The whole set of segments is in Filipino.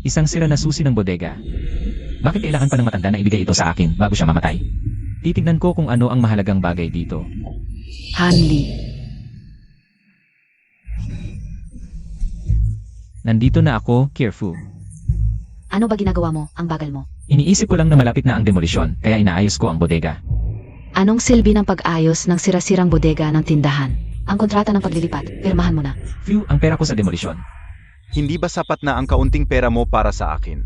Isang sira na susi ng bodega. Bakit kailangan pa ng matanda na ibigay ito sa akin bago siya mamatay? Titignan ko kung ano ang mahalagang bagay dito. Hanli. Nandito na ako, Careful. Ano ba ginagawa mo? Ang bagal mo. Iniisip ko lang na malapit na ang demolisyon, kaya inaayos ko ang bodega. Anong silbi ng pag-ayos ng sirasirang bodega ng tindahan? Ang kontrata ng paglilipat, pirmahan mo na. Phew, ang pera ko sa demolisyon. Hindi ba sapat na ang kaunting pera mo para sa akin?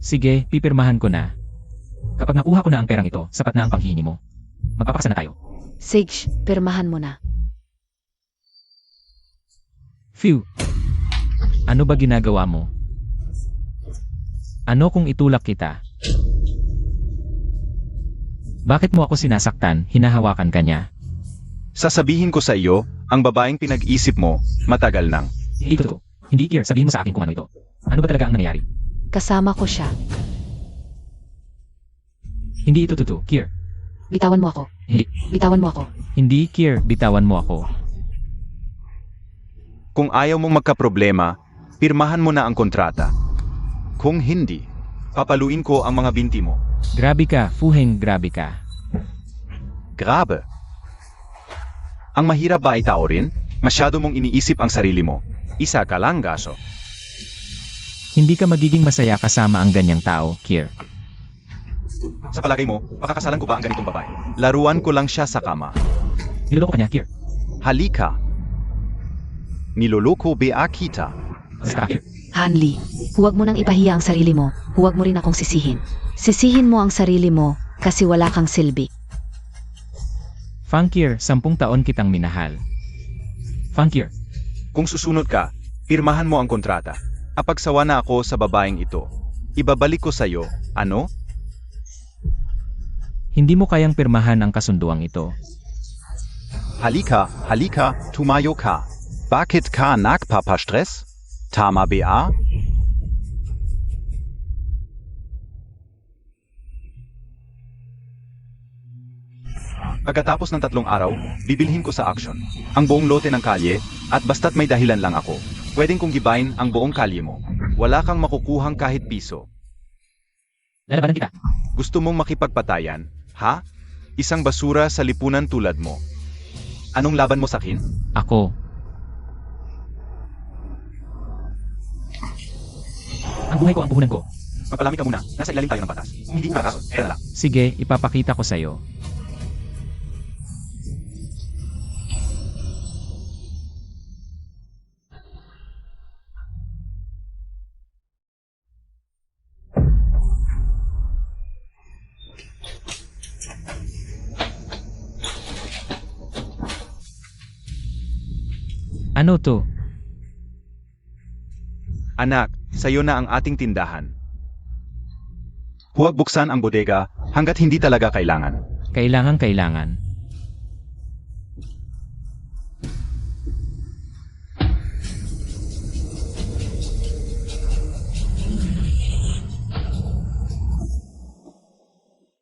Sige, pipirmahan ko na. Kapag nakuha ko na ang perang ito, sapat na ang panghihingi mo. Magpapakasa na tayo. Sage, pirmahan mo na. Phew. Ano ba ginagawa mo? Ano kung itulak kita? Bakit mo ako sinasaktan, hinahawakan ka niya? Sasabihin ko sa iyo, ang babaeng pinag-isip mo, matagal nang. Hindi totoo. Hindi, Kier, sabihin mo sa akin kung ano ito. Ano ba talaga ang nangyayari? Kasama ko siya. Hindi ito totoo, Kier. Bitawan mo ako. Hindi. Bitawan mo ako. Hindi, Kier, bitawan mo ako. Kung ayaw mong magkaproblema, pirmahan mo na ang kontrata. Kung hindi, papaluin ko ang mga binti mo. Grabe ka, Fuheng, grabe ka. Grabe. Ang mahirap ba ay tao rin? Masyado mong iniisip ang sarili mo. Isa ka lang, gaso. Hindi ka magiging masaya kasama ang ganyang tao, Kier. Sa palagay mo, pakakasalan ko ba ang ganitong babae? Laruan ko lang siya sa kama. Niloloko ka niya, Kier. Halika. Niloloko ba kita? Basta, Kier. Hanli, huwag mo nang ipahiya ang sarili mo. Huwag mo rin akong sisihin. Sisihin mo ang sarili mo kasi wala kang silbi. Funkier, 10 taon kitang minahal. Funkier, Kung susunod ka, pirmahan mo ang kontrata. Apagsawa na ako sa babaeng ito. Ibabalik ko sa iyo, ano? hindi mo kayang pirmahan ang kasunduang ito. Halika, halika, tumayo ka. Bakit ka nagpapastress? Tama ba? Pagkatapos ng 3 araw, bibilhin ko sa auction ang buong lote ng kalye at basta't may dahilan lang ako, pwedeng kong gibain ang buong kalye mo. Wala kang makukuhang kahit piso. Lalabanan kita. Gusto mong makipagpatayan, ha? Isang basura sa lipunan tulad mo. Anong laban mo sa akin? Ako. Ang buhay ko ang puhunan ko. Mapalami ka muna, nasa ilalim tayo ng batas. Kung hindi ka kaso, pera lang. Sige, ipapakita ko sa'yo. Ano to? Anak, sayo na ang ating tindahan. Huwag buksan ang bodega hanggat hindi talaga kailangan. Kailangan.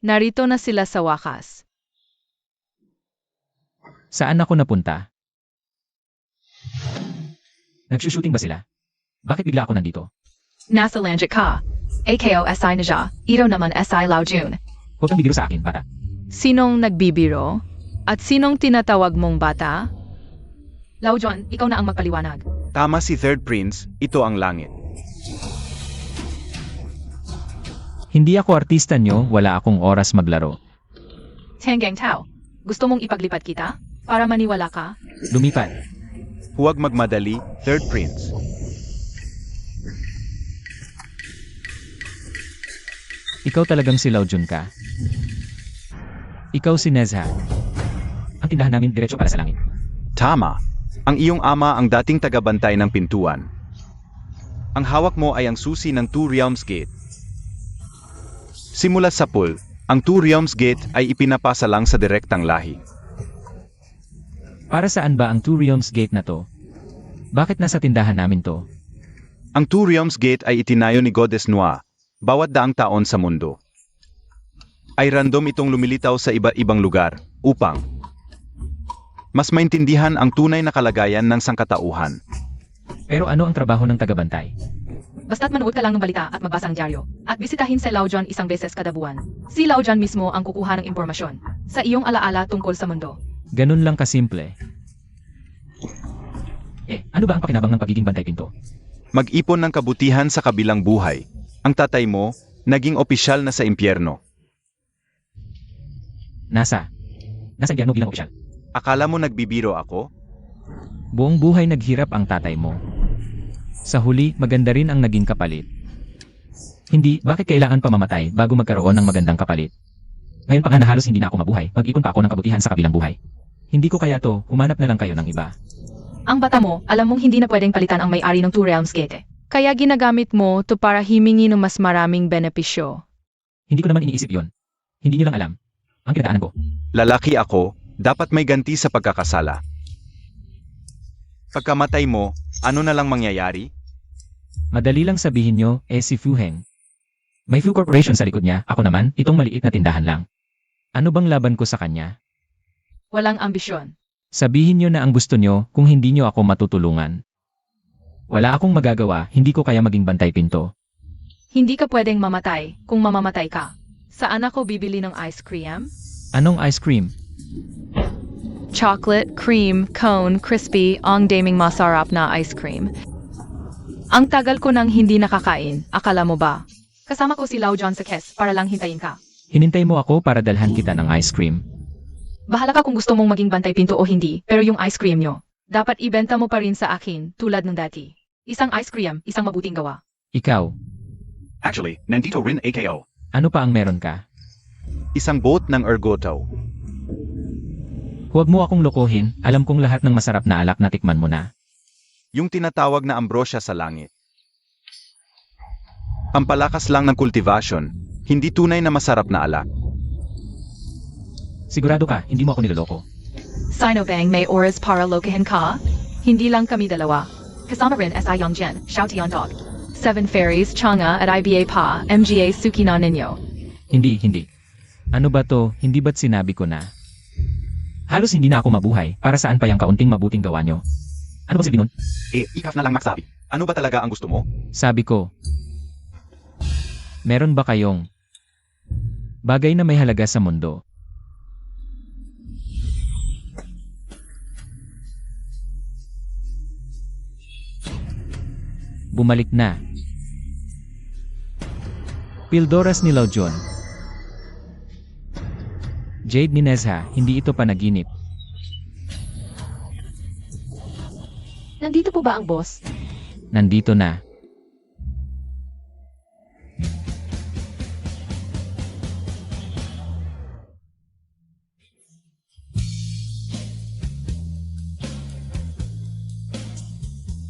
Narito na sila sa wakas. Saan ako napunta? Nagsushooting ba sila? Bakit bigla ako nandito? Nasa Lanjit ka. AKO SI na siya. Ito naman SI Lao Jun. Huwag kang bibiro sa akin, bata. Sinong nagbibiro? At sinong tinatawag mong bata? Lao Jun, ikaw na ang magpaliwanag. Tama si Third Prince, ito ang langit. Hindi ako artista nyo, wala akong oras maglaro. Tengang Tao, gusto mong ipaglipat kita? Para maniwala ka? Lumipat. Huwag magmadali, Third Prince. Ikaw talagang si Lao Jun ka. Ikaw si Nezha. Ang tindahan namin diretso para sa langit. Tama. Ang iyong ama ang dating tagabantay ng pintuan. Ang hawak mo ay ang susi ng Two Realms Gate. Simula sa pool, ang Two Realms Gate ay ipinapasa lang sa direktang lahi. Para saan ba ang Two Realms Gate na to? Bakit nasa tindahan namin to? Ang Two Realms Gate ay itinayo ni Goddess Noa, bawat daang taon sa mundo. Ay random itong lumilitaw sa iba't ibang lugar, upang mas maintindihan ang tunay na kalagayan ng sangkatauhan. Pero ano ang trabaho ng tagabantay? Basta't manood ka lang ng balita at magbasa ng dyaryo. At bisitahin si Lao John isang beses kada buwan. Si Lao John mismo ang kukuha ng impormasyon sa iyong alaala tungkol sa mundo. Ganun lang kasimple. Ano ba ang pakinabang ng pagiging bantay pinto? Mag-ipon ng kabutihan sa kabilang buhay. Ang tatay mo, naging opisyal na sa impyerno. Nasa impyerno bilang opisyal. Akala mo nagbibiro ako? Buong buhay naghirap ang tatay mo. Sa huli, maganda rin ang naging kapalit. Hindi, bakit kailangan pa mamatay bago magkaroon ng magandang kapalit? Ngayon pa nga na halos hindi na ako mabuhay, mag-ipon pa ako ng kabutihan sa kabilang buhay. Hindi ko kaya to, humanap na lang kayo ng iba. Ang bata mo, alam mong hindi na pwedeng palitan ang may-ari ng Two Realms Gate. Kaya ginagamit mo to para himingi ng mas maraming benepisyo. Hindi ko naman iniisip yon. Hindi niyo lang alam. Ang kinadaanan ko. Lalaki ako, dapat may ganti sa pagkakasala. Pagkamatay mo, ano na lang mangyayari? Madali lang sabihin nyo, si Fu Heng. May Fu Corporation sa likod niya, ako naman, itong maliit na tindahan lang. Ano bang laban ko sa kanya? Walang ambisyon. Sabihin nyo na ang gusto nyo kung hindi nyo ako matutulungan. Wala akong magagawa, hindi ko kaya maging bantay pinto. Hindi ka pwedeng mamatay kung mamamatay ka. Saan ako bibili ng ice cream? Anong ice cream? Chocolate, cream, cone, crispy, ang daming masarap na ice cream. Ang tagal ko nang hindi nakakain, akala mo ba? Kasama ko si Lao John sa Kes para lang hintayin ka. Hinintay mo ako para dalhan kita ng ice cream. Bahala ka kung gusto mong maging bantay pinto o hindi, pero yung ice cream nyo, dapat ibenta mo pa rin sa akin tulad ng dati. Isang ice cream, isang mabuting gawa. Ikaw, Actually, nandito rin AKO. ano pa ang meron ka? Isang boat ng Ergotaw. Huwag mo akong lokohin, alam kong lahat ng masarap na alak na tikman mo na. Yung tinatawag na ambrosia sa langit. Pampalakas lang ng kultivasyon, hindi tunay na masarap na alak. Sigurado ka, hindi mo ako niloloko. Sinobang may oras para lokahin ka? Hindi lang kami dalawa. Kasama rin SI Yongjian, Xiao Tiandog. 7 Fairies, Changa at IBA Pa, MGA Suki na ninyo. Hindi. Ano ba to, hindi ba't sinabi ko na? Halos hindi na ako mabuhay, para saan pa yung kaunting mabuting gawa nyo? Ano ba sabi nun? Ikaf na lang magsabi. Ano ba talaga ang gusto mo? Sabi ko, meron ba kayong bagay na may halaga sa mundo? Bumalik na. Pildoras ni Lao John. Jade ni Nezha, hindi ito panaginip. Nandito po ba ang boss? Nandito na.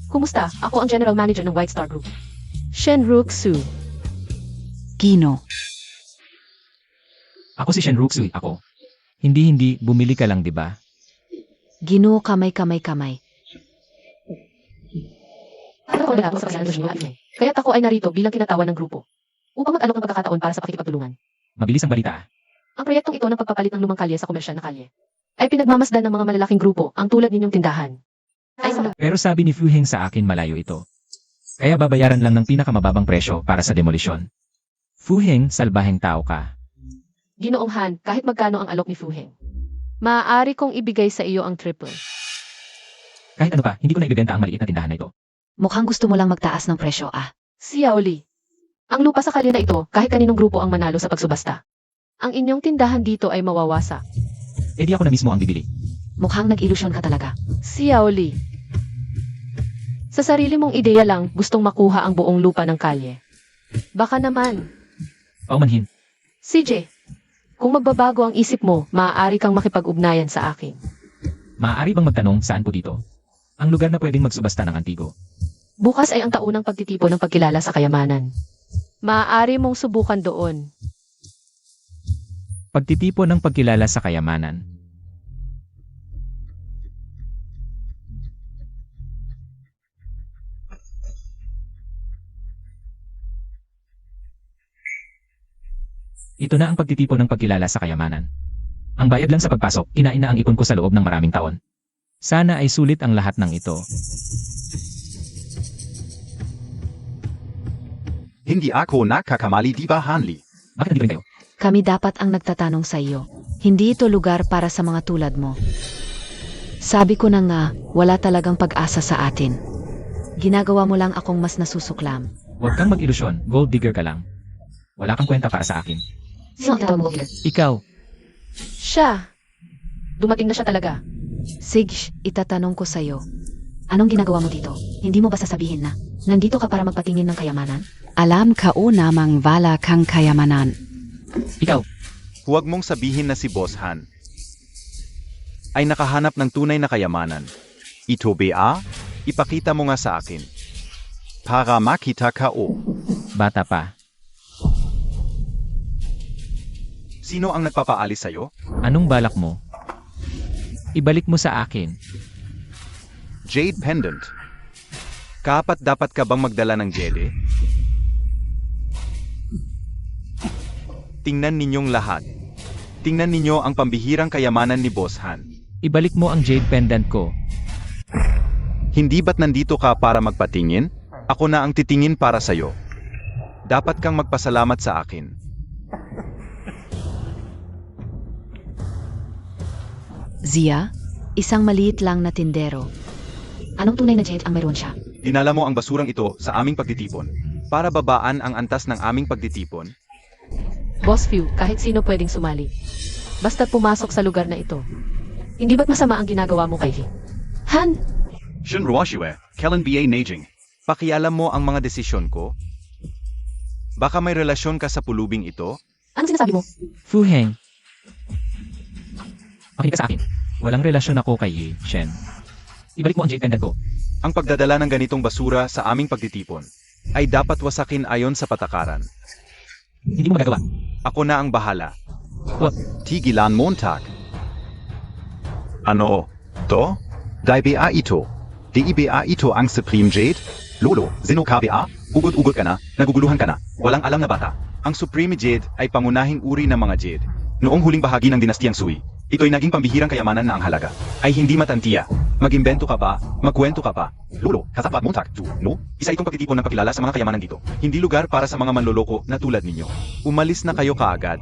Kumusta? Ako ang General Manager ng White Star Group. Shenruk Su. Gino. Ako si Shenruxui, ako. Hindi, bumili ka lang, di ba? Gino kamay. Ano ko na sa kanilang niyo? Kaya't ako ay narito bilang kinatawan ng grupo. Upang mag-alok ng pagkakataon para sa pakikipagtulungan. Mabilis ang balita. Ang proyektong ito ng pagpapalit ng lumang kalye sa komersyal na kalye ay pinagmamasdan ng mga malalaking grupo ang tulad ninyong tindahan. Pero sabi ni Fu Heng sa akin malayo ito. Kaya babayaran lang ng pinakamababang presyo para sa demolisyon. Fu Heng, salbaheng tao ka. Ginoong Han, kahit magkano ang alok ni Fu Heng. Maaari kong ibigay sa iyo ang triple. Kahit ano pa, hindi ko na ibibenta ang maliit na tindahan na ito. Mukhang gusto mo lang magtaas ng presyo Si Yao Li. Ang lupa sa kalye na ito, kahit kaninong grupo ang manalo sa pagsubasta. Ang inyong tindahan dito ay mawawasa. Eh di ako na mismo ang bibili. Mukhang nag-ilusyon ka talaga. Si Yao Li. Sa sarili mong ideya lang, gustong makuha ang buong lupa ng kalye. Baka naman. Paumanhin. CJ, kung magbabago ang isip mo, maaari kang makipag-ugnayan sa akin. Maaari bang magtanong saan po dito? Ang lugar na pwedeng magsubasta ng antigo. Bukas ay ang taunang pagtitipon ng pagkilala sa kayamanan. Maaari mong subukan doon. Pagtitipon ng pagkilala sa kayamanan. Ito na ang pagtitipon ng pagkilala sa kayamanan. Ang bayad lang sa pagpasok, kinain na ang ipon ko sa loob ng maraming taon. Sana ay sulit ang lahat ng ito. Hindi ako nakakamali, di ba, Hanli? Bakit nandito rin kayo? Kami dapat ang nagtatanong sa iyo. Hindi ito lugar para sa mga tulad mo. Sabi ko na nga, wala talagang pag-asa sa atin. Ginagawa mo lang akong mas nasusuklam. Huwag kang mag-ilusyon, gold digger ka lang. Wala kang kwenta para sa akin. Sino ang tawag mo, Killer? Ikaw, Siya! Dumating na siya talaga. Sige, itatanong ko sa iyo. Anong ginagawa mo dito? Hindi mo ba sasabihin na nandito ka para magpatingin ng kayamanan? Alam ka o namang wala kang kayamanan. ikaw, Huwag mong sabihin na si Boss Han ay nakahanap ng tunay na kayamanan. Ito ba? Ipakita mo nga sa akin. Para makita ka o. bata pa. Sino ang nagpapaalis sa'yo? Anong balak mo? Ibalik mo sa akin. Jade Pendant. Kapat dapat ka bang magdala ng jade? Tingnan ninyong lahat. Tingnan ninyo ang pambihirang kayamanan ni Boss Han. Ibalik mo ang jade pendant ko. Hindi ba't nandito ka para magpatingin? Ako na ang titingin para sa'yo. Dapat kang magpasalamat sa akin. Zia, isang maliit lang na tindero. Anong tunay na jet ang mayroon siya? Dinala mo ang basurang ito sa aming pagtitipon para babaan ang antas ng aming pagtitipon. Boss Few, kahit sino pwedeng sumali. Basta't pumasok sa lugar na ito. Hindi ba't masama ang ginagawa mo kay Han? Shunruashue, kailan BA Najing? Pakialam mo ang mga desisyon ko? Baka may relasyon ka sa pulubing ito? Ano sinasabi mo? Fu Heng. Makinig ka sa akin. Walang relasyon ako kay Yi Shen. Ibalik mo ang jade pendant ko. Ang pagdadala ng ganitong basura sa aming pagtitipon ay dapat wasakin ayon sa patakaran. Hindi mo magagawa. Ako na ang bahala. Huwag. Tigilan Montag. Ano? To? DBA ito. DBA ito ang Supreme Jade? Lolo, Zino KBA? Ugod-ugod ka na, naguguluhan ka na, walang alam na bata. Ang Supreme Jade ay pangunahing uri ng mga Jade. Noong huling bahagi ng dinastiyang Sui, ito'y naging pambihirang kayamanan na ang halaga ay hindi matantiya. Mag-imbento ka pa, magkwento ka pa. Lolo, kasapat Montag, no? Isa itong pagtitipon ng pakilala sa mga kayamanan dito. Hindi lugar para sa mga manloloko na tulad ninyo. Umalis na kayo kaagad.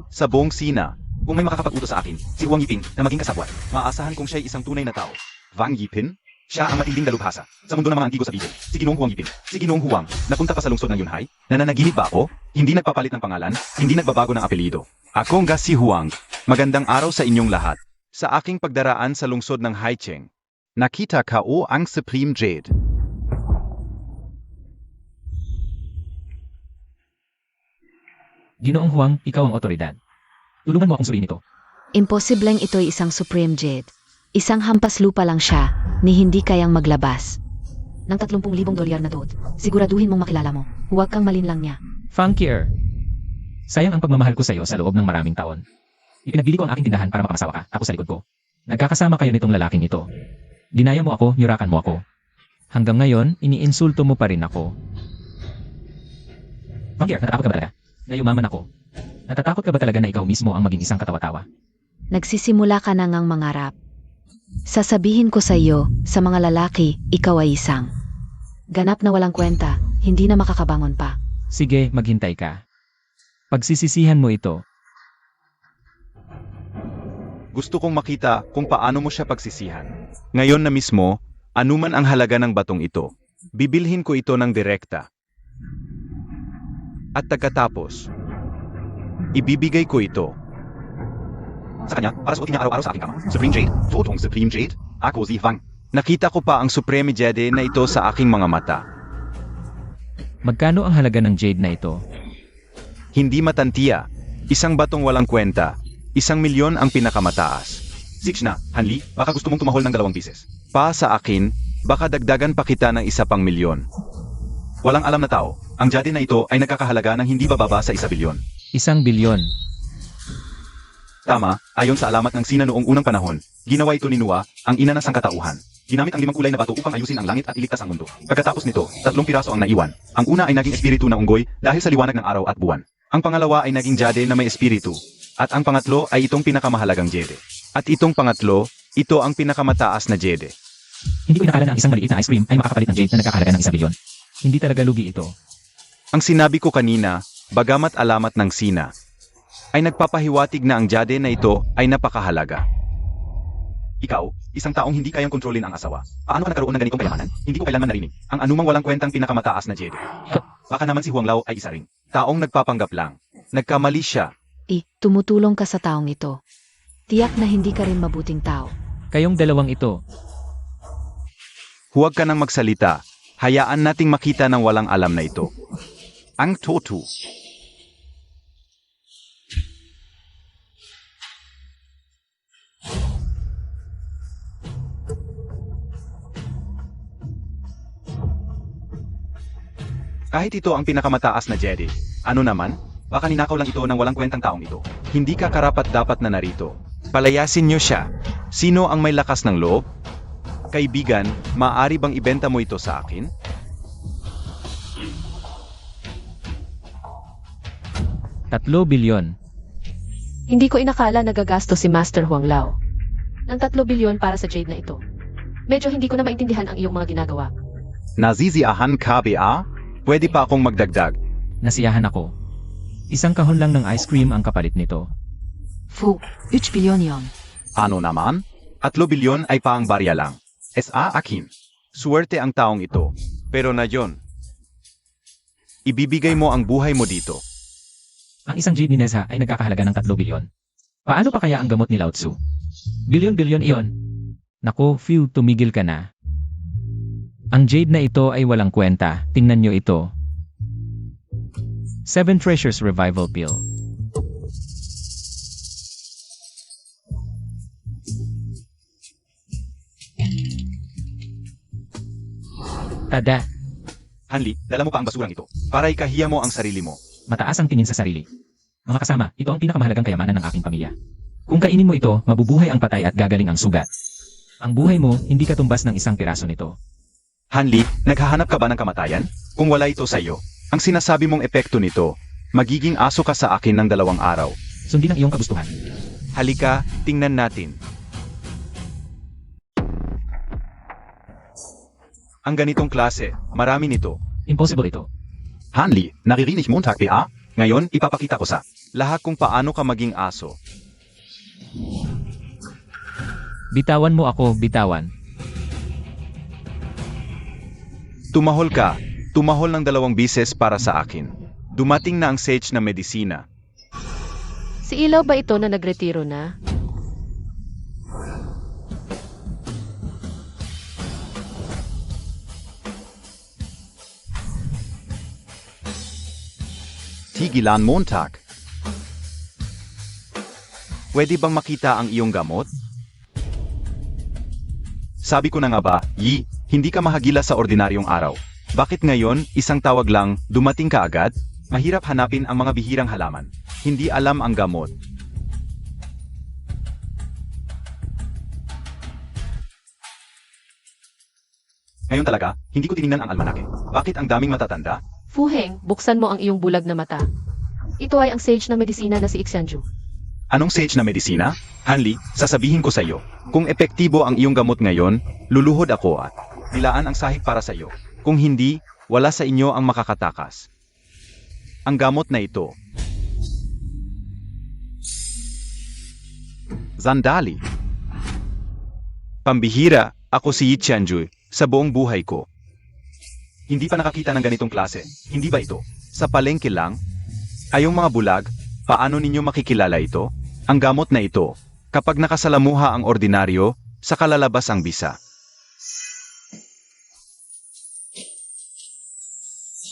Sa buong Sina, kung may makakapag-utos sa akin, si Wang Yiping na maging kasabwat, maaasahan kong siya'y isang tunay na tao. Wang Yiping? Siya ang matinding dalubhasa sa mundo ng mga antigo sa Biblia. Si Ginoong Huang Yiping. Si Ginoong Huang, napunta pa sa lungsod ng Yunhai? Nananaginip ba ako? Hindi nagpapalit ng pangalan? Hindi nagbabago ng apelyido? Ako nga si Huang. Magandang araw sa inyong lahat. Sa aking pagdaraan sa lungsod ng Haicheng, nakita ka o ang Supreme Jade. Ginoong Huang, ikaw ang otoridad. Tulungan mo akong suriin ito. Imposibleng ito'y isang Supreme Jade. Isang hampas lupa lang siya, ni hindi kayang maglabas. Ng 30,000 dolyar na dood, siguraduhin mong makilala mo. Huwag kang malinlang niya. Funkier. Sayang ang pagmamahal ko sa iyo sa loob ng maraming taon. Ipinagbili ko ang aking tindahan para makamasawa ka, ako sa likod ko. Nagkakasama kayo nitong lalaking ito. Dinaya mo ako, niyurakan mo ako. Hanggang ngayon, iniinsulto mo pa rin ako. Funkier, natatakot ka ba talaga? Nayumaman ako. Natatakot ka ba talaga na ikaw mismo ang maging isang katawa-tawa? Nagsisimula ka na ngang mangarap. Sasabihin ko sa iyo, sa mga lalaki, ikaw ay isang ganap na walang kwenta, hindi na makakabangon pa. Sige, maghintay ka. Pagsisisihan mo ito. Gusto kong makita kung paano mo siya pagsisihan. Ngayon na mismo, anuman ang halaga ng batong ito, bibilhin ko ito ng direkta. At pagkatapos, ibibigay ko ito sa kanya para suotin niya araw-araw sa aking kama. Supreme Jade? Totong Supreme Jade? Ako si Fang. Nakita ko pa ang Supreme Jade na ito sa aking mga mata. Magkano ang halaga ng jade na ito? Hindi matantiya. Isang batong walang kwenta. 1,000,000 ang pinakamataas. Six na, Hanli, baka gusto mong tumahol ng 2 bises. Pa sa akin, baka dagdagan pa kita ng 1,000,000. Walang alam na tao, ang jade na ito ay nagkakahalaga ng hindi bababa sa 1 bilyon. 1 bilyon. Tama, ayon sa alamat ng Sina noong unang panahon, ginawa ito ni Nuwa, ang ina ng sangkatauhan. Ginamit ang 5 kulay na bato upang ayusin ang langit at iligtas ang mundo. Pagkatapos nito, 3 piraso ang naiwan. Ang una ay naging espiritu ng unggoy dahil sa liwanag ng araw at buwan. Ang pangalawa ay naging jade na may espiritu. At ang pangatlo ay itong pinakamahalagang jade. At itong pangatlo, ito ang pinakamataas na jade. Hindi ko inakala na ang isang maliit na ice cream ay makakapalit ng jade na nagkakahalaga ng 1 bilyon. Hindi talaga lugi ito. Ang sinabi ko kanina, bagamat alamat ng Sina, ay nagpapahiwatig na ang jade na ito ay napakahalaga. Ikaw, isang taong hindi kayang kontrolin ang asawa. Paano ka nagkaroon ng ganitong kayamanan? Hindi ko kailanman narinig. Ang anumang walang kwentang pinakamataas na jade. Baka naman si Huang Lao ay isa rin. Taong nagpapanggap lang. Nagkamali siya. Tumutulong ka sa taong ito. Tiyak na hindi ka rin mabuting tao. Kayong dalawang ito, Huwag ka nang magsalita. Hayaan nating makita ng walang alam na ito. Ang Totu. Kahit ito ang pinakamataas na Jedi, ano naman? Baka ninakaw lang ito ng walang kwentang taong ito. Hindi ka karapat-dapat na narito. Palayasin niyo siya. Sino ang may lakas ng loob? Kaibigan, maaari bang ibenta mo ito sa akin? $3 bilyon. Hindi ko inakala nagagastos si Master Huang Lao ng 3 bilyon para sa jade na ito. Medyo hindi ko na maintindihan ang iyong mga ginagawa. Naziziahan ka ba? Pwede pa akong magdagdag. Nasiyahan ako. Isang kahon lang ng ice cream ang kapalit nito. Fu, 3 bilyon yon. Ano naman? 3 bilyon ay paang barya lang. Akin. Suwerte ang taong ito. Pero na yon. Ibibigay mo ang buhay mo dito. Ang isang jade ni Neza ay nagkakahalaga ng 3 bilyon. Paano pa kaya ang gamot ni Lao Tzu? Bilyon-bilyon iyon. Naku, Fu, tumigil ka na. Ang jade na ito ay walang kwenta. Tingnan nyo ito. 7 Treasures Revival Pill. Tada, Hanli, dala mo pa ang basurang ito. Para ikahiya mo ang sarili mo. mataas ang tingin sa sarili. Mga kasama, ito ang pinakamahalagang kayamanan ng aking pamilya. Kung kainin mo ito, mabubuhay ang patay at gagaling ang sugat. Ang buhay mo, hindi katumbas ng isang piraso nito. Hanli, naghahanap ka ba ng kamatayan? Kung wala ito sa iyo, ang sinasabi mong epekto nito, magiging aso ka sa akin ng 2 araw. Sundin ang iyong kagustuhan. Halika, tingnan natin. Ang ganitong klase, marami nito. Impossible ito. Hanli, naririnig Montag ba? Ngayon, ipapakita ko sa lahat kung paano ka maging aso. Bitawan mo ako, bitawan. Tumahol ka. Tumahol ng 2 bises para sa akin. Dumating na ang sage na medisina. Si Ilaw ba ito na nagretiro na? Tigilan Montag. Pwede bang makita ang iyong gamot? Sabi ko na nga ba, Yi, hindi ka mahagila sa ordinaryong araw. Bakit ngayon, isang tawag lang, dumating ka agad? Mahirap hanapin ang mga bihirang halaman. Hindi alam ang gamot. Ngayon talaga, hindi ko tiningnan ang almanake. Bakit ang daming matatanda? Fuheng, buksan mo ang iyong bulag na mata. Ito ay ang sage na medisina na si Xianju. Anong sage na medisina? Hanli, sasabihin ko sa iyo, kung epektibo ang iyong gamot ngayon, luluhod ako at nilaan ang sahig para sa iyo. Kung hindi, wala sa inyo ang makakatakas. Ang gamot na ito. Zandali. Pambihira, ako si Yi Qianju, sa buong buhay ko. Hindi pa nakakita ng ganitong klase, hindi ba ito? Sa palengke lang? Ayong mga bulag, paano ninyo makikilala ito? Ang gamot na ito, kapag nakasalamuha ang ordinaryo, sa kalalabas ang bisa.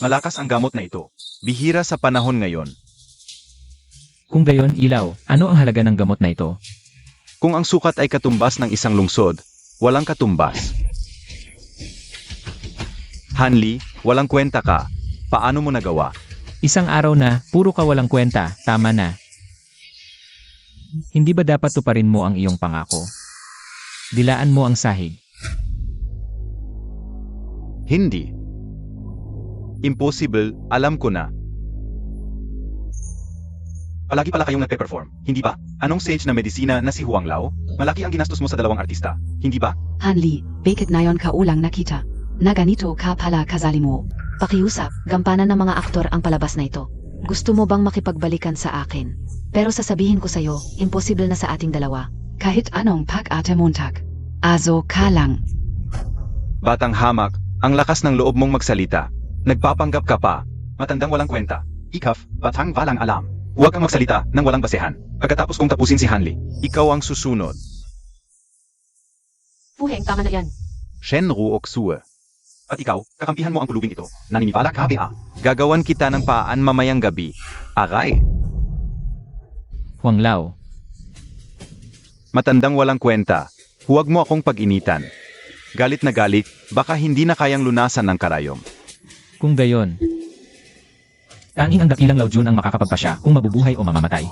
Malakas ang gamot na ito. Bihira sa panahon ngayon. Kung gayon, Ilaw, ano ang halaga ng gamot na ito? Kung ang sukat ay katumbas ng isang lungsod, walang katumbas. Hanli, walang kwenta ka. Paano mo nagawa? Isang araw na, puro ka walang kwenta, tama na. Hindi ba dapat tuparin mo ang iyong pangako? Dilaan mo ang sahig. Hindi. Impossible, alam ko na. Palagi pala kayong nagpe-perform, hindi ba? Anong sage na medisina na si Huang Lao? Malaki ang ginastos mo sa 2 artista, hindi ba? Hanli, bakit ngayon ka ulang nakita? Na ganito ka pala kasali mo. Pakiusap, gampanan ng mga aktor ang palabas na ito. Gusto mo bang makipagbalikan sa akin? Pero sasabihin ko sa'yo, imposible na sa ating dalawa. Kahit anong pag-ate Montag. Azo ka lang. Batang hamak, ang lakas ng loob mong magsalita. Nagpapanggap ka pa. Matandang walang kwenta. Ikaf, batang walang alam. Huwag kang magsalita nang walang basehan. Pagkatapos kong tapusin si Hanli, ikaw ang susunod. Fuheng, tama na yan. Shenru Oksue. At ikaw, kakampihan mo ang pulubing ito. Naniniwala ka, Bea. Gagawan kita ng paan mamayang gabi. Aray. Huang Lao. Matandang walang kwenta. Huwag mo akong pag-initan. Galit na galit, baka hindi na kayang lunasan ng karayom. Kung gayon, tanging ang dakilang Lao Jun ang makakapagpasya kung mabubuhay o mamamatay.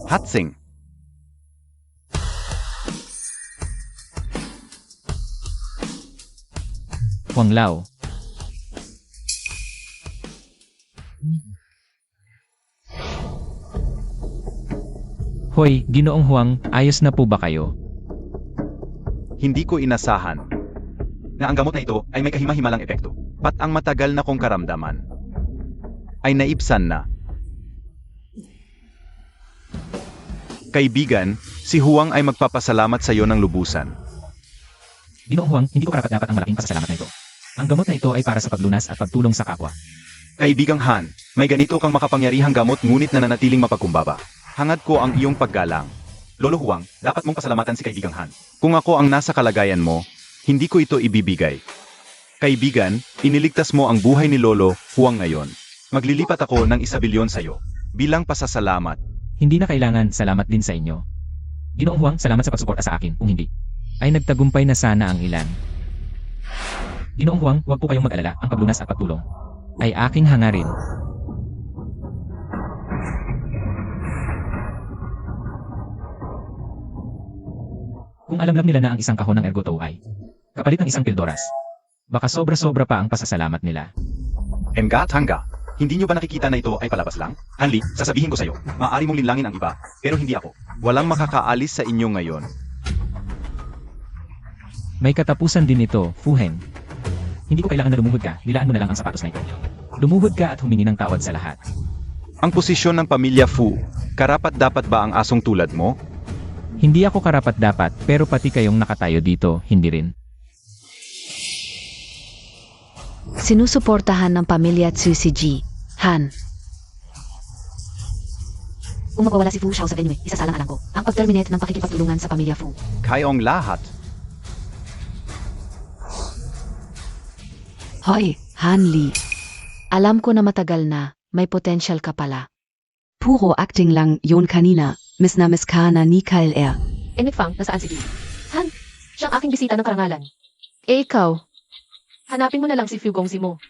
Hatsing. Huang Lao. Hoy, Ginoong Huang, ayos na po ba kayo? Hindi ko inasahan na ang gamot na ito ay may kahima-himalang epekto. Pat ang matagal na kong karamdaman ay naibsan na. Kaibigan, si Huang ay magpapasalamat sa iyo ng lubusan. Ginoong Huang, hindi ko karapat-dapat ang malaking pasasalamat na ito. Ang gamot na ito ay para sa paglunas at pagtulong sa kapwa. Kaibigang Han, may ganito kang makapangyarihang gamot ngunit nananatiling mapagkumbaba. Hangad ko ang iyong paggalang. Lolo Huang, dapat mong pasalamatan si Kaibigang Han. Kung ako ang nasa kalagayan mo, hindi ko ito ibibigay. Kaibigan, iniligtas mo ang buhay ni Lolo Huang ngayon. Maglilipat ako ng 1 bilyon sa'yo. Bilang pasasalamat. Hindi na kailangan, salamat din sa inyo. Ginoong Huang, salamat sa pagsuporta sa akin. Kung hindi, ay nagtagumpay na sana ang ilan. Ginoong Huang, huwag po kayong mag-alala. Ang paglunas at pagtulong ay aking hangarin. Kung alam lang nila na ang isang kahon ng ergoto ay kapalit ng isang pildoras, baka sobra-sobra pa ang pasasalamat nila. Enga Tanga, hindi nyo ba nakikita na ito ay palabas lang? Hanli, sasabihin ko sa'yo, maaari mong linlangin ang iba, pero hindi ako. Walang makakaalis sa inyo ngayon. May katapusan din ito, Fuheng. Hindi ko kailangan na lumuhod ka, dilaan mo na lang ang sapatos na ito. Lumuhod ka at humingi ng tawad sa lahat. Ang posisyon ng pamilya Fu, karapat-dapat ba ang asong tulad mo? Hindi ako karapat-dapat, pero pati kayong nakatayo dito, hindi rin. Sinusuportahan ng pamilya Tsu si Ji, Han. Kung mawawala si Fu Xiao sa venue, isasalang-alang ko ang pag-terminate ng pakikipagtulungan sa pamilya Fu. Kayong lahat. Hoy, Han Li. Alam ko na matagal na, may potential ka pala. puro acting lang yun kanina. Miss na miss ka na ni Kyle Air. Fang, nasaan si Di? Han, siyang aking bisita ng karangalan. Eh ikaw, Hanapin mo na lang si Fu Gongzi mo.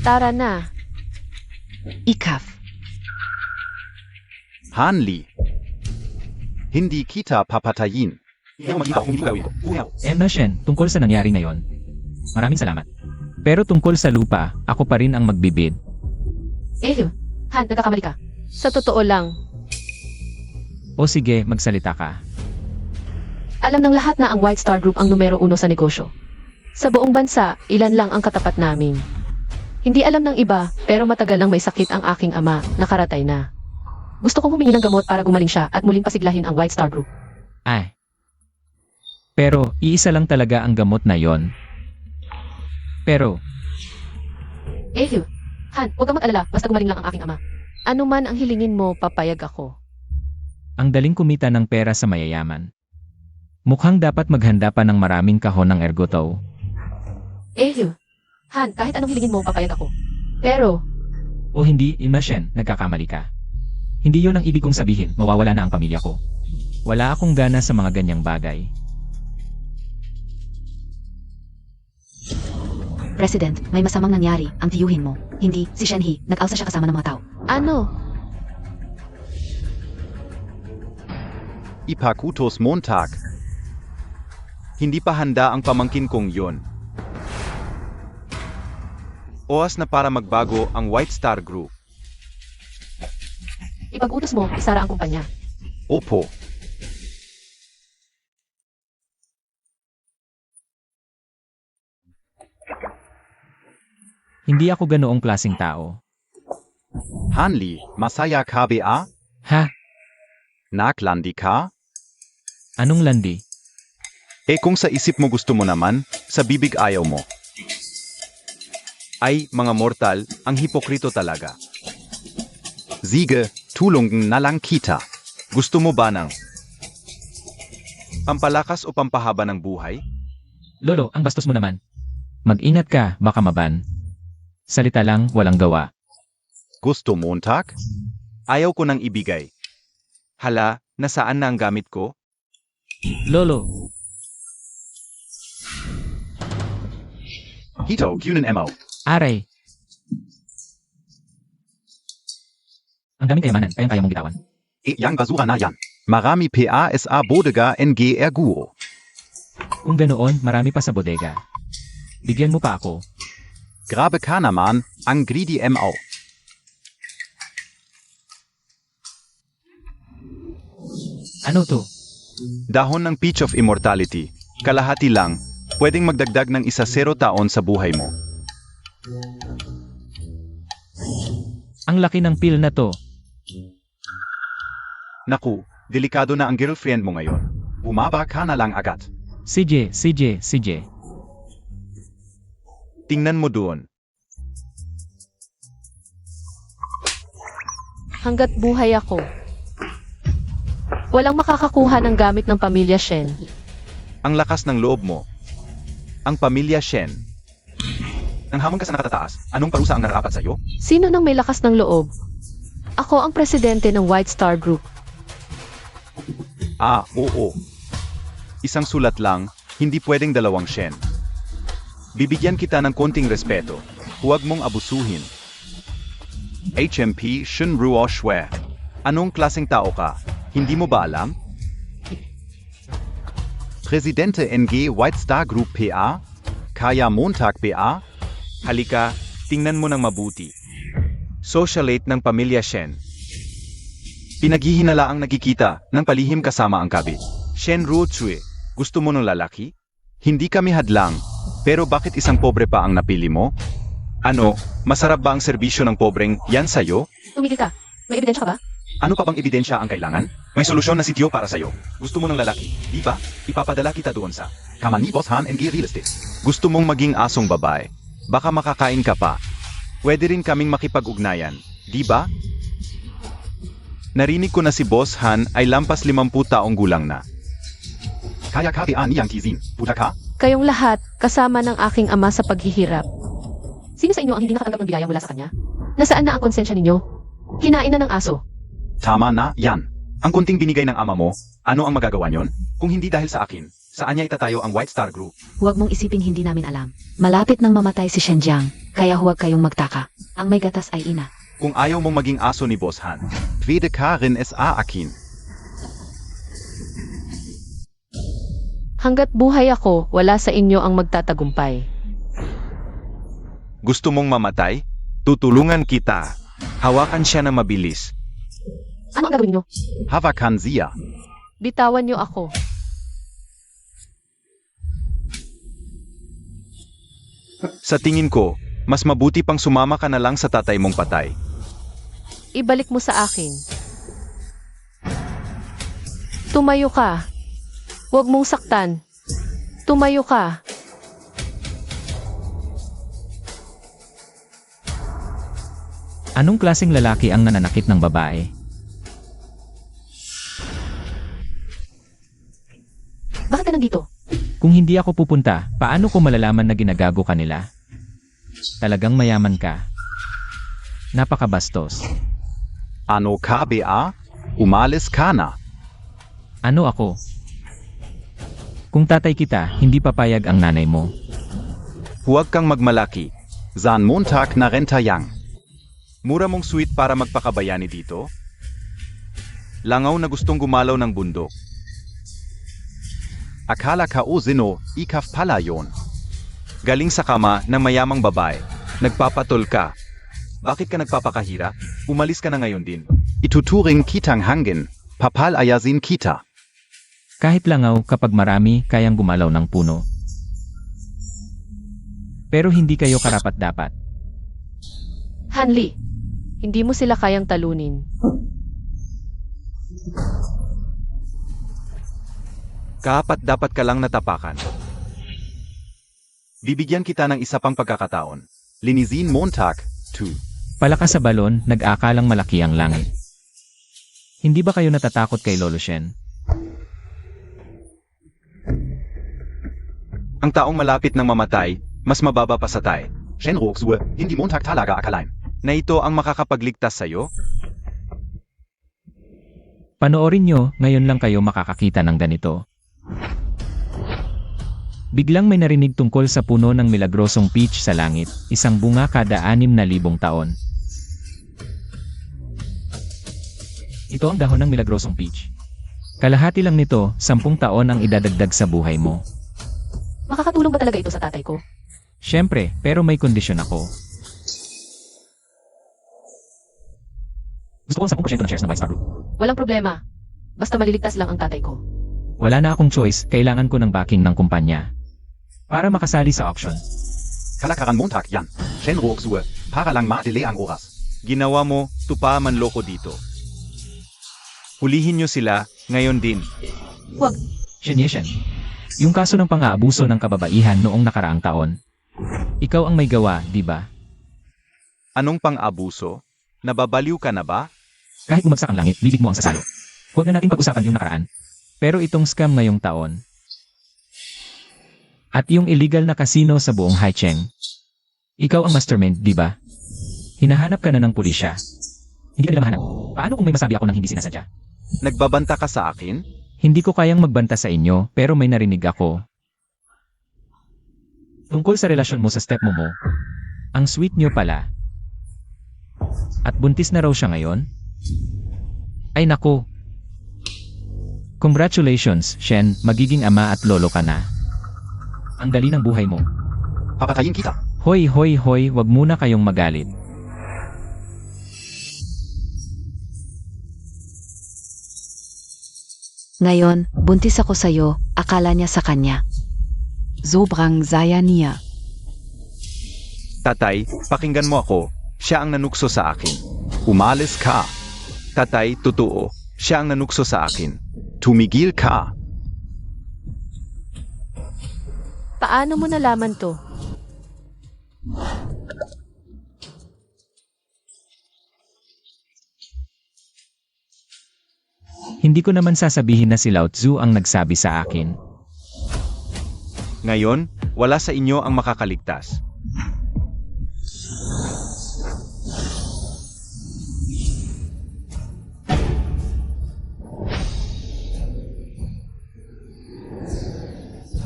tara na. Ikaf. Hanli. Hindi kita papatayin. Hindi ako magkita kung hindi ko gawin ito. Emma Shen, tungkol sa nangyari ngayon, maraming salamat. Pero tungkol sa lupa, ako pa rin ang magbibid. Han, nagkakamali ka. Sa totoo lang, O sige, magsalita ka. Alam ng lahat na ang White Star Group ang numero 1 sa negosyo. Sa buong bansa, ilan lang ang katapat namin. Hindi alam ng iba, pero matagal nang may sakit ang aking ama, nakaratay na. Gusto kong humingi ng gamot para gumaling siya at muling pasiglahin ang White Star Group. Ay. Pero, iisa lang talaga ang gamot na yon. Pero, Han, huwag kang mag-alala, basta gumaling lang ang aking ama. ano man ang hilingin mo, papayag ako. ang daling kumita ng pera sa mayayaman. Mukhang dapat maghanda pa ng maraming kahon ng ergoto. Han, kahit anong hilingin mo, papayag ako. Pero, O hindi, Emma Shen, nagkakamali ka. Hindi yon ang ibig kong sabihin, mawawala na ang pamilya ko. Wala akong gana sa mga ganyang bagay. President, may masamang nangyari, ang tiyuhin mo. Hindi, si Shenhe, nag-alsa siya kasama ng mga tao. Ano? Ipakutos Montag. Hindi pa handa ang pamangkin kong yon. Oras na para magbago ang White Star Group. ipag-utos mo, isara ang kumpanya. Opo. Hindi ako ganoong klaseng tao. Hanli, Masaya KBA? Ha? Naklandi ka? Anong landi? Kung sa isip mo gusto mo naman, sa bibig ayaw mo. Ay, mga mortal, ang hipokrito talaga. Sige, tulong na lang kita. Gusto mo ba ng pampalakas o pampahaba ng buhay? Lolo, ang bastos mo naman. Mag-ingat ka, baka maban. Salita lang, walang gawa. Gusto Montag? Ayaw ko nang ibigay. Hala, nasaan na ang gamit ko? Lolo, Hito, Kunin Mo. aray. Ang daming kayamanan, kayang-kaya mong bitawan. Yang basura na yan. Marami PASA Bodega NG Erguo. Kung ganoon, marami pa sa bodega. Bigyan mo pa ako. Grabe ka naman, ang greedy MO. Ano to? Dahon ng Peach of Immortality. Kalahati lang. Pwedeng magdagdag ng 0 taon sa buhay mo. Ang laki ng pill na to. Naku, delikado na ang girlfriend mo ngayon. Bumaba ka na lang agad. CJ. Tingnan mo doon. Hanggat buhay ako, walang makakakuha ng gamit ng pamilya Shen. Ang lakas ng loob mo. Ang pamilya Shen. Nang hamon ka sa nakatataas, anong parusa ang nararapat sa'yo? Sino nang may lakas ng loob? Ako ang presidente ng White Star Group. Oo. Isang sulat lang, hindi pwedeng dalawang Shen. Bibigyan kita ng konting respeto. Huwag mong abusuhin. HMP Shunruo Shwe. Anong klaseng tao ka? Hindi mo ba alam? Presidente NG White Star Group PA? Kaya Montag PA? Halika, tingnan mo ng mabuti. Socialite ng pamilya Shen. Pinaghihinala ang nagkikita ng palihim kasama ang kabit. Shen Ruo Chue, gusto mo ng lalaki? Hindi kami hadlang, pero bakit isang pobre pa ang napili mo? Ano, masarap ba ang serbisyo ng pobreng yan sa'yo? Tumigil ka. May ebidensya ka ba? Ano pa bang ebidensya ang kailangan? May solusyon na sityo para sa'yo. Gusto mo ng lalaki, di ba? Ipapadala kita doon sa Kamani Boss Han NG Real Estate. Gusto mong maging asong babae. Baka makakain ka pa. Pwede rin kaming makipag-ugnayan, di ba? Narinig ko na si Boss Han ay lampas 50 taong gulang na. Kaya kapian niyang tizin, puta ka? Kayong lahat, kasama ng aking ama sa paghihirap. Sino sa inyo ang hindi nakatanggap ng biyaya mula sa kanya? Nasaan na ang konsensya ninyo? Kinain na ng aso. Tama na, yan. Ang kunting binigay ng ama mo, ano ang magagawa niyon? Kung hindi dahil sa akin, saan niya itatayo ang White Star Group? Huwag mong isiping hindi namin alam. Malapit nang mamatay si Shenjiang, kaya huwag kayong magtaka. Ang may gatas ay ina. Kung ayaw mong maging aso ni Boss Han, pwede ka rin sa akin. Hanggat buhay ako, wala sa inyo ang magtatagumpay. Gusto mong mamatay? Tutulungan kita. Hawakan siya na mabilis. Ano ang gagawin nyo? Hawakan siya. Bitawan nyo ako. Sa tingin ko, mas mabuti pang sumama ka na lang sa tatay mong patay. Ibalik mo sa akin. Tumayo ka. Huwag mong saktan. Tumayo ka. Anong klaseng lalaki ang nananakit ng babae? Bakit ka nandito? Kung hindi ako pupunta, paano ko malalaman na ginagago ka nila? Talagang mayaman ka. Napakabastos. Ano ka, Bea? Umalis ka na. Ano ako? Kung tatay kita, hindi papayag ang nanay mo. Huwag kang magmalaki. Zan Montag na renta yang. Mura mong suite para magpakabayani dito? Langaw na gustong gumalaw ng bundok. Akala ka o zino, ikaf pala yon. Galing sa kama ng mayamang babae. Nagpapatol ka. Bakit ka nagpapakahira? Umalis ka na ngayon din. Ituturing kitang hangin. Papal ayazin kita. Kahit langaw kapag marami, kayang gumalaw ng puno. Pero hindi kayo karapat-dapat. Hanli, hindi mo sila kayang talunin. Kapat dapat ka lang natapakan. Bibigyan kita ng isa pang pagkakataon. Linizin Montag, 2. Palakas sa balon, nag-aakalang malaki ang langit. Hindi ba kayo natatakot kay Lolo Shen? Ang taong malapit ng mamatay, mas mababa pa sa tay. Shenroxue, hindi Montag talaga akalain na ito ang makakapagligtas sa'yo? Panoorin nyo, ngayon lang kayo makakakita ng ganito. Biglang may narinig tungkol sa puno ng milagrosong peach sa langit, isang bunga kada 6,000 taon. Ito ang dahon ng milagrosong peach. Kalahati lang nito, 10 taon ang idadagdag sa buhay mo. Makakatulong ba talaga ito sa tatay ko? Siyempre, pero may kondisyon ako. Gusto ko ang 10% ng shares ng White Star Group. Walang problema. Basta maliligtas lang ang tatay ko. Wala na akong choice, kailangan ko ng backing ng kumpanya. Para makasali sa auction. Kalakaran Montag yan. Shenroxue, para lang maadili ang oras. Ginawa mo, tupa man loko dito. Hulihin nyo sila, ngayon din. Huwag. Shen. Yung kaso ng pang-aabuso ng kababaihan noong nakaraang taon. Ikaw ang may gawa, di ba? Anong pang-abuso? Nababaliw ka na ba? Kahit bumagsak ang langit, bibig mo ang sasalo. Huwag na natin pag-usapan yung nakaraan. Pero itong scam ngayong taon. At yung illegal na casino sa buong Haicheng. Ikaw ang mastermind, di ba? Hinahanap ka na ng pulisya. Hindi ka nila mahanap. Paano kung may masabi ako ng hindi sinasadya? Nagbabanta ka sa akin? Hindi ko kayang magbanta sa inyo, pero may narinig ako. Tungkol sa relasyon mo sa stepmo mo. Ang sweet nyo pala. At buntis na raw siya ngayon? Ay naku. Congratulations, Shen, magiging ama at lolo ka na. Ang dali ng buhay mo. Papatayin kita. Hoy, wag muna kayong magalit. Ngayon, buntis ako sa'yo, akala niya sa kanya. Sobrang saya niya. Tatay, pakinggan mo ako. Siya ang nanukso sa akin. Umalis ka. Tatay, totoo. Siya ang nanukso sa akin. Tumigil ka. Paano mo nalaman to? Hindi ko naman sasabihin na si Lao Tzu ang nagsabi sa akin. Ngayon, wala sa inyo ang makakaligtas.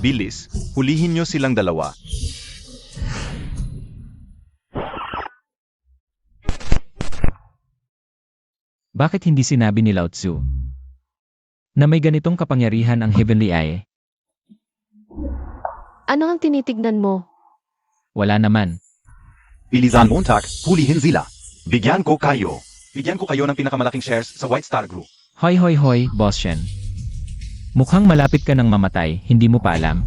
Bilis, hulihin nyo silang dalawa. Bakit hindi sinabi ni Lao Tzu na may ganitong kapangyarihan ang Heavenly Eye? Ano ang tinitignan mo? Wala naman. Bilisan Montag, hulihin sila. Bigyan ko kayo. Bigyan ko kayo ng pinakamalaking shares sa White Star Group. Hoy, Boss Shen. Mukhang malapit ka ng mamatay, hindi mo pa alam.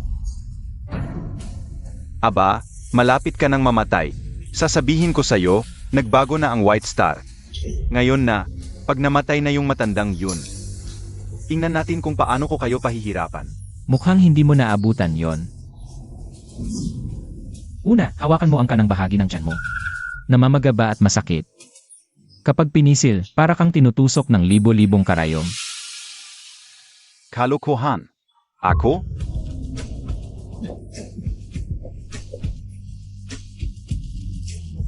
Aba, malapit ka ng mamatay. Sasabihin ko sa'yo, nagbago na ang White Star. Ngayon na, pag namatay na yung matandang yun. Tingnan natin kung paano ko kayo pahihirapan. Mukhang hindi mo naabutan yon. Una, hawakan mo ang kanang bahagi ng tiyan mo. Namamagaba at masakit. Kapag pinisil, para kang tinutusok ng libo-libong karayom. Kalokohan. Ako?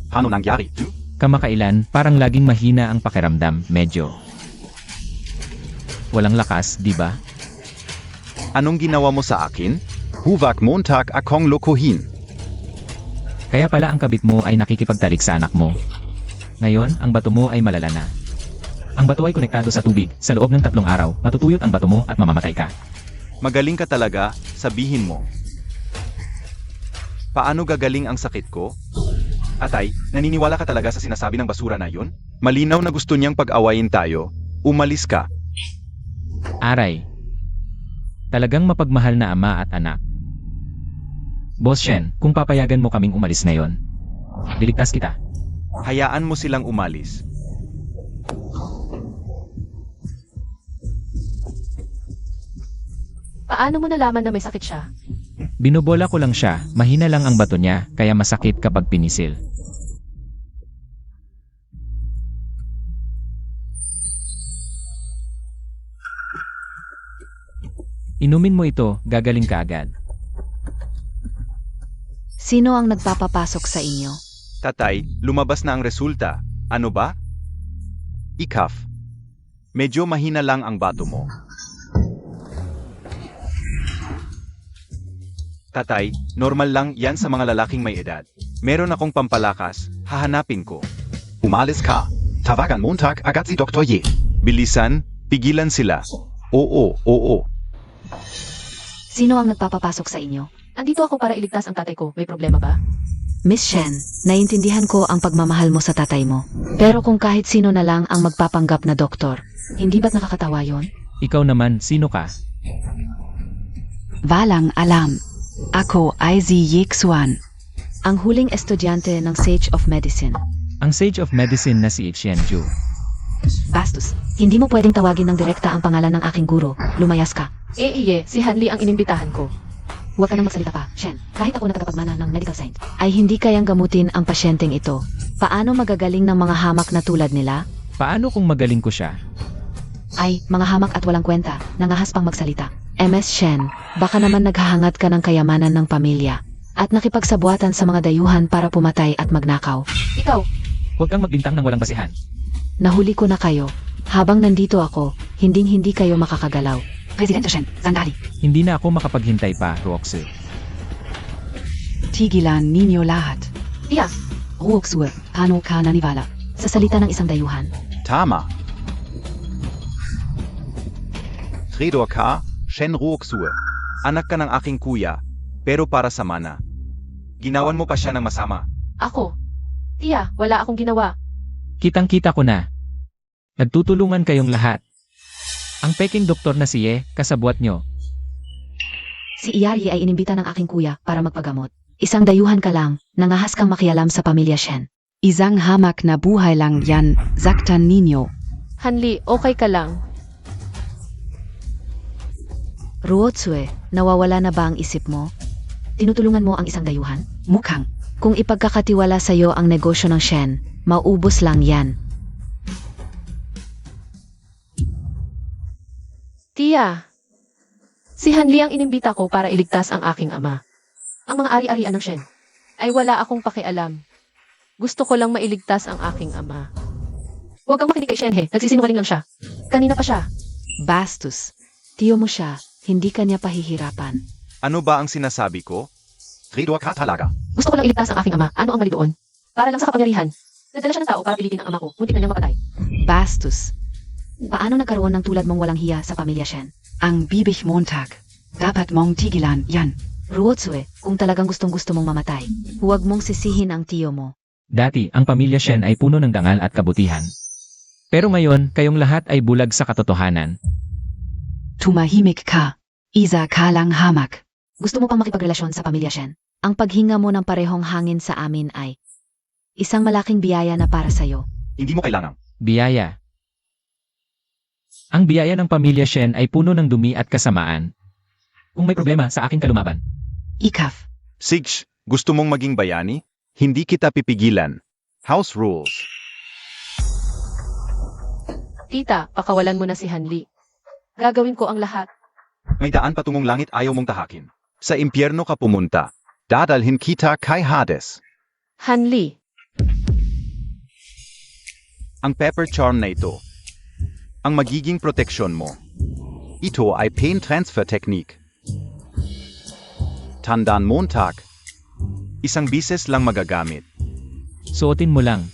Paano nangyari? Kamakailan, parang laging mahina ang pakiramdam, medyo. Walang lakas, di ba? Anong ginawa mo sa akin? Huwag Montag akong lokohin. Kaya pala ang kabit mo ay nakikipagtalik sa anak mo. Ngayon, ang bato mo ay malala na. Ang bato ay konektado sa tubig. Sa loob ng 3 araw, matutuyot ang bato mo at mamamatay ka. Magaling ka talaga, sabihin mo. Paano gagaling ang sakit ko? Atay, naniniwala ka talaga sa sinasabi ng basura na yun? Malinaw na gusto niyang pag-awayin tayo. Umalis ka. Aray. Talagang mapagmahal na ama at anak. Boss Shen, kung papayagan mo kaming umalis ngayon, liligtas kita. Hayaan mo silang umalis. Paano mo nalaman na may sakit siya? Binobola ko lang siya, mahina lang ang bato niya, kaya masakit kapag pinisil. Inumin mo ito, gagaling ka agad. Sino ang nagpapapasok sa inyo? Tatay, lumabas na ang resulta. Ano ba? Ikaf. Medyo mahina lang ang bato mo. Tatay, normal lang yan sa mga lalaking may edad. Meron akong pampalakas, hahanapin ko. Umalis ka. Tawagan Montag agad si Dr. Ye. Bilisan, pigilan sila. Oo. Sino ang nagpapapasok sa inyo? Andito ako para iligtas ang tatay ko. May problema ba? Miss Shen, naiintindihan ko ang pagmamahal mo sa tatay mo. Pero kung kahit sino na lang ang magpapanggap na doktor, hindi ba't nakakatawa yon? Ikaw naman, sino ka? Walang alam. Ako ay si Yexuan. Ang huling estudyante ng Sage of Medicine. Ang Sage of Medicine na si Xianju. Bastos, hindi mo pwedeng tawagin ng direkta ang pangalan ng aking guro. Lumayas ka. Iye, si Hanli ang inimbitahan ko. Huwag ka nang magsalita pa, Shen. Kahit ako na tagapagmana ng medical science, ay hindi kayang gamutin ang pasyenteng ito. Paano magagaling ng mga hamak na tulad nila? Paano kung magaling ko siya? Ay, mga hamak at walang kwenta, nangahas pang magsalita. MS Shen, baka naman naghahangat ka ng kayamanan ng pamilya at nakipagsabuatan sa mga dayuhan para pumatay at magnakaw. Ikaw, Huwag kang magbintang ng walang basihan. Nahuli ko na kayo. Habang nandito ako, hinding-hindi kayo makakagalaw. Presidente Shen, sandali. Hindi na ako makapaghintay pa, Roxy. Tigilan ninyo lahat. Tia, Ruoksue, paano ka naniwala? Sa salita ng isang dayuhan, Tama. Fredor K. Shen Ruoksue. Anak ka ng aking kuya, pero para sa mana. Ginawan mo pa siya ng masama. ako. Tia, wala akong ginawa. Kitang-kita ko na. Nagtutulungan kayong lahat. Ang peking doktor na si Ye, kasabwat nyo. si Iyari ay inimbita ng aking kuya para magpagamot. Isang dayuhan ka lang, nangahas kang makialam sa pamilya Shen. Isang hamak na buhay lang yan, zaktan ninyo. Hanli, okay ka lang. Ruotsue, nawawala na ba ang isip mo? Tinutulungan mo ang isang dayuhan? Mukhang. Kung ipagkakatiwala sa iyo ang negosyo ng Shen, maubos lang yan. Tia, si Hanli ang inimbita ko para iligtas ang aking ama. Ang mga ari-arian ng Shen ay wala akong pakialam. Gusto ko lang mailigtas ang aking ama. Huwag kang makinig kay Shen he, nagsisinungaling lang siya. Kanina pa siya. Bastos, tiyo mo siya, hindi ka niya pahihirapan. Ano ba ang sinasabi ko? Fredor K. talaga. Gusto ko lang iligtas ang aking ama. Ano ang mali doon? Para lang sa kapangyarihan. Nagdala siya ng tao para pilitin ang ama ko. Muntik na niyang mapatay. Bastos. Paano nagkaroon ng tulad mong walang hiya sa pamilya Shen? Ang bibig Montag. Dapat mong tigilan yan. Ruotsue, kung talagang gustong-gusto mong mamatay, huwag mong sisihin ang tiyo mo. Dati, ang pamilya Shen ay puno ng dangal at kabutihan. Pero ngayon, kayong lahat ay bulag sa katotohanan. Tumahimik ka. Isa ka lang hamak. Gusto mo pang makipagrelasyon sa pamilya Shen? Ang paghinga mo ng parehong hangin sa amin ay isang malaking biyaya na para sa'yo. Hindi mo kailangan. Biyaya. Ang biyaya ng pamilya Shen ay puno ng dumi at kasamaan. Kung may problema sa aking kalumaban, Ikaf. Sigsh, gusto mong maging bayani? Hindi kita pipigilan. House rules. Tita, pakawalan mo na si Hanli. Gagawin ko ang lahat. May daan patungong langit ayaw mong tahakin. Sa impyerno ka pumunta. Dadalhin kita kay Hades. Hanli, Ang pepper charm na ito. Ang magiging proteksyon mo. Ito ay pain transfer technique. Tandaan Montag. Isang bises lang magagamit. suotin mo lang.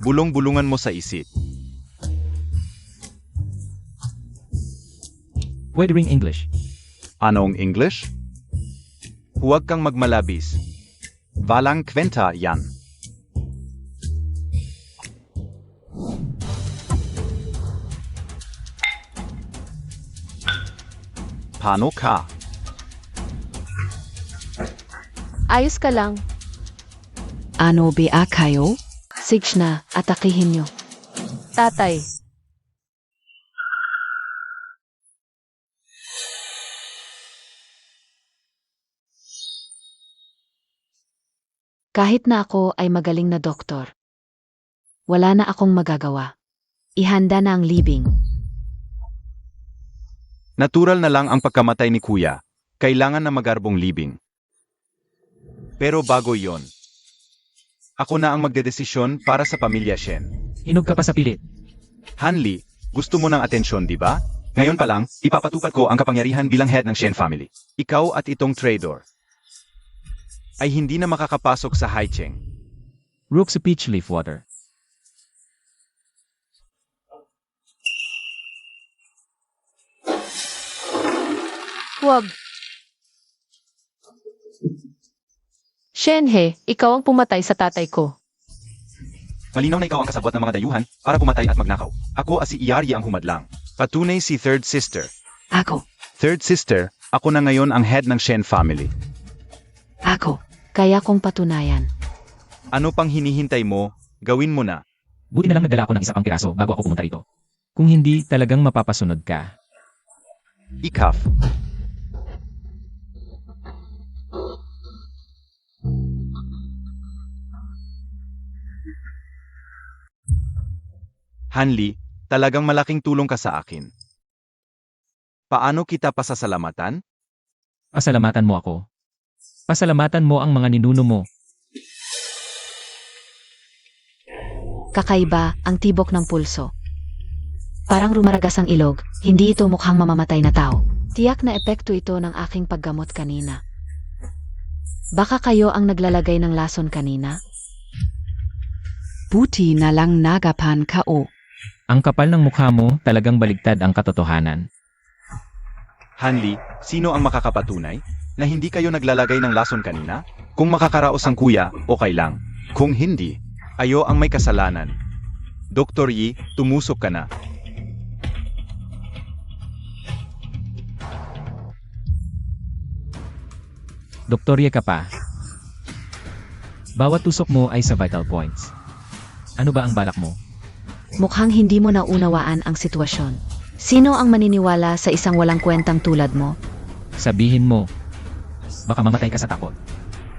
Bulong-bulungan mo sa isip. Pwede ring English. Anong English? Huwag kang magmalabis. Walang kwenta yan. Paano ka? ayos ka lang. Ano ba kayo? Sige na, atakihin niyo. Tatay, Kahit na ako ay magaling na doktor, wala na akong magagawa. Ihanda na ang libing. Natural na lang ang pagkamatay ni Kuya. Kailangan na magarbong libing. Pero bago yon, ako na ang magdedesisyon para sa pamilya Shen. Hinog ka pa sa pilit. Hanli, gusto mo ng atensyon, di ba? Ngayon pa lang, ipapatupad ko ang kapangyarihan bilang head ng Shen family. Ikaw at itong traitor ay hindi na makakapasok sa Haicheng. Rook sa peach leaf water. huwag. Shenhe, ikaw ang pumatay sa tatay ko. Malinaw na ikaw ang kasabwat ng mga dayuhan para pumatay at magnakaw. Ako si Iyari ang humadlang. Patunay si Third Sister. Ako. Third Sister, ako na ngayon ang head ng Shen family. Ako. Kaya kong patunayan. Ano pang hinihintay mo? Gawin mo na. Buti na lang nagdala ako ng isa pang piraso bago ako pumunta rito. Kung hindi, talagang mapapasunod ka. Ikaf. Hanli, talagang malaking tulong ka sa akin. Paano kita pasasalamatan? Pasalamatan mo ako. Pasalamatan mo ang mga ninuno mo. Kakaiba ang tibok ng pulso. Parang rumaragas ang ilog, hindi ito mukhang mamamatay na tao. Tiyak na epekto ito ng aking paggamot kanina. Baka kayo ang naglalagay ng lason kanina? Buti na lang nagapan kao. Ang kapal ng mukha mo, talagang baligtad ang katotohanan. Hanli, sino ang makakapatunay na hindi kayo naglalagay ng lason kanina? Kung makakaraos ang kuya, okay lang. Kung hindi, ayo ang may kasalanan. Dr. Yi, tumusok ka na. Doktorya ka pa. Bawat tusok mo ay sa vital points. Ano ba ang balak mo? Mukhang hindi mo naunawaan ang sitwasyon. Sino ang maniniwala sa isang walang kwentang tulad mo? Sabihin mo. Baka mamatay ka sa takot.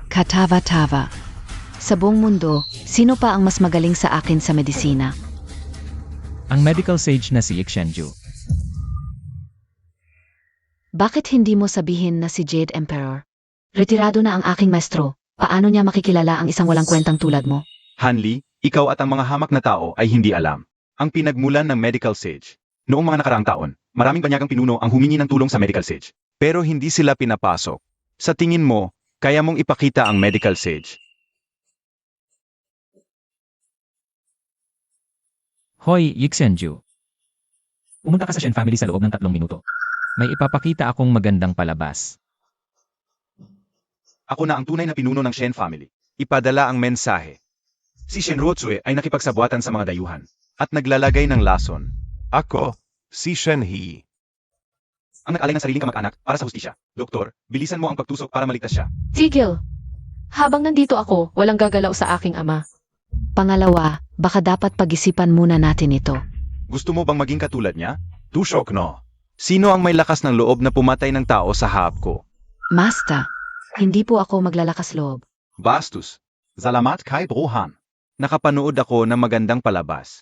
Katava-tava. Sa buong mundo, sino pa ang mas magaling sa akin sa medisina? Ang medical sage na si Yixenju. Bakit hindi mo sabihin na si Jade Emperor? Retirado na ang aking maestro. Paano niya makikilala ang isang walang kwentang tulad mo? Hanli, ikaw at ang mga hamak na tao ay hindi alam. Ang pinagmulan ng medical sage. Noong mga nakaraang taon, maraming banyagang pinuno ang humingi ng tulong sa medical sage. Pero hindi sila pinapasok. Sa tingin mo, kaya mong ipakita ang medical sage. Hoy, Yixenju. Pumunta ka sa Shen family sa loob ng 3 minuto. May ipapakita akong magandang palabas. Ako na ang tunay na pinuno ng Shen family. Ipadala ang mensahe. Si Shen Ruotsue ay nakipagsabuatan sa mga dayuhan at naglalagay ng lason. Ako, si Shen He. Ang nag-alay ng sariling kamag-anak para sa hustisya. Doktor, bilisan mo ang pagtusok para maligtas siya. Tigil! Habang nandito ako, walang gagalaw sa aking ama. Pangalawa, baka dapat pag-isipan muna natin ito. Gusto mo bang maging katulad niya? Tushok no. Sino ang may lakas ng loob na pumatay ng tao sa hap ko? Master, hindi po ako maglalakas loob. Bastus. Salamat kay Brohan. Nakapanood ako ng magandang palabas.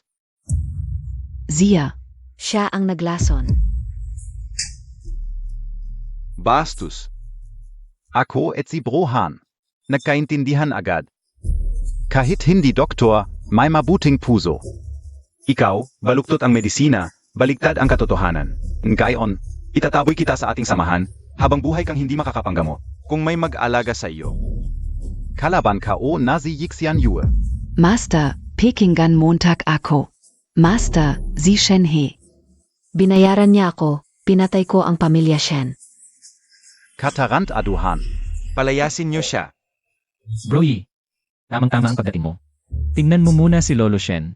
Sia. Siya ang naglason. Bastus. Ako at si Brohan. Nagkaintindihan agad. Kahit hindi doktor, may mabuting puso. Ikaw, baluktot ang medisina, baligtad ang katotohanan. Ngayon, itataboy kita sa ating samahan, habang buhay kang hindi makakapanggamot. Kung may mag-alaga sa iyo. Kalaban ka o nazi Yixian Yue. Master, Pekingan Montag ako. Master, Si Shenhe. Binayaran niya ako, pinatay ko ang pamilya Shen. Katarant aduhan. Palayasin niyo siya. Bro Yi, tamang-tama ang pagdating mo. Tingnan mo muna si Lolo Shen.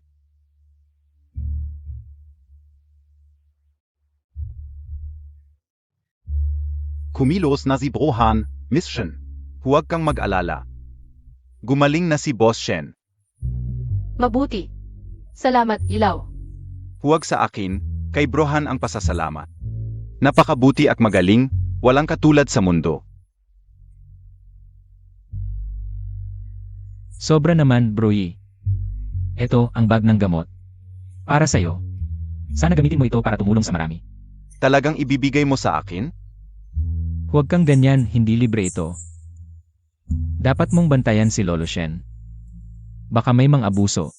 Kumilos na si Brohan, Miss Shen. Huwag kang mag-alala. Gumaling na si Boss Shen. Mabuti. Salamat, Ilaw. Huwag sa akin, kay Brohan ang pasasalamat. Napakabuti at magaling, walang katulad sa mundo. Sobra naman, Broy. Ito ang bag ng gamot. Para sa'yo. Sana gamitin mo ito para tumulong sa marami. Talagang ibibigay mo sa akin? Huwag kang ganyan, hindi libre ito. Dapat mong bantayan si Lolo Shen. Baka may mga abuso.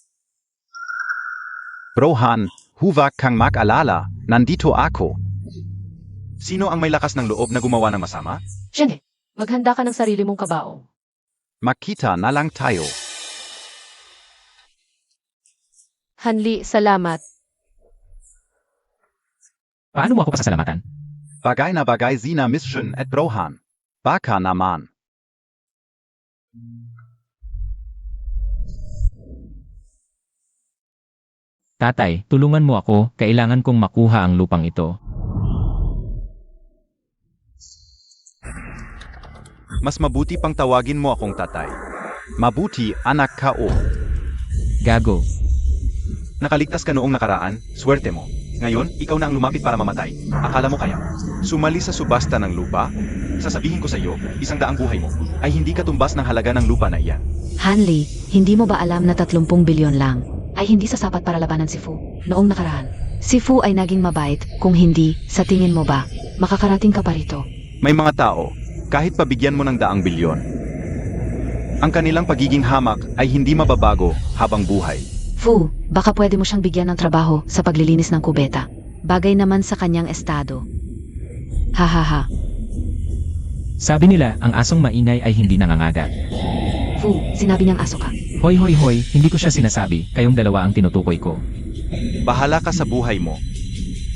Brohan, huwag kang mag-alala, nandito ako. Sino ang may lakas ng loob na gumawa ng masama? Siyempre, maghanda ka ng sarili mong kabaong. Makita na lang tayo. Hanli, salamat. Paano mo ako pasasalamatan? Bagay na bagay zina Mission at Brohan. Baka naman. Tatay, tulungan mo ako, kailangan kong makuha ang lupang ito. Mas mabuti pang tawagin mo akong tatay. Mabuti, anak ka o. Gago. Nakaligtas ka noong nakaraan, swerte mo. Ngayon, ikaw na ang lumapit para mamatay. Akala mo kaya? Sumali sa subasta ng lupa? Sasabihin ko sa iyo, 100 buhay mo, ay hindi katumbas ng halaga ng lupa na iyan. Hanli, hindi mo ba alam na 30 bilyon lang ay hindi sasapat para labanan si Fu noong nakaraan? Si Fu ay naging mabait, kung hindi, sa tingin mo ba, makakarating ka pa rito? May mga tao, kahit pabigyan mo ng 100 bilyon, ang kanilang pagiging hamak ay hindi mababago habang buhay. Fu, baka pwede mo siyang bigyan ng trabaho sa paglilinis ng kubeta. Bagay naman sa kanyang estado. Hahaha. Sabi nila, ang asong mainay ay hindi nangangagat. Fu, sinabi niyang aso ka. Hoy hoy hoy, hindi ko siya sinasabi, kayong dalawa ang tinutukoy ko. Bahala ka sa buhay mo.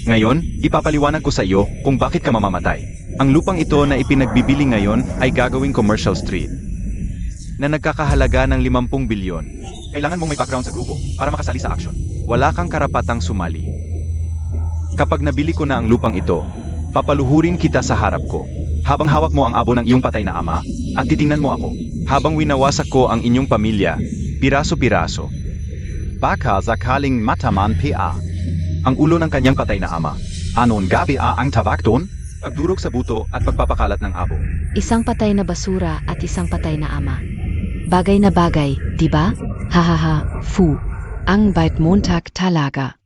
Ngayon, ipapaliwanag ko sa iyo kung bakit ka mamamatay. Ang lupang ito na ipinagbibili ngayon ay gagawing commercial street na nagkakahalaga ng 50 bilyon. Kailangan mong may background sa grupo para makasali sa action. Wala kang karapatang sumali. Kapag nabili ko na ang lupang ito, papaluhurin kita sa harap ko. Habang hawak mo ang abo ng iyong patay na ama, at titingnan mo ako, habang winawasak ko ang inyong pamilya, piraso-piraso. Baka sakaling mataman pa ang ulo ng kanyang patay na ama. Anon gabi ang tabak doon? Pagdurog sa buto at pagpapakalat ng abo. Isang patay na basura at isang patay na ama. Bagay na bagay, di ba? Hahaha, Fu. Ang bait Montag talaga.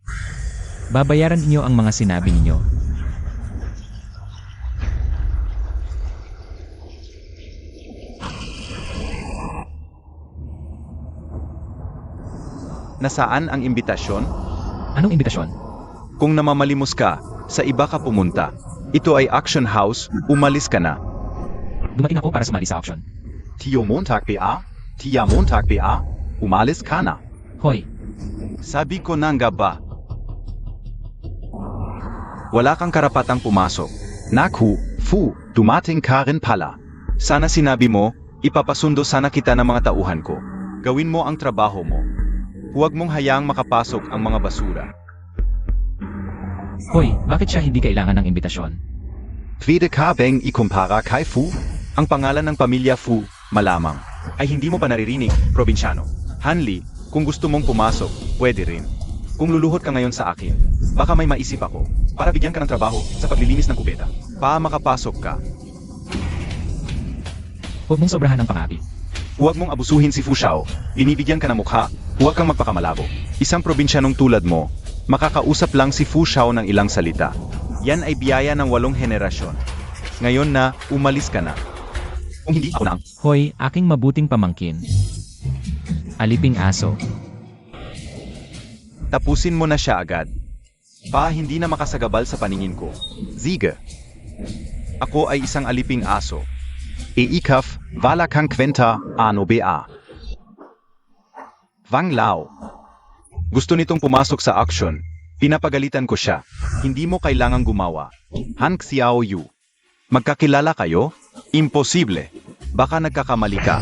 Babayaran inyo ang mga sinabi ninyo. Nasaan ang imbitasyon? Anong imbitasyon? Kung namamalimos ka, sa iba ka pumunta. Ito ay auction house, umalis ka na. Dumating ako para sumali sa auction. Tio Montag PA? Tia Montag PA? Umalis ka na. Hoy, Sabi ko na nga ba? Wala kang karapatang pumasok. Naku, Fu, dumating ka rin pala. Sana sinabi mo, ipapasundo sana kita ng mga tauhan ko. Gawin mo ang trabaho mo. Huwag mong hayaang makapasok ang mga basura. hoy, bakit siya hindi kailangan ng imbitasyon? Pwede ka bang ikumpara kay Fu? Ang pangalan ng pamilya Fu, malamang, ay hindi mo pa naririnig, probinsyano. Hanli, kung gusto mong pumasok, pwede rin. Kung luluhod ka ngayon sa akin, baka may maisip ako, para bigyan ka ng trabaho sa paglilinis ng kubeta. Makapasok ka. Huwag mong sobrahan ang pangapi. Huwag mong abusuhin si Fu Xiao, binibigyan ka ng mukha, huwag kang magpakamalabo. Isang probinsyanong tulad mo, makakausap lang si Fu Xiao ng ilang salita. Yan ay biyaya ng 8 henerasyon. Ngayon na, umalis ka na. Kung hindi, ako na ang... Hoy, aking mabuting pamangkin. Aliping aso. Tapusin mo na siya agad. Hindi na makasagabal sa paningin ko. Sige. Ako ay isang aliping aso. Ikaf, wala kang kwenta, ano ba? Wang Lao. Gusto nitong pumasok sa action. Pinapagalitan ko siya. Hindi mo kailangang gumawa. Han Xiao Yu. Magkakilala kayo? Imposible. Baka nagkakamali ka.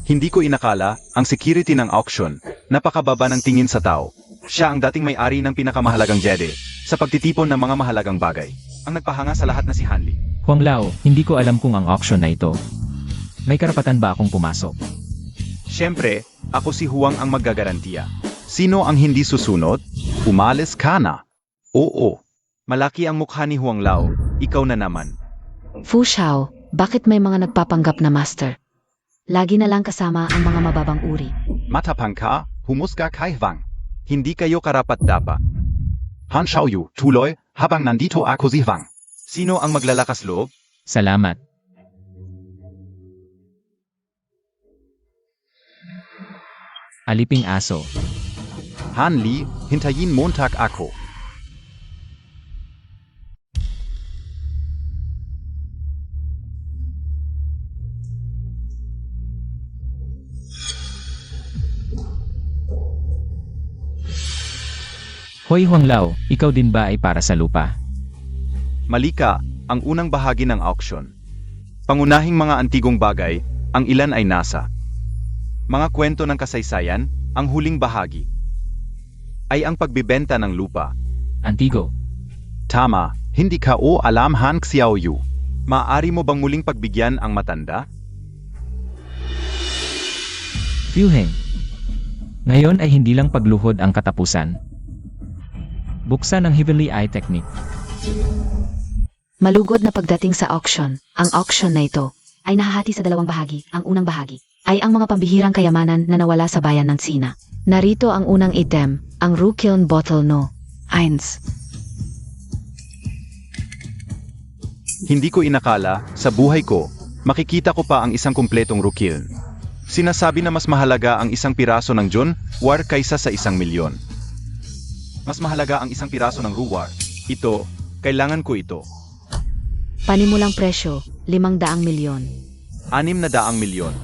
Hindi ko inakala ang security ng auction, napakababa ng tingin sa tao. Siya ang dating may-ari ng pinakamahalagang jede sa pagtitipon ng mga mahalagang bagay. Ang nagpahanga sa lahat na si Hanli. Huang Lao, hindi ko alam kung ang auction na ito. May karapatan ba akong pumasok? Siyempre, ako si Huwang ang maggagarantiya. Sino ang hindi susunod? Umalis ka na. Oo. Malaki ang mukha ni Huang Lao. Ikaw na naman. Fu Xiao, bakit may mga nagpapanggap na master? Lagi na lang kasama ang mga mababang uri. Matapang ka, humusga kay Wang. Hindi kayo karapat-dapat. Han Xiaoyu, tuloy, habang nandito ako si Wang. Sino ang maglalakas loob? Salamat. Aliping aso. Han Li, hintayin Montag ako. Hoy Huang Lao, ikaw din ba ay para sa lupa? Malika, ang unang bahagi ng auction. Pangunahing mga antigong bagay, ang ilan ay nasa. Mga kwento ng kasaysayan, ang huling bahagi. Ay ang pagbibenta ng lupa. Antigo. Tama, hindi ka o alam Han Xiaoyu. Maaari mo bang muling pagbigyan ang matanda? Fu Heng. Ngayon ay hindi lang pagluhod ang katapusan. Buksan ang Heavenly Eye Technique. Malugod na pagdating sa auction. Ang auction na ito ay nahahati sa dalawang bahagi. Ang unang bahagi ay ang mga pambihirang kayamanan na nawala sa bayan ng Sina. Narito ang unang item, ang Rukiln Bottle No. 1. Hindi ko inakala, sa buhay ko, makikita ko pa ang isang kumpletong Rukiln. Sinasabi na mas mahalaga ang isang piraso ng John War kaysa sa 1,000,000. Mas mahalaga ang isang piraso ng Ruwar. Ito, kailangan ko ito. Panimulang presyo, 500 milyon. 600 milyon.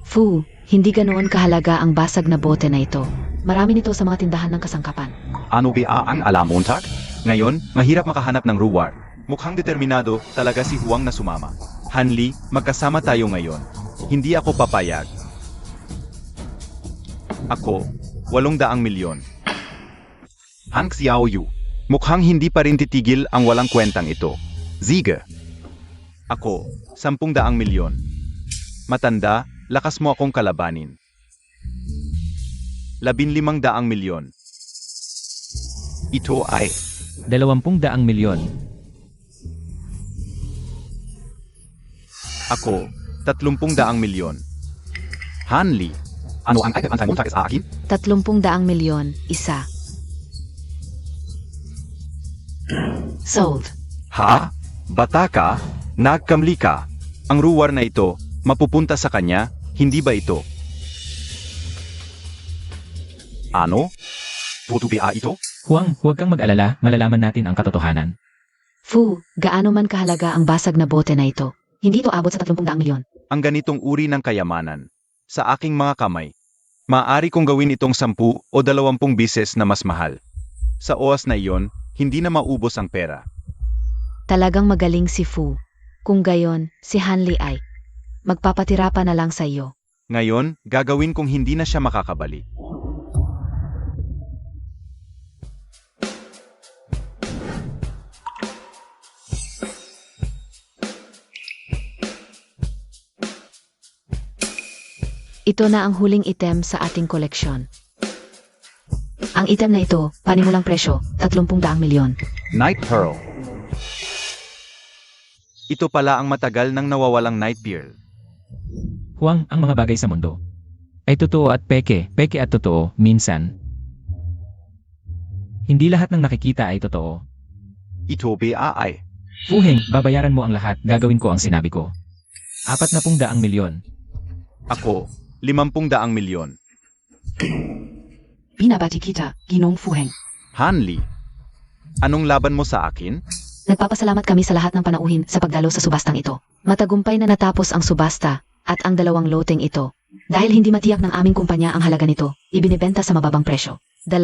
Fu, hindi ganoon kahalaga ang basag na bote na ito. Marami nito sa mga tindahan ng kasangkapan. Ano ba ang alam Montag? Ngayon, mahirap makahanap ng Ruwar. Mukhang determinado talaga si Huang na sumama. Han Li, magkasama tayo ngayon. Hindi ako papayag. Ako, 800 milyon. Han Xiaoyu, mukhang hindi pa rin titigil ang walang kwentang ito. Ziga. Ako, 10 milyon. Matanda, lakas mo akong kalabanin. 15 milyon. Ito ay 20 milyon. ako, 30 milyon. Han Li, ano ang ang Montag sa akin? 30 milyon, isa. Sold. Ha? Bata ka? Nagkamli ka? Ang ruwar na ito, mapupunta sa kanya, hindi ba ito? Ano? Puto ba ito? Huang, huwag kang mag-alala, malalaman natin ang katotohanan. Fu, gaano man kahalaga ang basag na bote na ito? Hindi ito abot sa 30 milyon. Ang ganitong uri ng kayamanan, sa aking mga kamay, maaari kong gawin itong 10 o 20 bises na mas mahal. Sa oras na iyon, hindi na maubos ang pera. Talagang magaling si Fu. Kung gayon, si Han Li ay magpapatira pa na lang sa iyo. Ngayon, gagawin kong hindi na siya makakabalik. Ito na ang huling item sa ating koleksyon. Ang item na ito, panimulang presyo, 30 milyon. Night Pearl. Ito pala ang matagal nang nawawalang Night Pearl. Huang, ang mga bagay sa mundo ay totoo at peke, peke at totoo, minsan. Hindi lahat ng nakikita ay totoo. Ito ba ay Fu Heng, babayaran mo ang lahat, gagawin ko ang sinabi ko. 40 milyon. ako, 50 milyon. Binabati kita, Ginong Fu Heng. Han Li, anong laban mo sa akin? Nagpapasalamat kami sa lahat ng panauhin sa pagdalo sa subastang ito. Matagumpay na natapos ang subasta at ang 2 loteng ito. Dahil hindi matiyak ng aming kumpanya ang halaga nito, ibinibenta sa mababang presyo. 2,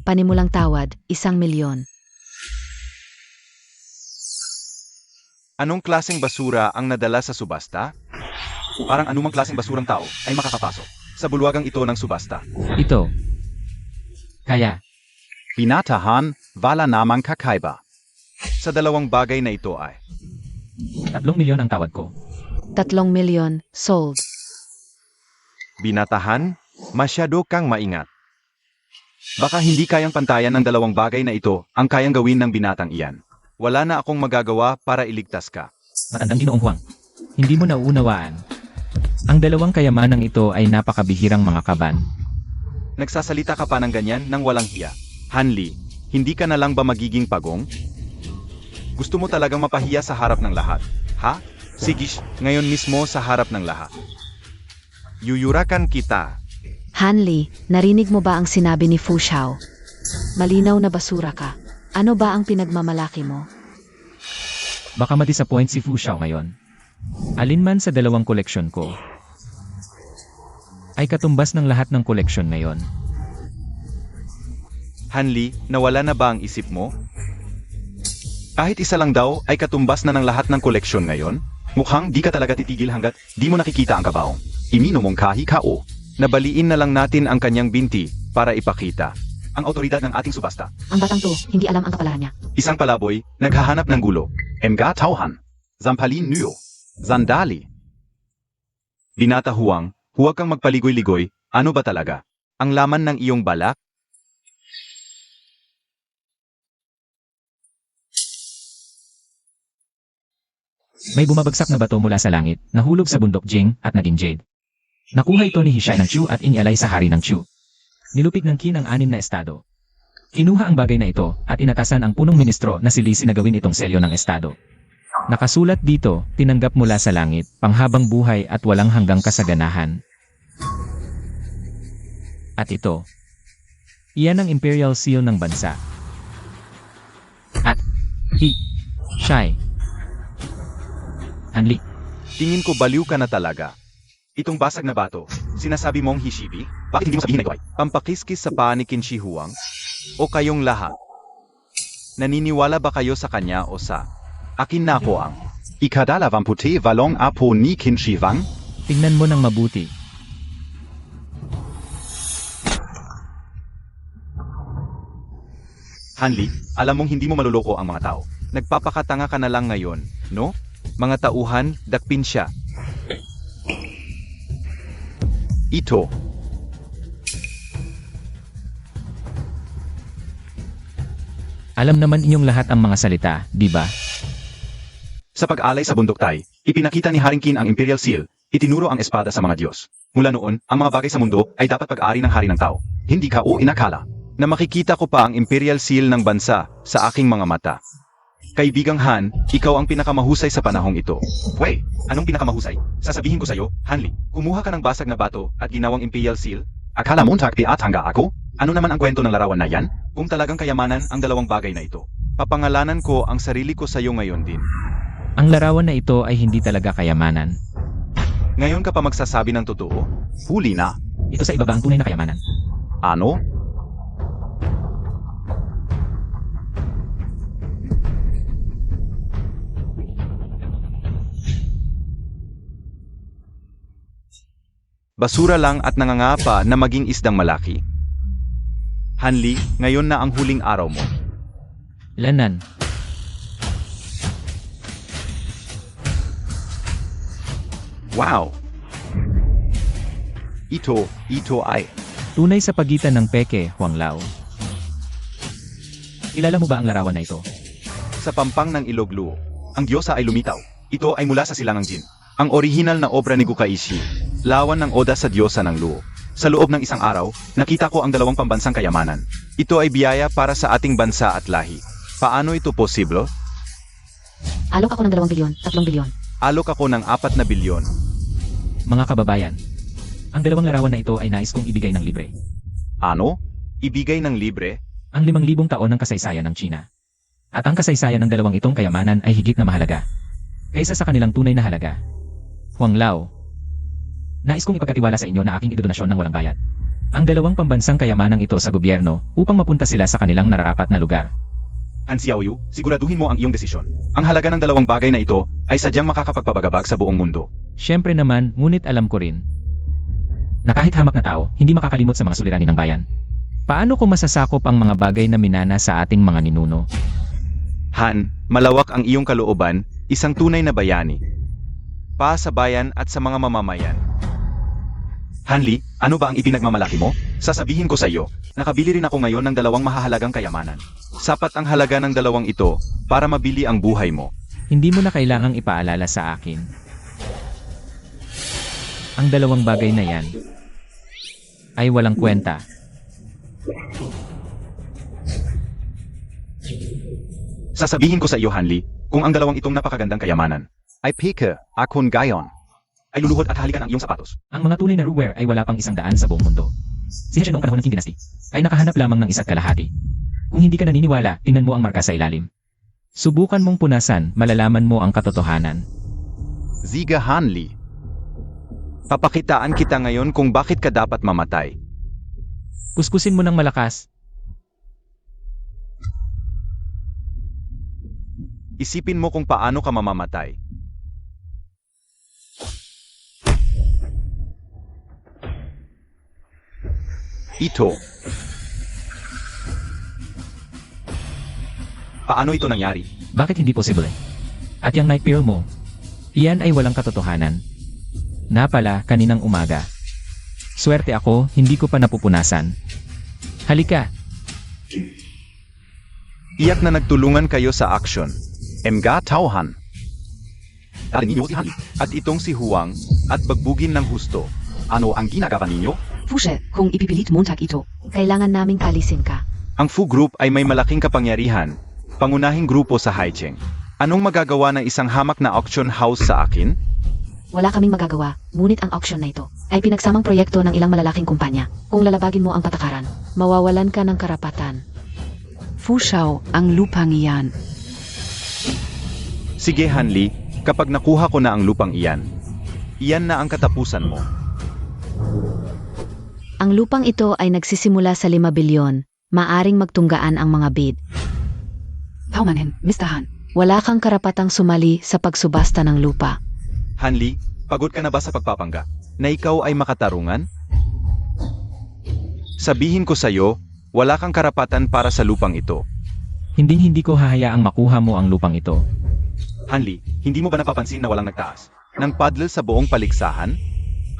panimulang tawad, 1 milyon. Anong klaseng basura ang nadala sa subasta? Parang anumang klaseng basurang tao ay makakapasok sa bulwagang ito ng subasta. Ito. Kaya, Pinatahan, wala namang kakaiba. Sa 2 bagay na ito ay 3 milyon ang tawad ko. 3 milyon, sold. Binatahan, masyado kang maingat. Baka hindi kayang pantayan ng dalawang bagay na ito ang kayang gawin ng binatang iyan. Wala na akong magagawa para iligtas ka. Matandang Ginoong Huang. Hindi mo nauunawaan. Ang dalawang kayamanang ito ay napakabihirang mga kaban. Nagsasalita ka pa ng ganyan nang walang hiya. Hanli, hindi ka na lang ba magiging pagong? Gusto mo talagang mapahiya sa harap ng lahat, ha? Sige, ngayon mismo sa harap ng lahat. Yuyurakan kita. Hanli, narinig mo ba ang sinabi ni Fu Xiao? Malinaw na basura ka. Ano ba ang pinagmamalaki mo? Baka ma-disappoint si Fu Xiao ngayon. Alinman sa dalawang koleksyon ko ay katumbas ng lahat ng koleksyon ngayon. Hanli, nawala na ba ang isip mo? Kahit isa lang daw ay katumbas na ng lahat ng koleksyon ngayon? Mukhang di ka talaga titigil hanggat di mo nakikita ang kabaong. Imino mong kahikao. Nabaliin na lang natin ang kanyang binti para ipakita ang autoridad ng ating subasta. Ang batang to, hindi alam ang kapalaran niya. Isang palaboy, naghahanap ng gulo. Mga tauhan. Zampalin nuyo. Zandali. Binata Huang, huwag kang magpaligoy-ligoy. Ano ba talaga? Ang laman ng iyong balak? May bumabagsak na bato mula sa langit, nahulog sa bundok Jing at naging jade. Nakuha ito ni Hishai ng Chu at inialay sa hari ng Chu. Nilupig ng Qin ang 6 na estado. Kinuha ang bagay na ito at inatasan ang punong ministro na si Li Si na gawin itong selyo ng estado. Nakasulat dito, tinanggap mula sa langit, panghabang buhay at walang hanggang kasaganahan. At ito, iyan ang Imperial Seal ng bansa. At, Shai. Hanli. Tingin ko baliw ka na talaga. Itong basag na bato, sinasabi mong Hishibi? Bakit hindi mo sabihin na ito ay pampakiskis sa paa ni Qin Shi Huang? O kayong lahat? Naniniwala ba kayo sa kanya o sa akin na ako ang ikadala vampute valong apo ni Qin Shi Huang? Tingnan mo ng mabuti. Hanli, alam mong hindi mo maluloko ang mga tao. Nagpapakatanga ka na lang ngayon, no? Mga tauhan, dakpin siya. Ito. Alam naman inyong lahat ang mga salita, di ba? Sa pag-alay sa bundok tay, ipinakita ni Haring Qin ang Imperial Seal, itinuro ang espada sa mga Diyos. Mula noon, ang mga bagay sa mundo ay dapat pag-ari ng hari ng tao. Hindi ka o inakala na makikita ko pa ang Imperial Seal ng bansa sa aking mga mata. Kaibigang Han, ikaw ang pinakamahusay sa panahong ito. Wey, anong pinakamahusay? Sasabihin ko sa'yo, Hanli, kumuha ka ng basag na bato at ginawang Imperial Seal. Akala mo takti at hangga ako? Ano naman ang kwento ng larawan na yan? Kung talagang kayamanan ang dalawang bagay na ito. Papangalanan ko ang sarili ko sa'yo ngayon din. Ang larawan na ito ay hindi talaga kayamanan. Ngayon ka pa magsasabi ng totoo? Huli na. Ito sa ibaba ang tunay na kayamanan. Ano? Basura lang at nangangapa na maging isdang malaki. Hanli, ngayon na ang huling araw mo. Lanan. Wow! Ito ay Tunay sa pagitan ng Peke, Huang Lao. Kilala mo ba ang larawan na ito? sa pampang ng Ilog Luo. Ang diyosa ay lumitaw. Ito ay mula sa silangang Jin. Ang orihinal na obra ni Gukaishi, lawan ng Oda sa diyosa ng Luo. Sa loob ng isang araw, nakita ko ang dalawang pambansang kayamanan. Ito ay biyaya para sa ating bansa at lahi. Paano ito posible? Alok ako ng 2 bilyon, 3 bilyon. Alok ako ng 4 na bilyon. Mga kababayan, ang dalawang larawan na ito ay nais kong ibigay ng libre. Ano? Ibigay ng libre? Ang 5,000 taon ng kasaysayan ng China. At ang kasaysayan ng dalawang itong kayamanan ay higit na mahalaga kaysa sa kanilang tunay na halaga. Huang Lao, nais kong ipagkatiwala sa inyo na aking idodonasyon ng walang bayad ang dalawang pambansang kayamanang ito sa gobyerno upang mapunta sila sa kanilang nararapat na lugar. Han Xiaoyu, siguraduhin mo ang iyong desisyon. Ang halaga ng dalawang bagay na ito ay sadyang makakapagpabagabag sa buong mundo. Siyempre naman, ngunit alam ko rin na kahit hamak na tao, hindi makakalimot sa mga suliranin ng bayan. Paano kung masasakop ang mga bagay na minana sa ating mga ninuno? Han, malawak ang iyong kalooban, isang tunay na bayani. Pa sa bayan at sa mga mamamayan. Hanli, ano ba ang ipinagmamalaki mo? Sasabihin ko sa iyo, nakabili rin ako ngayon ng 2 mahahalagang kayamanan. Sapat ang halaga ng 2 ito para mabili ang buhay mo. Hindi mo na kailangang ipaalala sa akin. Ang 2 bagay na yan ay walang kwenta. Sasabihin ko sa iyo, Hanli, kung ang 2 itong napakagandang kayamanan ay peke, akon gayon, ay luluhod at halikan ang iyong sapatos. Ang mga tunay na Ruware ay wala pang 100 sa buong mundo. Si Hesha noong panahon ng Qing Dynasty ay nakahanap lamang ng 1 kalahati. Kung hindi ka naniniwala, tingnan mo ang marka sa ilalim. Subukan mong punasan, malalaman mo ang katotohanan. Ziga Hanli. Papakitaan kita ngayon kung bakit ka dapat mamatay. Kuskusin mo ng malakas. Isipin mo kung paano ka mamamatay. Ito. Paano ito nangyari? Bakit hindi posible? At yung night pearl mo, iyan ay walang katotohanan. Napala, kaninang umaga. Swerte ako, hindi ko pa napupunasan. Halika, Iyak na nagtulungan kayo sa aksyon. Mga tauhan. Dahil ninyo si Hanli, at itong si Huang, at bagbugin ng husto. Ano ang ginagawa ninyo? Fushe, kung ipipilit Montag ito. Kailangan naming kalisin ka. Ang Fu Group ay may malaking kapangyarihan, pangunahing grupo sa Haicheng. Anong magagawa ng isang hamak na auction house sa akin? Wala kaming magagawa, ngunit ang auction na ito ay pinagsamang proyekto ng ilang malalaking kumpanya. Kung lalabagin mo ang patakaran, mawawalan ka ng karapatan. Fushao, ang lupang iyan. Sige Hanli, kapag nakuha ko na ang lupang iyan, iyan na ang katapusan mo. Ang lupang ito ay nagsisimula sa 5 bilyon. Maaring magtunggaan ang mga bid. Paumanhin, Mr. Han. Wala kang karapatang sumali sa pagsubasta ng lupa. Hanli, pagod ka na ba sa pagpapangga? Na ikaw ay makatarungan? Sabihin ko sa'yo, wala kang karapatan para sa lupang ito. hindi ko hahayaang makuha mo ang lupang ito. Hanli, hindi mo ba napapansin na walang nagtaas ng paddle sa buong paligsahan?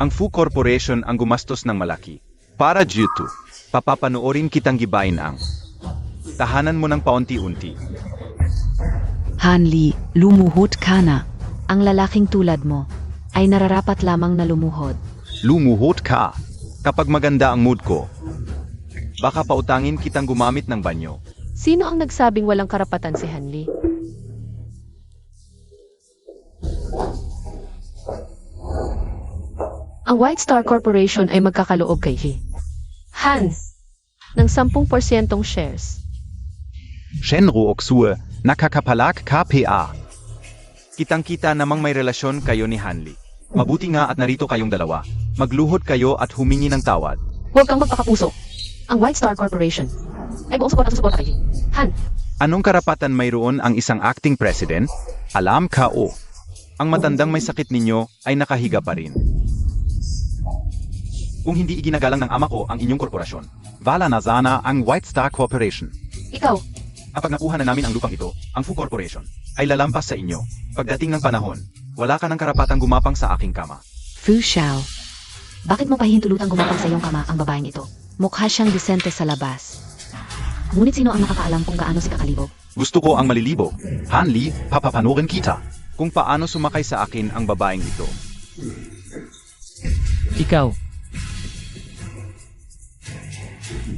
Ang Fu Corporation ang gumastos ng malaki. Para dito, papapanoorin kitang gibain ang tahanan mo ng paunti-unti. Hanli, lumuhod ka na. Ang lalaking tulad mo ay nararapat lamang na lumuhod. Lumuhod ka. Kapag maganda ang mood ko, baka pautangin kitang gumamit ng banyo. Sino ang nagsabing walang karapatan si Hanli? Ang White Star Corporation ay magkakaloob kay Han ng 10% shares. Shenru Oksue, nakakapalag KPA. Kitang-kita namang may relasyon kayo ni Hanli. Mabuti nga at narito kayong dalawa. Magluhod kayo at humingi ng tawad. Huwag kang magpakapuso. Ang White Star Corporation ay buong suporta kay Han. Anong karapatan mayroon ang isang acting president? Alam ka o. Ang matandang may sakit ninyo ay nakahiga pa rin. Kung hindi iginagalang ng ama ko ang inyong korporasyon, wala na sana ang White Star Corporation. Ikaw, Kapag nakuha na namin ang lupang ito, ang Fu Corporation ay lalampas sa inyo. Pagdating ng panahon, wala ka ng karapatang gumapang sa aking kama. Fushao. Bakit mo pahihintulutang gumapang sa iyong kama ang babaeng ito? Mukha siyang disente sa labas. Ngunit sino ang nakakaalam kung gaano si kakalibog? Gusto ko ang malilibo. Hanli, papapanoorin kita kung paano sumakay sa akin ang babaeng ito. Ikaw.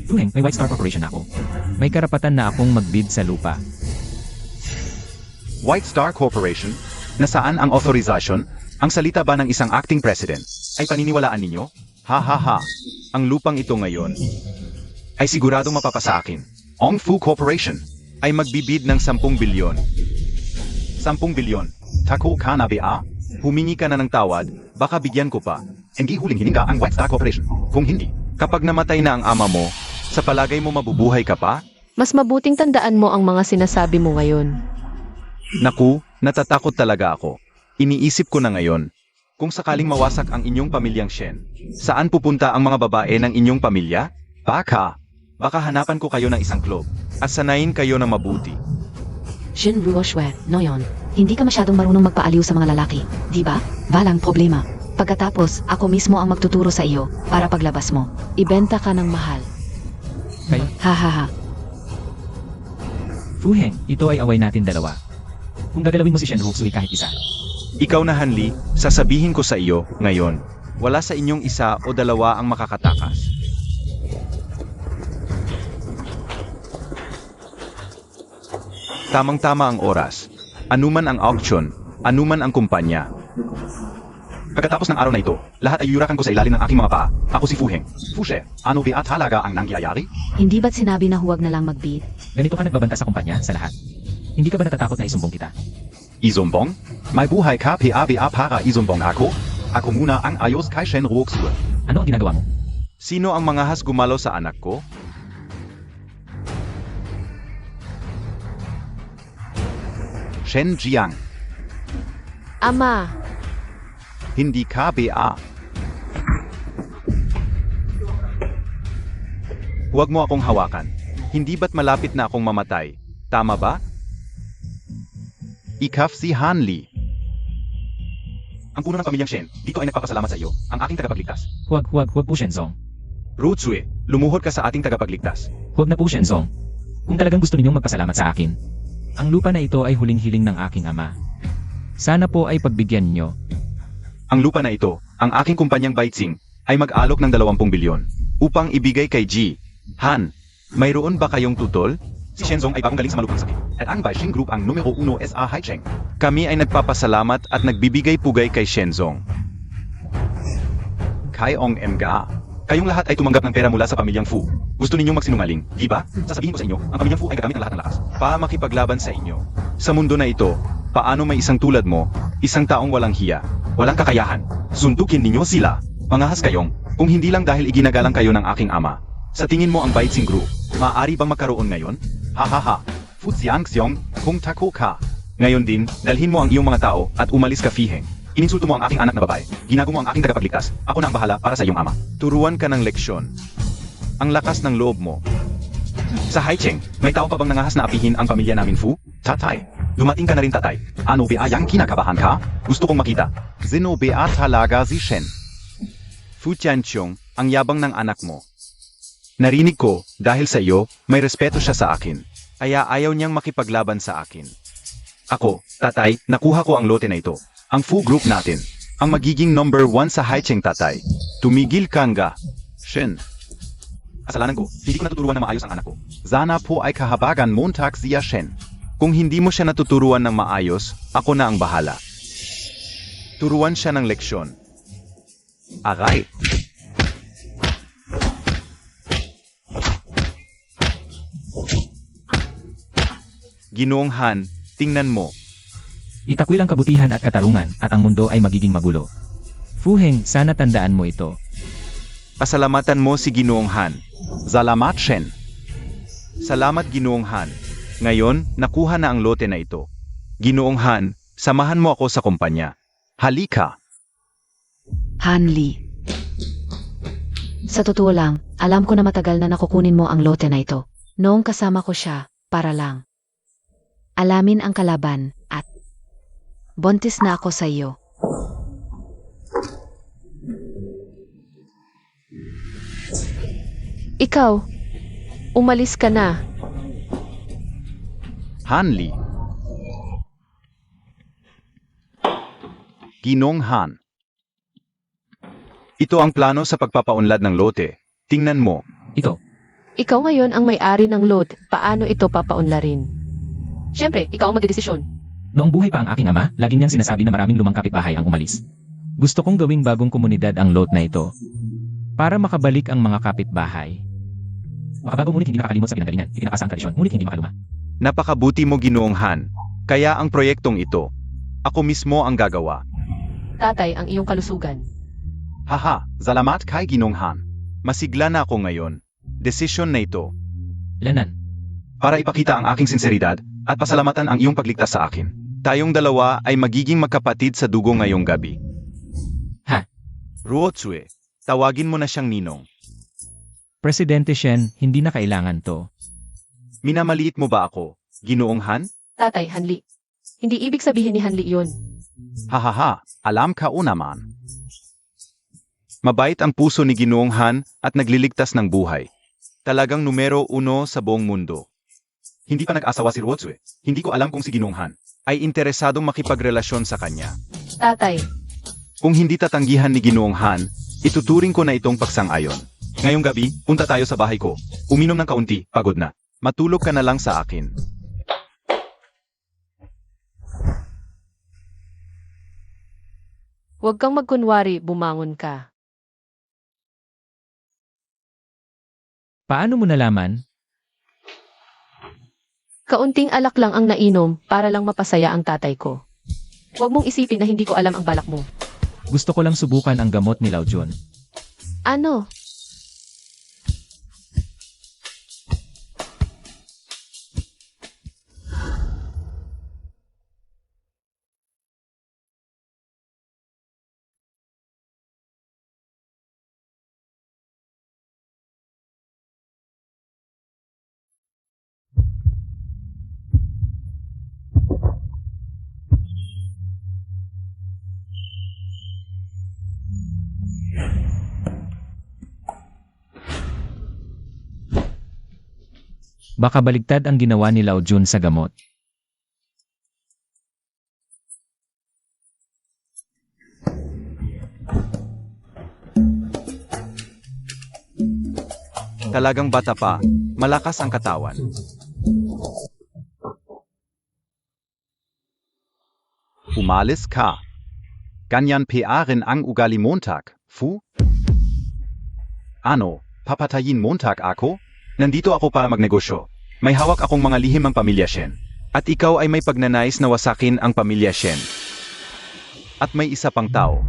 Tuheng, may White Star Corporation ako. May karapatan na akong magbid sa lupa. White Star Corporation? Nasaan ang authorization? Ang salita ba ng isang acting president ay paniniwalaan ninyo? Ha ha ha. Ang lupang ito ngayon ay siguradong mapapasa akin. Ang Fu Corporation ay magbibid ng 10 bilyon. 10 bilyon. Tako ka na ba? Humingi ka na ng tawad, baka bigyan ko pa. Hindi huling hininga ang White Star Corporation. Kung hindi, kapag namatay na ang ama mo, sa palagay mo mabubuhay ka pa? mas mabuting tandaan mo ang mga sinasabi mo ngayon. Naku, natatakot talaga ako. Iniisip ko na ngayon, kung sakaling mawasak ang inyong pamilyang Shen, saan pupunta ang mga babae ng inyong pamilya? Baka hanapan ko kayo ng isang club, at sanayin kayo ng mabuti. Shin Ruoshwe, Noyon. Hindi ka masyadong marunong magpaaliw sa mga lalaki, di ba? Walang problema. Pagkatapos, ako mismo ang magtuturo sa iyo para paglabas mo. Ibenta ka ng mahal. Kaya, Hahaha. Fu Heng, ito ay away natin dalawa. Kung gagalawin mo si Shen Ruxui kahit isa, Ikaw na Hanli, sasabihin ko sa iyo, ngayon, wala sa inyong isa o dalawa ang makakatakas. Tamang-tama ang oras. Anuman ang auction, anuman ang kumpanya. Pagkatapos ng araw na ito, lahat ay yurakan ko sa ilalim ng aking mga paa. Ako si Fu Heng. Fu She, ano ba talaga ang nangyayari? Hindi ba't sinabi na huwag na lang mag-bid? ganito ka nagbabanta sa kumpanya sa lahat. Hindi ka ba natatakot na isumbong kita? Izumbong? May buhay ka PABA para izumbong ako? Ako muna ang ayos kay Shen Ruxue. Ano ang ginagawa mo? Sino ang mga has gumalaw sa anak ko? Shen Jiang, Ama, hindi ka BA. Huwag mo akong hawakan. Hindi ba't malapit na akong mamatay? Tama ba? Ikaf si Hanli. Ang puno ng pamilyang Shen, dito ay nagpapasalamat sa iyo, ang aking tagapagligtas. Huwag po Shenzong. Rutsue, lumuhod ka sa ating tagapagligtas. Huwag na po Shenzong. Kung talagang gusto ninyong magpasalamat sa akin, ang lupa na ito ay huling-hiling ng aking ama. Sana po ay pagbigyan nyo. Ang lupa na ito, ang aking kumpanyang Baitsing, ay mag-alok ng 20 bilyon upang ibigay kay G. Han, mayroon ba kayong tutol? Si Shenzong ay bagong galing sa malupang sakit at ang Baixing Group ang numero 1 SA Haicheng. Kami ay nagpapasalamat at nagbibigay pugay kay Shenzong. Kay Ong Mga, kayong lahat ay tumanggap ng pera mula sa pamilyang Fu. Gusto ninyong magsinungaling, di ba? Sasabihin ko sa inyo, ang pamilyang Fu ay gagamit ng lahat ng lakas para makipaglaban sa inyo. Sa mundo na ito, paano may isang tulad mo, isang taong walang hiya, walang kakayahan, suntukin ninyo sila, mangahas kayong, kung hindi lang dahil iginagalang kayo ng aking ama. Sa tingin mo ang Baitsing Group, maaari bang magkaroon ngayon? Hahaha, Fujiang Xiong, kung tako ka. Ngayon din, dalhin mo ang iyong mga tao at umalis ka Fiheng. Ininsulto mo ang aking anak na babae, ginago mo ang aking tagapagligtas, ako na ang bahala para sa iyong ama. Turuan ka ng leksyon. Ang lakas ng loob mo. Sa Haicheng, may tao pa bang nangahas na apihin ang pamilya namin Fu? Tatay, dumating ka na rin tatay. Ano ba yang kinakabahan ka? Gusto kong makita. Sino ba talaga si Shen? Fu Tianqiong, ang yabang ng anak mo. Narinig ko, dahil sa iyo, may respeto siya sa akin. Kaya ayaw niyang makipaglaban sa akin. Ako, tatay, nakuha ko ang lote na ito. Ang Fu Group natin. Ang magiging number 1 sa Haicheng tatay. Tumigil ka nga. Shen. Kasalanan ko, hindi ko natuturuan na maayos ang anak ko. Sana po ay kahabagan montag siya Shen. Kung hindi mo siya natuturuan ng maayos, ako na ang bahala. Turuan siya ng leksyon. Aray. Ginoong Han, tingnan mo. Itakwil ang kabutihan at katarungan at ang mundo ay magiging magulo. Fu Heng, sana tandaan mo ito. Pasalamatan mo si Ginoong Han. Salamat Shen. Salamat Ginoong Han. Ngayon, nakuha na ang lote na ito. Ginoong Han, samahan mo ako sa kumpanya. Halika. Hanli. Sa totoo lang, alam ko na matagal na nakukunin mo ang lote na ito. Noong kasama ko siya, para lang alamin ang kalaban at buntis na ako sa iyo. ikaw, umalis ka na. Hanli. Ginong Han. Ito ang plano sa pagpapaunlad ng lote. Tingnan mo. Ito, Ikaw ngayon ang may-ari ng lot, paano ito papaunlarin? Siyempre, ikaw ang magdedesisyon. noong buhay pa ang aking ama, lagi niyang sinasabi na maraming lumang kapitbahay ang umalis. Gusto kong gawing bagong komunidad ang lot na ito. Para makabalik ang mga kapitbahay. Makabago ngunit hindi makakalimot sa pinanggalingan, itinakasa ang tradisyon, ngunit hindi makaluma. Napakabuti mo Ginoong Han. Kaya ang proyektong ito, ako mismo ang gagawa. Tatay, ang iyong kalusugan. Haha, salamat kay Ginoong Han. Masigla na ako ngayon. Desisyon na ito. Lanan, Para ipakita ang aking sinseridad at pasalamatan ang iyong pagligtas sa akin. Tayong dalawa ay magiging magkapatid sa dugo ngayong gabi. Ha? Ruotsue, tawagin mo na siyang ninong. Presidente Shen, hindi na kailangan to. Minamaliit mo ba ako, Ginoong Han? Tatay, Hanli. Hindi ibig sabihin ni Hanli yun. Hahaha, alam ka o naman. Mabait ang puso ni Ginoong Han at nagliligtas ng buhay. Talagang numero 1 sa buong mundo. Hindi pa nag-asawa si Ruotsue. Hindi ko alam kung si Ginoong Han ay interesadong makipagrelasyon sa kanya. Tatay, Kung hindi tatanggihan ni Ginoong Han, ituturing ko na itong pagsang-ayon. Ngayong gabi, punta tayo sa bahay ko. Uminom ng kaunti, pagod na. Matulog ka na lang sa akin. huwag kang magkunwari, bumangon ka. Paano mo nalaman? Kaunting alak lang ang nainom para lang mapasaya ang tatay ko. Huwag mong isipin na hindi ko alam ang balak mo. Gusto ko lang subukan ang gamot ni Lao Jun. Ano? Baka baligtad ang ginawa ni Lao Jun sa gamot. Talagang bata pa, malakas ang katawan. Umalis ka. Ganyan pa rin ang ugali Montag, fu? Ano, papatayin Montag ako? Nandito ako para magnegosyo. May hawak akong mga lihim ang pamilya Shen. At ikaw ay may pagnanais na wasakin ang pamilya Shen. At may isa pang tao.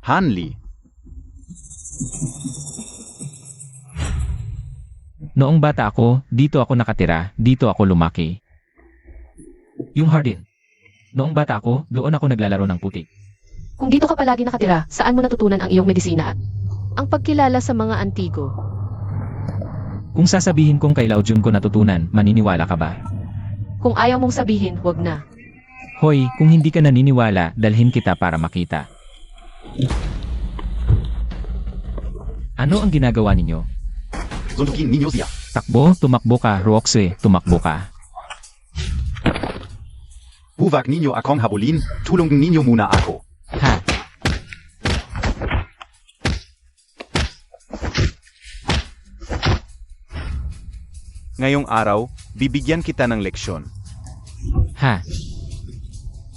Hanli. Noong bata ako, dito ako nakatira, dito ako lumaki. Yung Hardin. Noong bata ako, doon ako naglalaro ng putik. Kung dito ka palagi nakatira, saan mo natutunan ang iyong medisina? Ang pagkilala sa mga antigo. Kung sasabihin kong kay Lao Jun ko natutunan, maniniwala ka ba? Kung ayaw mong sabihin, huwag na. Hoy, kung hindi ka naniniwala, dalhin kita para makita. Ano ang ginagawa ninyo? Sundukin ninyo siya. Takbo, tumakbo ka, Roxy, tumakbo ka. Huwag ninyo akong habulin, tulungan ninyo muna ako. Ha? Ngayong araw, bibigyan kita ng leksyon. Ha?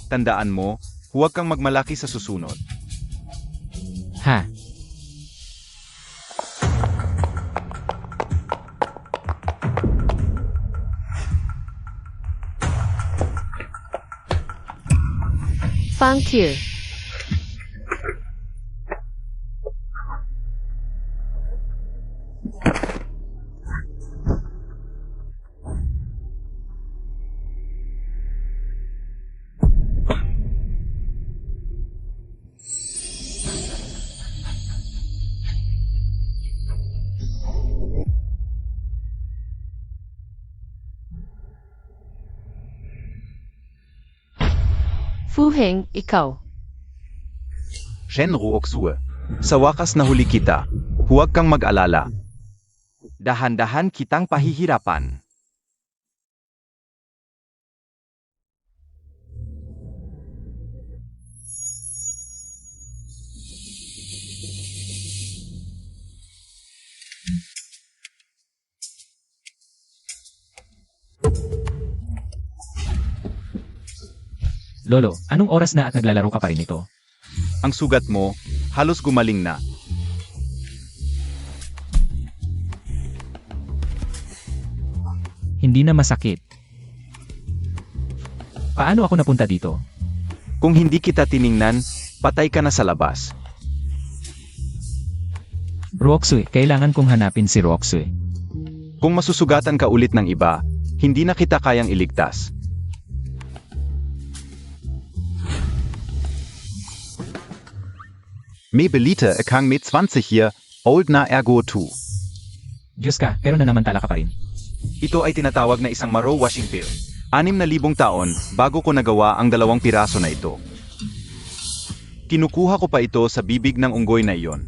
Tandaan mo, huwag kang magmalaki sa susunod. Ha? Fangkir. Fuheng, ikaw. Shen Ruoxue. Sa wakas nahuli kita. Huwag kang mag-alala. Dahan-dahan kitang pahihirapan. Lolo, anong oras na at naglalaro ka pa rin ito? Ang sugat mo, halos gumaling na. Hindi na masakit. Paano ako napunta dito? Kung hindi kita tiningnan, patay ka na sa labas. Roxy, kailangan kong hanapin si Roxy. Kung masusugatan ka ulit ng iba, hindi na kita kayang iligtas. Mebelite kang mit 20 hier, old na ergo 2. Diyos ka, pero nanamantala ka pa rin. Ito ay tinatawag na isang Maro washing pill. 6,000 taon bago ko nagawa ang 2 piraso na ito. Kinukuha ko pa ito sa bibig ng unggoy na iyon.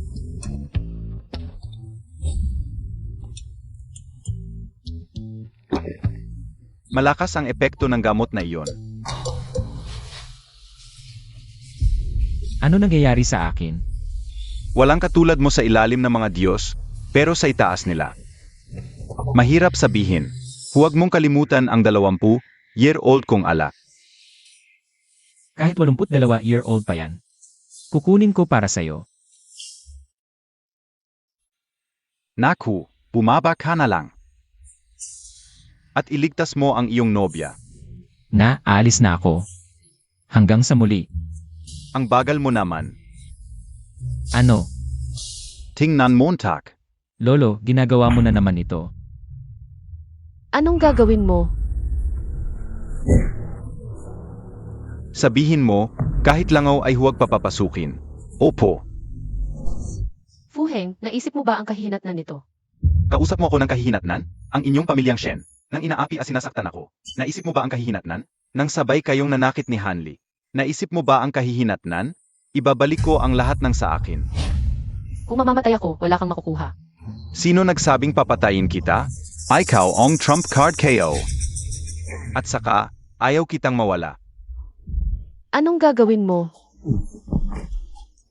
Malakas ang epekto ng gamot na iyon. Ano nangyayari sa akin? Walang katulad mo sa ilalim ng mga Diyos, pero sa itaas nila. Mahirap sabihin, huwag mong kalimutan ang 20-year-old kong ala. Kahit 82-year-old pa yan. Kukunin ko para sa'yo. Naku, bumaba ka na lang. At iligtas mo ang iyong nobya. Na, aalis na ako. Hanggang sa muli. Ang bagal mo naman. Ano? Tingnan Montag. Lolo, ginagawa mo na naman ito. Anong gagawin mo? Sabihin mo, kahit langaw ay huwag papapasukin. Opo. Fuheng, naisip mo ba ang kahihinatnan nito? Kausap mo ako ng kahihinatnan? Ang inyong pamilyang Shen. Nang inaapi at sinasaktan ako. Naisip mo ba ang kahihinatnan? Nang sabay kayong nanakit ni Hanli. Naisip mo ba ang kahihinatnan? Ibabalik ko ang lahat ng sa akin. Kung mamamatay ako, wala kang makukuha. Sino nagsabing papatayin kita? Ikaw ang trump card KO. At saka, ayaw kitang mawala. Anong gagawin mo?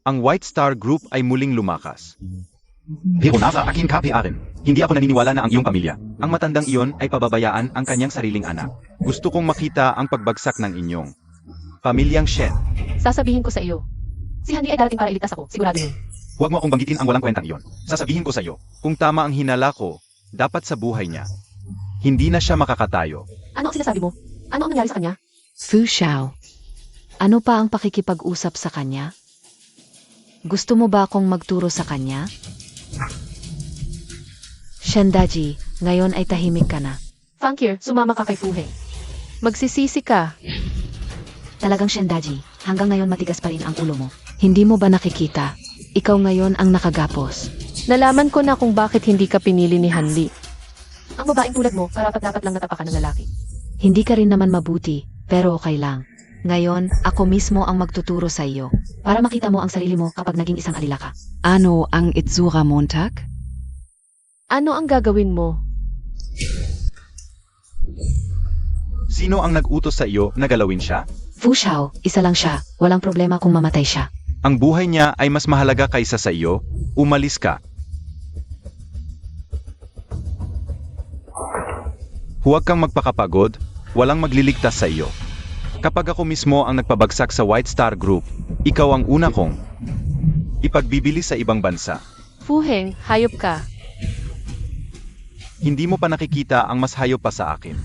Ang White Star Group ay muling lumakas. Pero nasa akin ka, Aren. Hindi ako naniniwala na ang iyong pamilya. Ang matandang iyon ay pababayaan ang kanyang sariling anak. Gusto kong makita ang pagbagsak ng inyong pamilyang Shen. Sasabihin ko sa iyo. Si Hanli ay darating para iligtas ako, sigurado yun. Huwag mo akong banggitin ang walang kwentang iyon. Sasabihin ko sa iyo, kung tama ang hinala ko, dapat sa buhay niya. Hindi na siya makakatayo. Ano ang sinasabi mo? Ano ang nangyari sa kanya? Fu Xiao. Ano pa ang pakikipag-usap sa kanya? Gusto mo ba akong magturo sa kanya? Shandaji, ngayon ay tahimik ka na. Fankir, sumama ka kay Fuheng. Magsisisi ka. Talagang Shandaji, hanggang ngayon matigas pa rin ang ulo mo. Hindi mo ba nakikita? Ikaw ngayon ang nakagapos. Nalaman ko na kung bakit hindi ka pinili ni Hanli. Ang babaeng tulad mo, karapat-dapat lang natapakan ng lalaki. Hindi ka rin naman mabuti, pero okay lang. Ngayon, ako mismo ang magtuturo sa iyo. Para makita mo ang sarili mo kapag naging isang alila ka. Ano ang Itsura Montag? Ano ang gagawin mo? Sino ang nag-utos sa iyo na galawin siya? Fu Xiao, isa lang siya. Walang problema kung mamatay siya. Ang buhay niya ay mas mahalaga kaysa sa iyo. Umalis ka. Huwag kang magpakapagod. Walang magliligtas sa iyo. Kapag ako mismo ang nagpabagsak sa White Star Group, ikaw ang una kong ipagbibili sa ibang bansa. Fuheng, hayop ka. Hindi mo pa nakikita ang mas hayop pa sa akin.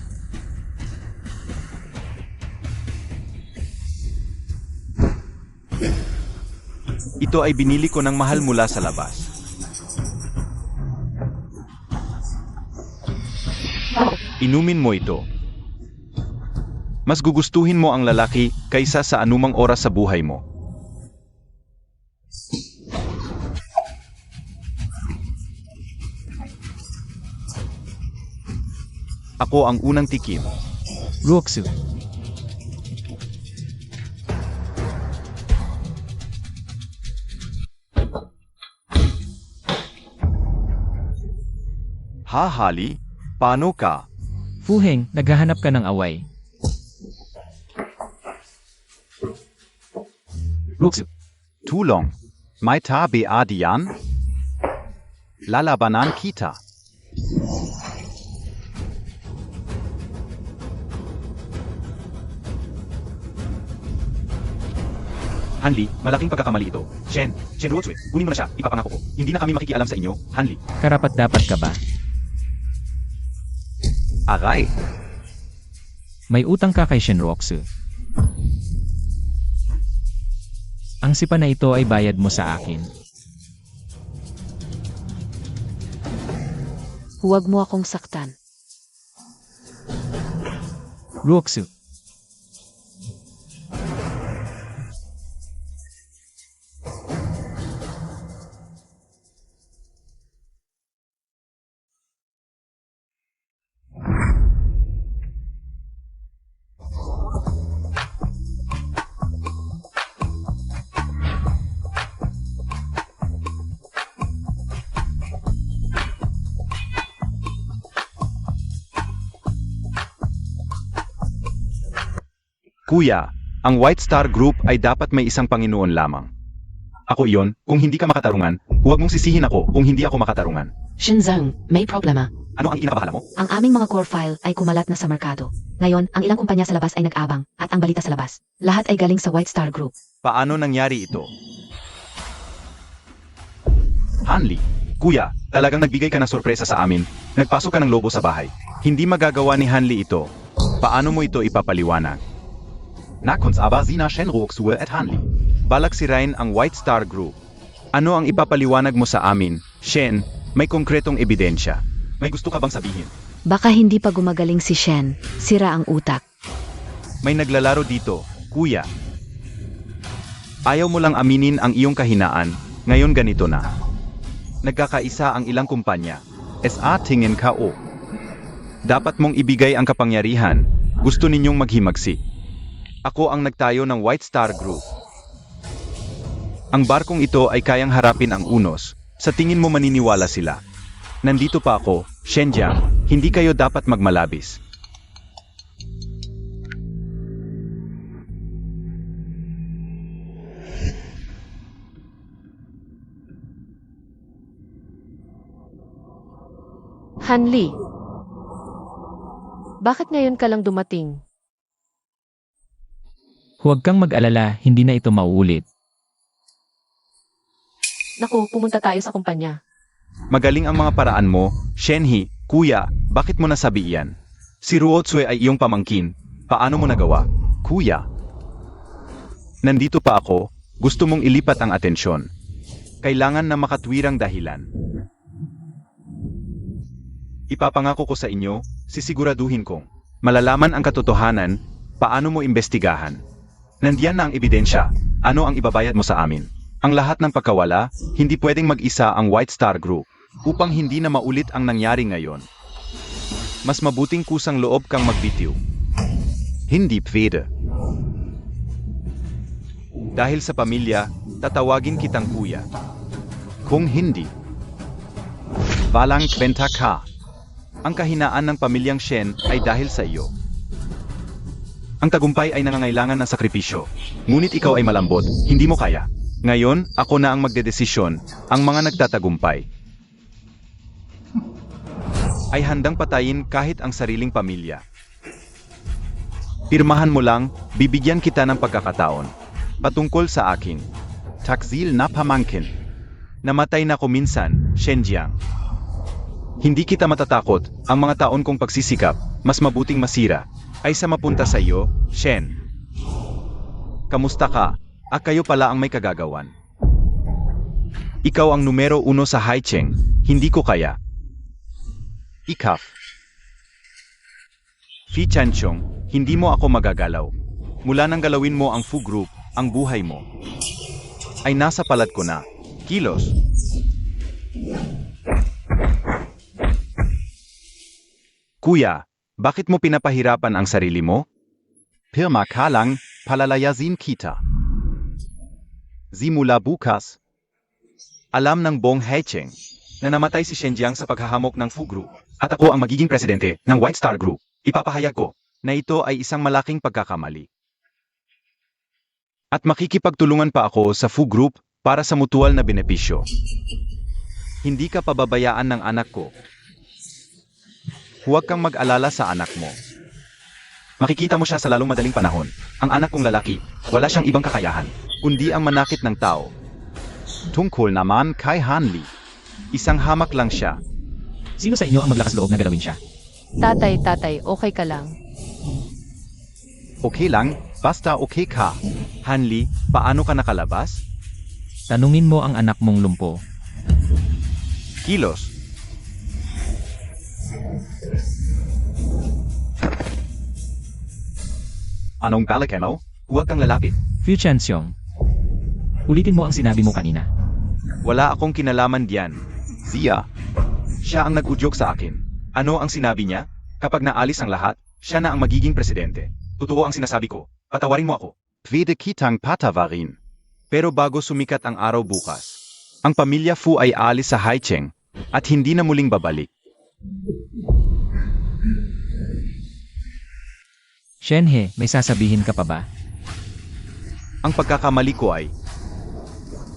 Ito ay binili ko ng mahal mula sa labas. Inumin mo ito. Mas gugustuhin mo ang lalaki kaysa sa anumang oras sa buhay mo. Ako ang unang tikim. Ruoksu. Ha, Hali? Paano ka? Fuheng, naghahanap ka ng away. Ruoksu. Tulong. May tabi diyan? Lalabanan kita. Hanli, malaking pagkakamali ito. Shen Ruotsue, kunin mo na siya, ipapangako ko. Hindi na kami makikialam sa inyo, Hanli. Karapat-dapat ka ba? Aray. May utang ka kay Shenroxu. Ang sipa na ito ay bayad mo sa akin. Huwag mo akong saktan. Ruoksu. Kuya, ang White Star Group ay dapat may isang Panginoon lamang. Ako iyon, kung hindi ka makatarungan, huwag mong sisihin ako kung hindi ako makatarungan. Shinzang, may problema. Ano ang inakabahala mo? Ang aming mga core file ay kumalat na sa merkado. Ngayon, ang ilang kumpanya sa labas ay nag-abang, at ang balita sa labas. Lahat ay galing sa White Star Group. Paano nangyari ito? Hanli, kuya, talagang nagbigay ka ng sorpresa sa amin. Nagpasok ka ng lobo sa bahay. Hindi magagawa ni Hanli ito. Paano mo ito ipapaliwanag? Nakons aber Sina Shenroksue at Hanli. Balak sirain ang White Star Group. Ano ang ipapaliwanag mo sa amin? Shen, may konkretong ebidensya. May gusto ka bang sabihin? Baka hindi pa gumagaling si Shen, sira ang utak. May naglalaro dito, kuya. Ayaw mo lang aminin ang iyong kahinaan, ngayon ganito na. Nagkakaisa ang ilang kumpanya. SA tingin ka o. Dapat mong ibigay ang kapangyarihan, gusto ninyong maghimagsik. Ako ang nagtayo ng White Star Group. Ang barkong ito ay kayang harapin ang unos, sa tingin mo maniniwala sila. Nandito pa ako, Shenjiang, hindi kayo dapat magmalabis. Hanli, bakit ngayon ka lang dumating? Huwag kang mag-alala, hindi na ito mauulit. Naku, pumunta tayo sa kumpanya. Magaling ang mga paraan mo, Shenhi, kuya, bakit mo nasabi iyan? Si Ruotsue ay iyong pamangkin, paano mo nagawa? Kuya. Nandito pa ako, gusto mong ilipat ang atensyon. Kailangan na makatwirang dahilan. Ipapangako ko sa inyo, sisiguraduhin kong malalaman ang katotohanan, paano mo imbestigahan. Nandiyan na ang ebidensya, ano ang ibabayad mo sa amin? Ang lahat ng pagkawala, hindi pwedeng mag-isa ang White Star Group, upang hindi na maulit ang nangyari ngayon. Mas mabuting kusang loob kang magbitiw. Hindi pwede. Dahil sa pamilya, tatawagin kitang kuya. Kung hindi, walang kwenta ka. Ang kahinaan ng pamilyang Shen ay dahil sa iyo. Ang tagumpay ay nangangailangan ng sakripisyo. Ngunit ikaw ay malambot, hindi mo kaya. Ngayon, ako na ang magdedesisyon, ang mga nagtatagumpay ay handang patayin kahit ang sariling pamilya. Pirmahan mo lang, bibigyan kita ng pagkakataon. Patungkol sa akin, taksil na pamangkin. Namatay na ko minsan, Shenjiang. Hindi kita matatakot, ang mga taon kong pagsisikap, mas mabuting masira, ay sa mapunta sa iyo, Shen. Kamusta ka? Kayo pala ang may kagagawan. Ikaw ang numero 1 sa Haicheng, hindi ko kaya. Ikaf. Fi Chanchong, hindi mo ako magagalaw. Mula nang galawin mo ang Fu Group, ang buhay mo ay nasa palad ko na. Kilos. Kuya, bakit mo pinapahirapan ang sarili mo? Pirma ka lang, palalayasin kita. Simula bukas. Alam ng buong Haicheng na namatay si Shenjiang sa paghahamok ng Fu Group at ako ang magiging presidente ng White Star Group. Ipapahayag ko na ito ay isang malaking pagkakamali. At makikipagtulungan pa ako sa Fu Group para sa mutual na benepisyo. Hindi ka pababayaan ng anak ko. Huwag kang mag-alala sa anak mo. Makikita mo siya sa lalong madaling panahon. Ang anak kong lalaki, wala siyang ibang kakayahan, kundi ang manakit ng tao. Tungkol naman kay Hanli, isang hamak lang siya. Sino sa inyo ang maglakas loob na galawin siya? Tatay, okay ka lang. Okay lang, basta okay ka. Hanli, paano ka nakalabas? Tanungin mo ang anak mong lumpo. Kilos. Anong balak mo? Huwag kang lalapit. Fu Chanxiong. Ulitin mo ang sinabi mo kanina. Wala akong kinalaman diyan. Siya. Siya ang nag-udyok sa akin. Ano ang sinabi niya? Kapag naalis ang lahat, siya na ang magiging presidente. Totoo ang sinasabi ko. Patawarin mo ako. Pwede kitang patawarin. Pero bago sumikat ang araw bukas, ang pamilya Fu ay aalis sa Haicheng at hindi na muling babalik. Shenhe, may sasabihin ka pa ba? Ang pagkakamali ko ay,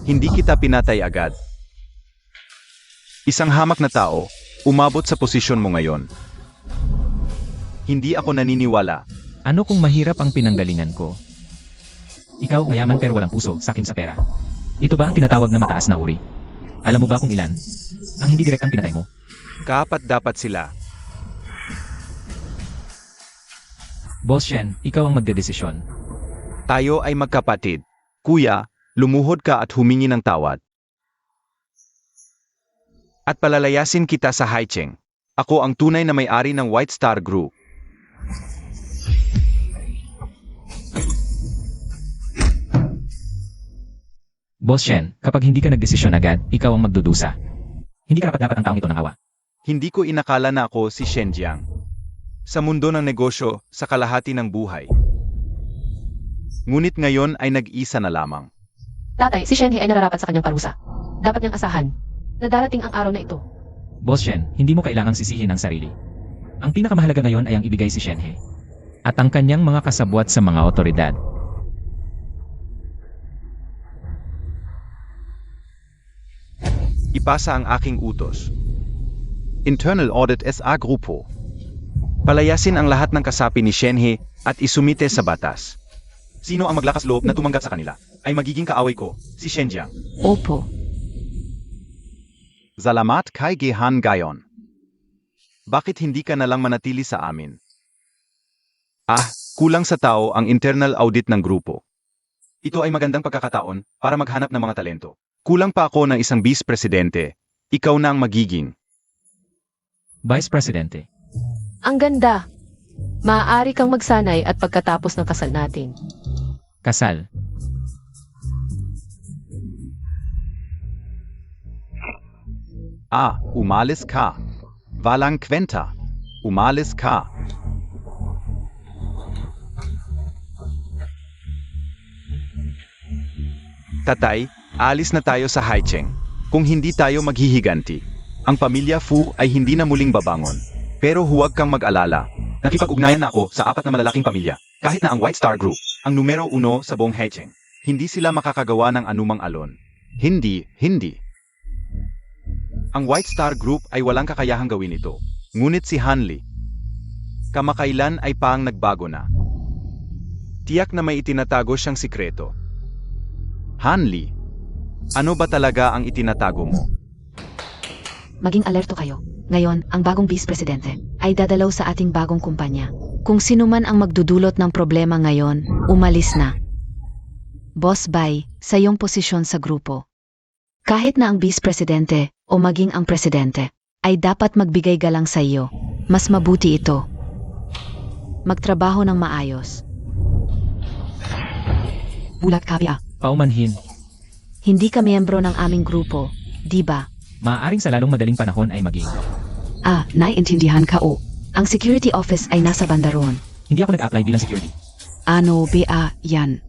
hindi kita pinatay agad. Isang hamak na tao, umabot sa posisyon mo ngayon. Hindi ako naniniwala. Ano kung mahirap ang pinanggalingan ko? Ikaw mayaman pero walang puso, sakin sa pera. Ito ba ang tinatawag na mataas na uri? Alam mo ba kung ilan? Ang hindi direktang pinatay mo? Kapat dapat sila. Boss Shen, ikaw ang magdedesisyon. Tayo ay magkapatid. Kuya, lumuhod ka at humingi ng tawad. At palalayasin kita sa Haicheng. Ako ang tunay na may-ari ng White Star Group. Boss Shen, kapag hindi ka nagdesisyon agad, ikaw ang magdudusa. Hindi karapat-dapat ang taong ito ng awa. Hindi ko inakala na ako si Shen Jiang. Sa mundo ng negosyo, sa kalahati ng buhay. Ngunit ngayon ay nag-isa na lamang. Tatay, si Shenhe ay nararapat sa kanyang parusa. Dapat niyang asahan na darating ang araw na ito. Boss Shen, hindi mo kailangang sisihin ang sarili. Ang pinakamahalaga ngayon ay ang ibigay si Shenhe. At ang kanyang mga kasabwat sa mga otoridad. Ipasa ang aking utos. Internal Audit SA Grupo. Palayasin ang lahat ng kasapi ni Shenhe at isumite sa batas. Sino ang maglakas loob na tumanggap sa kanila ay magiging kaaway ko, si Shen Jiang. Opo. Salamat kay Gehan Gayon. Bakit hindi ka na lang manatili sa amin? Kulang sa tao ang internal audit ng grupo. Ito ay magandang pagkakataon para maghanap ng mga talento. Kulang pa ako ng isang vice presidente. Ikaw na ang magiging. Vice Presidente. Ang ganda! Maaari kang magsanay at pagkatapos ng kasal natin. Kasal. Umalis ka. Walang kwenta. Umalis ka. Tatay, alis na tayo sa Haicheng. Kung hindi tayo maghihiganti, ang pamilya Fu ay hindi na muling babangon. Pero huwag kang mag-alala. Nakipag-ugnayan na ako sa 4 na malalaking pamilya. Kahit na ang White Star Group, ang numero 1 sa buong Haicheng, hindi sila makakagawa ng anumang alon. Hindi. Ang White Star Group ay walang kakayahang gawin ito. Ngunit si Hanli, kamakailan ay paang nagbago na. Tiyak na may itinatago siyang sikreto. Hanli, ano ba talaga ang itinatago mo? Maging alerto kayo. Ngayon, ang bagong vice presidente ay dadalaw sa ating bagong kumpanya. Kung sino man ang magdudulot ng problema ngayon, umalis na. Boss Bai, sa iyong posisyon sa grupo. Kahit na ang vice presidente o maging ang presidente ay dapat magbigay galang sa iyo. Mas mabuti ito. Magtrabaho ng maayos. Bulat kabia. Paumanhin. Hindi ka miyembro ng aming grupo, di ba? Maaaring sa lalong madaling panahon ay maging. Naiintindihan ka o. Ang security office ay nasa banda roon. Hindi ako nag-apply bilang security. Ano ba yan?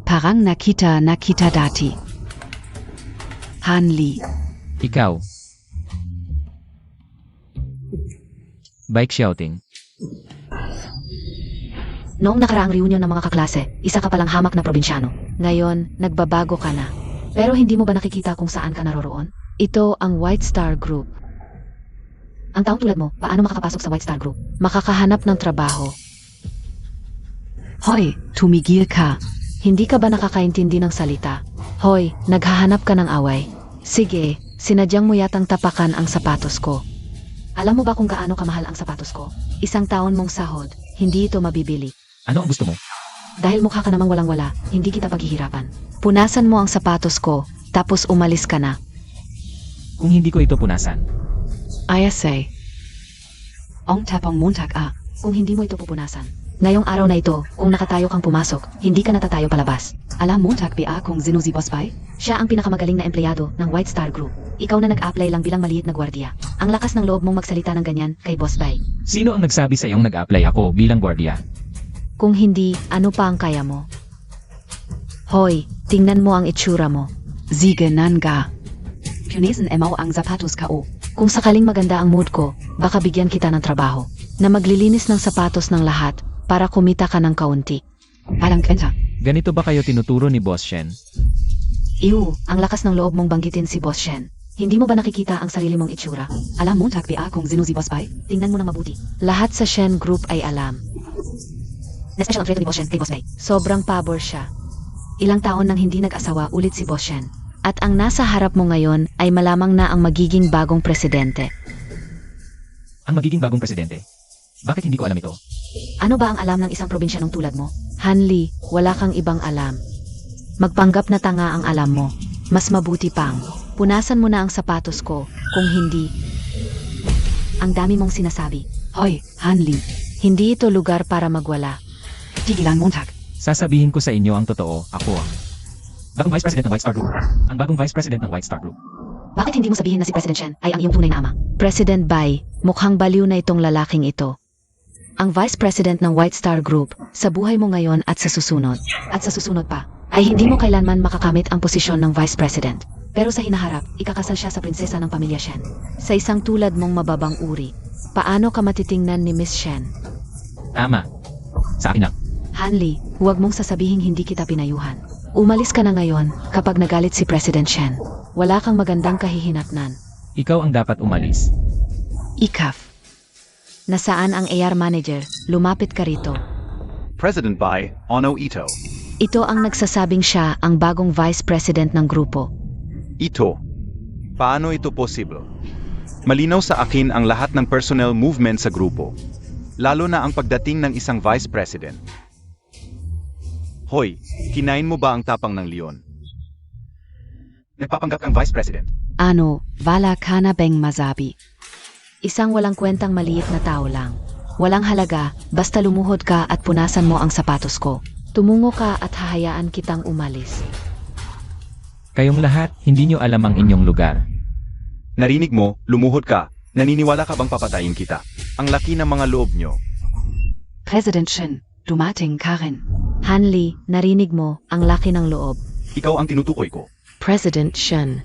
Parang nakita dati. Hanli. Ikaw. Bike shouting. Noong nakaraang reunion ng mga kaklase, isa ka palang hamak na probinsyano. Ngayon, nagbabago ka na. Pero hindi mo ba nakikita kung saan ka naroroon? Ito ang White Star Group. Ang taong tulad mo, paano makakapasok sa White Star Group? Makakahanap ng trabaho. Hoy, tumigil ka. Hindi ka ba nakakaintindi ng salita? Hoy, naghahanap ka ng away. Sige, sinadyang mo yatang tapakan ang sapatos ko. Alam mo ba kung gaano kamahal ang sapatos ko? Isang taon mong sahod, hindi ito mabibili. Ano ang gusto mo? Dahil mukha ka namang walang-wala, hindi kita paghihirapan. Punasan mo ang sapatos ko, tapos umalis ka na. Kung hindi ko ito punasan. Ayase. Ong tapong Montag Kung hindi mo ito pupunasan. Ngayong araw na ito, kung nakatayo kang pumasok, hindi ka natatayo palabas. Alam Montag ba kung sino si Boss Bai? Siya ang pinakamagaling na empleyado ng White Star Group. Ikaw na nag-apply lang bilang maliit na gwardiya. Ang lakas ng loob mong magsalita ng ganyan kay Boss Bai. Sino ang nagsabi sa iyong nag-apply ako bilang gwardiya? Kung hindi, ano pa ang kaya mo? Hoy, tingnan mo ang itsura mo. Sige nanga. Punasan mo ang sapatos ka o. Kung sakaling maganda ang mood ko, baka bigyan kita ng trabaho. na maglilinis ng sapatos ng lahat para kumita ka ng kaunti. Alang kwenta. Ganito ba kayo tinuturo ni Boss Shen? Iu, ang lakas ng loob mong banggitin si Boss Shen. Hindi mo ba nakikita ang sarili mong itsura? Alam mo BA kung sino si Boss Pai? Tingnan mo nang mabuti. Lahat sa Shen Group ay alam. Na-special ang treto ni Boss Shen kay Boss Pai. Sobrang pabor siya. Ilang taon nang hindi nag-asawa ulit si Boss Shen. At ang nasa harap mo ngayon ay malamang na ang magiging bagong presidente. Ang magiging bagong presidente? Bakit hindi ko alam ito? Ano ba ang alam ng isang probinsyanong tulad mo? Hanli, wala kang ibang alam. Magpanggap na tanga ang alam mo. Mas mabuti pang, punasan mo na ang sapatos ko, kung hindi. Ang dami mong sinasabi. Hoy, Hanli. Hindi ito lugar para magwala. Tigilan Montag. Sasabihin ko sa inyo ang totoo, ako ang bagong Vice President ng White Star Group. Ang bagong Vice President ng White Star Group. Bakit hindi mo sabihin na si President Shen ay ang iyong tunay na ama? President Bai, mukhang baliw na itong lalaking ito. Ang Vice President ng White Star Group, sa buhay mo ngayon at sa susunod, pa. ay hindi mo kailanman makakamit ang posisyon ng Vice President. Pero sa hinaharap, ikakasal siya sa prinsesa ng pamilya Shen. Sa isang tulad mong mababang uri, paano ka matitingnan ni Miss Shen? Tama. Sa akin lang. Hanli, huwag mong sasabihing hindi kita pinayuhan. Umalis ka na ngayon kapag nagalit si President Shen. Wala kang magandang kahihinatnan. Ikaw ang dapat umalis. Ikaf. Nasaan ang AR manager? Lumapit ka rito. President Bai, Ono Ito. Ito ang nagsasabing siya ang bagong Vice President ng grupo. Ito. Paano ito posible? Malinaw sa akin ang lahat ng personnel movement sa grupo. Lalo na ang pagdating ng isang Vice President. Hoy, kinain mo ba ang tapang ng leon? Nagpapanggap kang Vice President. Ano, wala ka na bang masabi? Isang walang kwentang maliit na tao lang. Walang halaga, basta lumuhod ka at punasan mo ang sapatos ko. Tumungo ka at hahayaan kitang umalis. Kayong lahat, hindi nyo alam ang inyong lugar. Narinig mo, lumuhod ka. Naniniwala ka bang papatayin kita? Ang laki ng mga loob nyo. President Shen, dumating Karen. Hanli, narinig mo, ang laki ng loob. Ikaw ang tinutukoy ko. President Shen.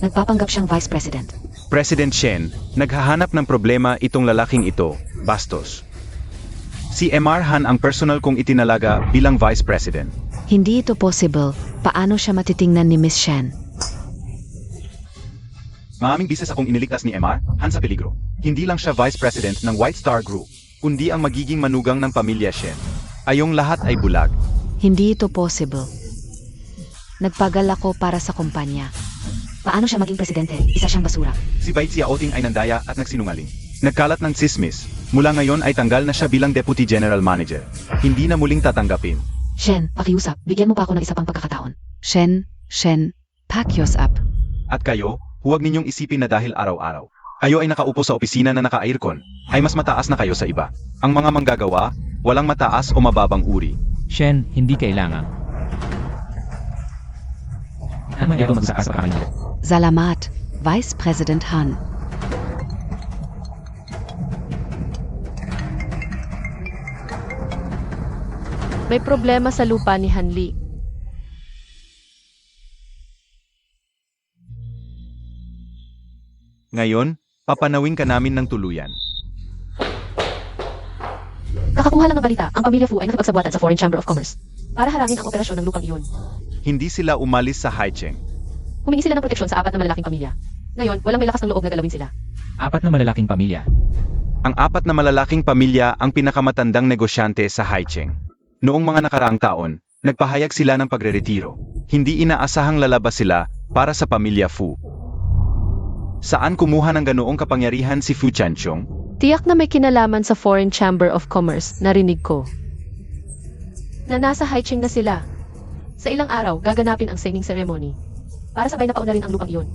Nagpapanggap siyang Vice President. President Shen, naghahanap ng problema itong lalaking ito, bastos. Si MR Han ang personal kong itinalaga bilang Vice President. Hindi ito possible. Paano siya matitingnan ni Miss Shen? Maraming bises akong iniligtas ni MR Han sa peligro. Hindi lang siya Vice President ng White Star Group, kundi ang magiging manugang ng pamilya Shen. Ayong lahat ay bulag. Hindi ito possible. Nagpagal ako para sa kumpanya. Paano siya maging presidente? Isa siyang basura. Si Bai Xiaoting ay nandaya at nagsinungaling. Nagkalat ng sismis. Mula ngayon ay tanggal na siya bilang Deputy General Manager. Hindi na muling tatanggapin. Shen, pakiusap. Bigyan mo pa ako ng isa pang pagkakataon. Shen, pack yours up. At kayo, huwag ninyong isipin na dahil araw-araw kayo ay nakaupo sa opisina na naka-aircon, ay mas mataas na kayo sa iba. Ang mga manggagawa, walang mataas o mababang uri. Shen, hindi kailangan. Ano ito magsaas sa kanya? Salamat, Vice President Han. May problema sa lupa ni Hanli. Ngayon, papanawin ka namin ng tuluyan. Kakakuha lang ng balita, ang pamilya Fu ay nakipagsabwatan sa Foreign Chamber of Commerce para harangin ang operasyon ng lupang iyon. Hindi sila umalis sa Haicheng. Humingi sila ng proteksyon sa 4 na malalaking pamilya. Ngayon, walang may lakas ng loob na galawin sila. 4 na malalaking pamilya. Ang 4 na malalaking pamilya ang pinakamatandang negosyante sa Haicheng. Noong mga nakaraang taon, nagpahayag sila ng pagreretiro. Hindi inaasahang lalabas sila para sa pamilya Fu. Saan kumuha ng ganoong kapangyarihan si Fu Chanchong? Tiyak na may kinalaman sa Foreign Chamber of Commerce, narinig ko. Na nasa Haicheng na sila. Sa ilang araw, gaganapin ang signing ceremony. Para sabay na pauna rin ang lupang iyon.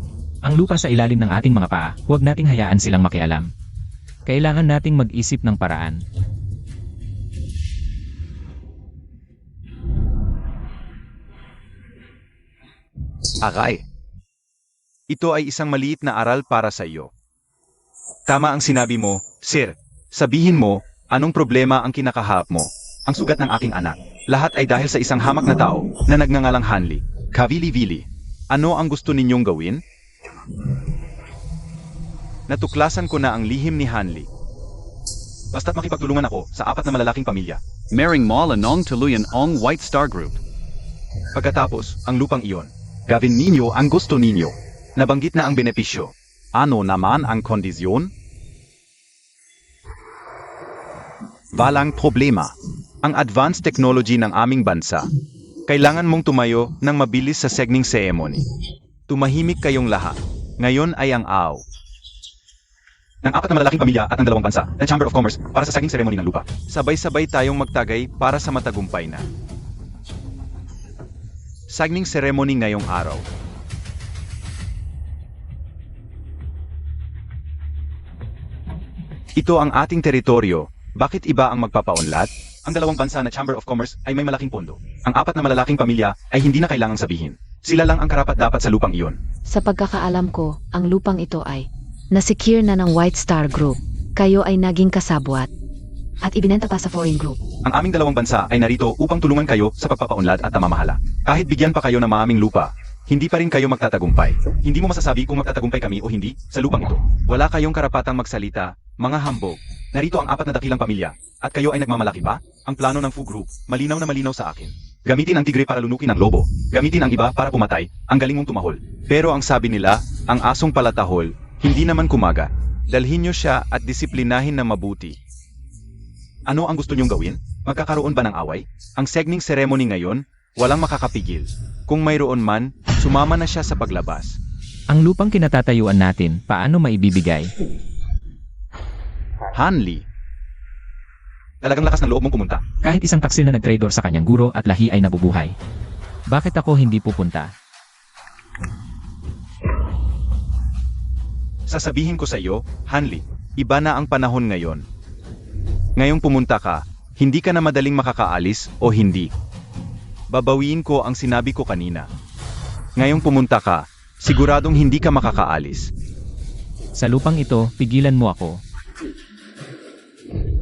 Ang lupa sa ilalim ng ating mga paa, huwag nating hayaan silang makialam. Kailangan nating mag-isip ng paraan. Aray. Ito ay isang maliit na aral para sa iyo. Tama ang sinabi mo, Sir. Sabihin mo, anong problema ang kinakahap mo? Ang sugat ng aking anak. Lahat ay dahil sa isang hamak na tao na nagngangalang Hanli. Kavili-vili. Ano ang gusto ninyong gawin? Natuklasan ko na ang lihim ni Hanli. basta't makipagtulungan ako sa 4 na malalaking pamilya. Maring Mall Anong Tuluyan Ong White Star Group. Pagkatapos, ang lupang iyon. Gawin ninyo ang gusto ninyo. Nabanggit na ang benepisyo. Ano naman ang kondisyon? Walang problema. Ang advanced technology ng aming bansa. Kailangan mong tumayo ng mabilis sa signing ceremony. Tumahimik kayong lahat. Ngayon ay ang AW ng 4 na malalaking pamilya at ng 2 bansa, ng Chamber of Commerce, para sa signing ceremony ng lupa. Sabay-sabay tayong magtagay para sa matagumpay na signing ceremony ngayong araw. Ito ang ating teritoryo. Bakit iba ang magpapaunlad? Ang 2 bansa na Chamber of Commerce ay may malaking pondo. Ang 4 na malalaking pamilya ay hindi na kailangang sabihin. Sila lang ang karapat-dapat sa lupang iyon. Sa pagkakaalam ko, ang lupang ito ay na-secure na ng White Star Group. Kayo ay naging kasabwat at ibinenta pa sa foreign group. Ang aming 2 bansa ay narito upang tulungan kayo sa pagpapaunlad at namamahala. Kahit bigyan pa kayo ng maaming lupa, hindi pa rin kayo magtatagumpay. Hindi mo masasabi kung magtatagumpay kami o hindi sa lupang ito. Wala kayong karapatang magsalita, mga hambog. Narito ang 4 na dakilang pamilya, at kayo ay nagmamalaki pa? Ang plano ng Fu Group, malinaw na malinaw sa akin. Gamitin ang tigre para lunukin ang lobo. Gamitin ang iba para pumatay. Ang galing mong tumahol. Pero ang sabi nila, ang asong palatahol, hindi naman kumaga. Dalhin nyo siya at disiplinahin na mabuti. Ano ang gusto nyong gawin? Magkakaroon ba ng away? Ang signing ceremony ngayon, walang makakapigil. Kung mayroon man, sumama na siya sa paglabas. Ang lupang kinatatayuan natin, paano maibibigay? Hanli. Talagang lakas ng loob mong pumunta. Kahit isang taksil na nag-trador sa kanyang guro at lahi ay nabubuhay. Bakit ako hindi pupunta? Sasabihin ko sa iyo, Hanli, iba na ang panahon ngayon. Ngayong pumunta ka, hindi ka na madaling makakaalis o hindi. Babawiin ko ang sinabi ko kanina. Ngayong pumunta ka, siguradong hindi ka makakaalis. Sa lupang ito, pigilan mo ako.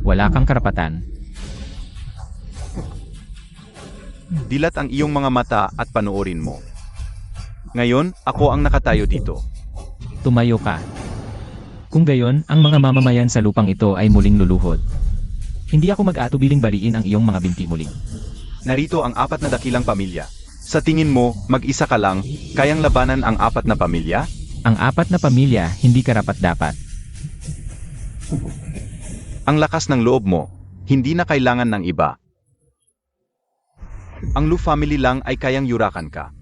Wala kang karapatan. Dilat ang iyong mga mata at panoorin mo. Ngayon, ako ang nakatayo dito. Tumayo ka. Kung gayon, ang mga mamamayan sa lupang ito ay muling luluhod. Hindi ako mag-atubiling baliin ang iyong mga binti muli. Narito ang 4 na dakilang pamilya. Sa tingin mo, mag-isa ka lang, kayang labanan ang 4 na pamilya? Ang 4 na pamilya, hindi karapat-dapat. Ang lakas ng loob mo, hindi na kailangan ng iba. Ang Lu family lang ay kayang yurakan ka.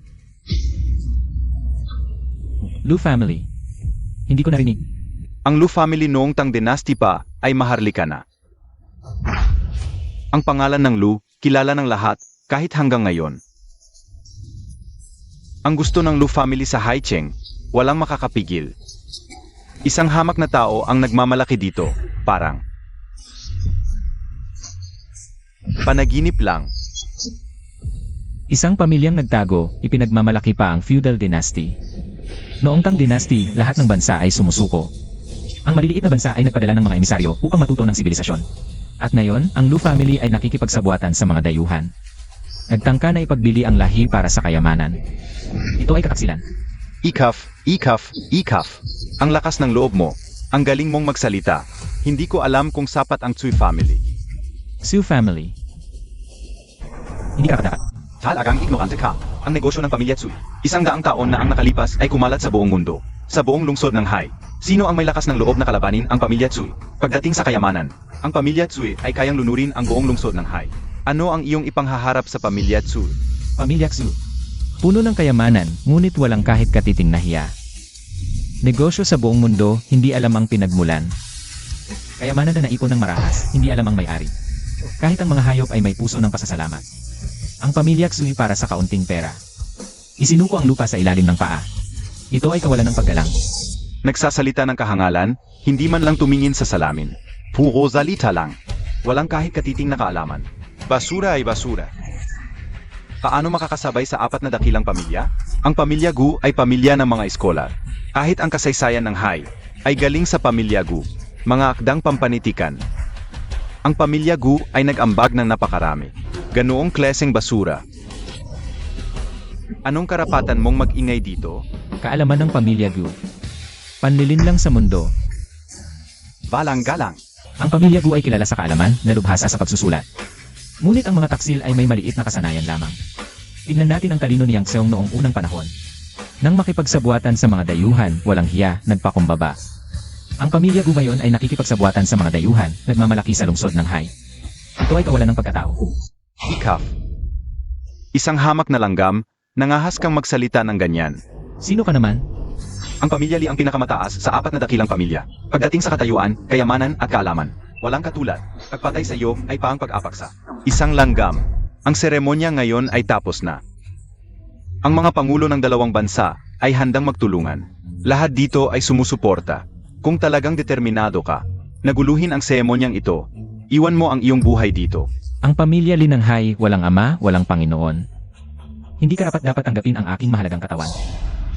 Lu family. Hindi ko narinig. Ang Lu family noong Tang Dynasty pa ay maharlika na. Ang pangalan ng Lu, kilala ng lahat, kahit hanggang ngayon. Ang gusto ng Lu family sa Haicheng, walang makakapigil. Isang hamak na tao ang nagmamalaki dito, parang panaginip lang. Isang pamilyang nagtago, ipinagmamalaki pa ang feudal dynasty. Noong Tang Dynasty, lahat ng bansa ay sumusuko. Ang maliliit na bansa ay nagpadala ng mga emisaryo upang matuto ng sibilisasyon. At ngayon, ang Lu family ay nakikipagsabuatan sa mga dayuhan. Nagtangka na ipagbili ang lahi para sa kayamanan. Ito ay kataksilan. Ikaf. Ang lakas ng loob mo. Ang galing mong magsalita. Hindi ko alam kung sapat ang Tsui family. Su family. Hindi karapat-dapat. Talagang ignorante ka. Ang negosyo ng pamilya Tsui. 100 taon na ang nakalipas ay kumalat sa buong mundo. Sa buong lungsod ng Hai. Sino ang may lakas ng loob na kalabanin ang pamilya Tsui? Pagdating sa kayamanan, ang pamilya Tsui ay kayang lunurin ang buong lungsod ng Hai. Ano ang iyong ipanghaharap sa pamilya Tsui? Pamilya Xu. Puno ng kayamanan, ngunit walang kahit katiting na hiya. Negosyo sa buong mundo, hindi alam ang pinagmulan. Kayamanan na naipon ng marahas, hindi alam ang may-ari. Kahit ang mga hayop ay may puso ng pasasalamat. Ang pamilya Xu para sa kaunting pera. Isinuko ang lupa sa ilalim ng paa. Ito ay kawalan ng paggalang. Nagsasalita ng kahangalan, hindi man lang tumingin sa salamin. Puro salita lang. Walang kahit katiting na kaalaman. Basura ay basura. Paano makakasabay sa 4 na dakilang pamilya? Ang pamilya Gu ay pamilya ng mga eskolar. Kahit ang kasaysayan ng Hai ay galing sa pamilya Gu, mga akdang pampanitikan. Ang pamilya Gu ay nag-ambag ng napakarami. Ganoong kleseng basura. Anong karapatan mong mag-ingay dito? Kaalaman ng pamilya Gu. Panlilin lang sa mundo. Balang-galang. Ang pamilya Gu ay kilala sa kaalaman na lubhasa sa pagsusulat. Ngunit ang mga taksil ay may maliit na kasanayan lamang. Tingnan natin ang talino ni Yang Seong noong unang panahon. Nang makipagsabuatan sa mga dayuhan, walang hiya, nagpakumbaba. Ang pamilya Gu ngayon ay nakikipagsabuatan sa mga dayuhan, nagmamalaki sa lungsod ng Hai. Ito ay kawalan ng pagkatao. Ikaf. Isang hamak na langgam, nangahas kang magsalita ng ganyan. Sino ka naman? Ang pamilya Li ang pinakamataas sa 4 na dakilang pamilya. Pagdating sa katayuan, kayamanan at kaalaman. Walang katulad. Pagpatay sa iyo ay paang pag-apaksa. Isang langgam. Ang seremonya ngayon ay tapos na. Ang mga pangulo ng dalawang bansa ay handang magtulungan. Lahat dito ay sumusuporta. Kung talagang determinado ka, naguluhin ang seremonyang ito, iwan mo ang iyong buhay dito. Ang pamilya Li ng Hai, walang ama, walang Panginoon. Hindi karapat-dapat tanggapin ang aking mahalagang katawan.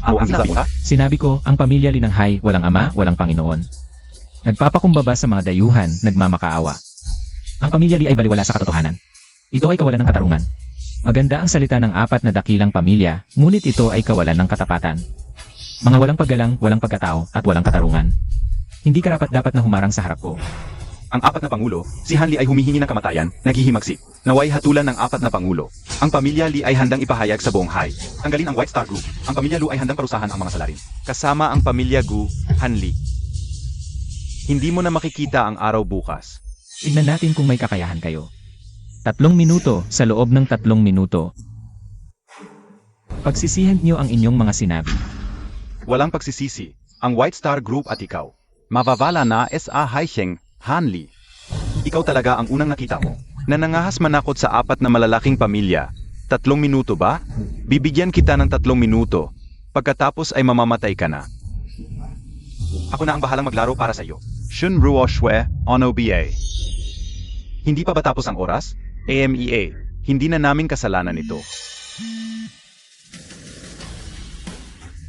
Ang sinabi ka? Sinabi ko, ang pamilya Li ng Hai, walang ama, walang Panginoon. Nagpapakumbaba sa mga dayuhan, nagmamakaawa. Ang pamilya Li ay baliwala sa katotohanan. Ito ay kawalan ng katarungan. Maganda ang salita ng 4 na dakilang pamilya, ngunit ito ay kawalan ng katapatan. Mga walang paggalang, walang pagkatao, at walang katarungan. Hindi karapat-dapat na humarang sa harap ko. Ang 4 na pangulo, si Han Li ay humihingi ng kamatayan, naghihimagsik. Naway hatulan ng 4 na pangulo. Ang pamilya Li ay handang ipahayag sa buong Hai. Tanggalin ang White Star Group. Ang pamilya Lu ay handang parusahan ang mga salarin. Kasama ang pamilya Gu, Han Li. Hindi mo na makikita ang araw bukas. Tingnan natin kung may kakayahan kayo. 3 minuto, sa loob ng 3 minuto. Pagsisihan niyo ang inyong mga sinabi. Walang pagsisisi. Ang White Star Group at ikaw. Mavawala na sa Haicheng, Han Li. Ikaw talaga ang unang nakita mo. Na nangahas manakot sa 4 na malalaking pamilya. 3 minuto ba? Bibigyan kita ng 3 minuto. Pagkatapos ay mamamatay ka na. Ako na ang bahalang maglaro para sa iyo. Shun Ruo Shue, Ono BA. Hindi pa ba tapos ang oras? AMEA, hindi na namin kasalanan ito.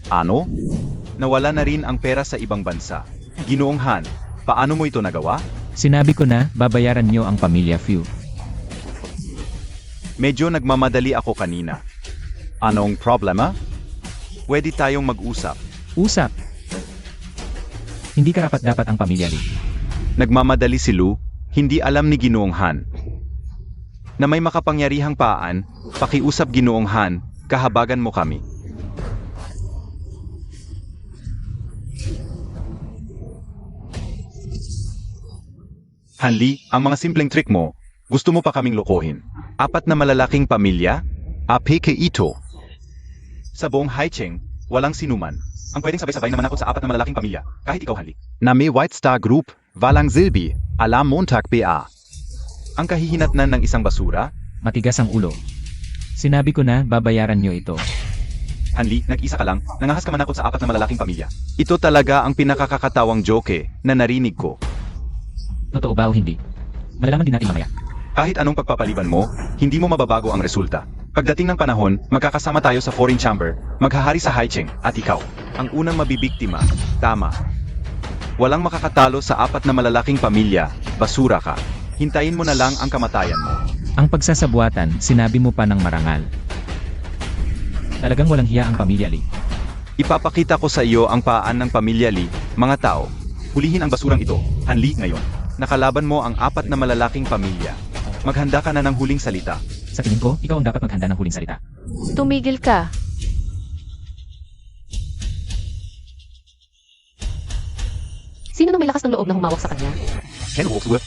Ano? Nawala na rin ang pera sa ibang bansa. Ginoong Han, paano mo ito nagawa? Sinabi ko na, babayaran niyo ang pamilya Fu. Medyo nagmamadali ako kanina. Anong problema? Pwede tayong mag-usap. Usap. Hindi karapat-dapat ang pamilya Li. Nagmamadali si Lu, hindi alam ni Ginoong Han. Na may makapangyarihang paan, pakiusap Ginoong Han, kahabagan mo kami. Han Li, ang mga simpleng trick mo, gusto mo pa kaming lokohin. 4 na malalaking pamilya? APK ito. Sa buong Haicheng, walang sinuman ang pwedeng sabay-sabay na manakot sa 4 na malalaking pamilya, kahit ikaw Han Li. Na may White Star Group, Walang Silbi, Alam Montag BA. Ang kahihinatnan ng isang basura? Matigas ang ulo. Sinabi ko na, babayaran niyo ito. Han Li, nag-isa ka lang, nangahas ka manakot sa 4 na malalaking pamilya. Ito talaga ang pinakakakatawang joke na narinig ko. Totoo ba o hindi? Malalaman din natin mamaya. Kahit anong pagpapaliban mo, hindi mo mababago ang resulta. Pagdating ng panahon, magkakasama tayo sa foreign chamber, maghahari sa Haicheng, at ikaw, ang unang mabibiktima. Tama. Walang makakatalo sa 4 na malalaking pamilya, basura ka. Hintayin mo na lang ang kamatayan mo. Ang pagsasabuatan, sinabi mo pa ng marangal. Talagang walang hiya ang pamilya Li. Ipapakita ko sa iyo ang paan ng pamilya Li, mga tao. Hulihin ang basurang ito, Han Li ngayon. Nakalaban mo ang 4 na malalaking pamilya. Maghanda ka na ng huling salita. Sa tingin ko, ikaw ang dapat maghanda ng huling salita. Tumigil ka. Sino nang may lakas ng loob na humawak sa kanya?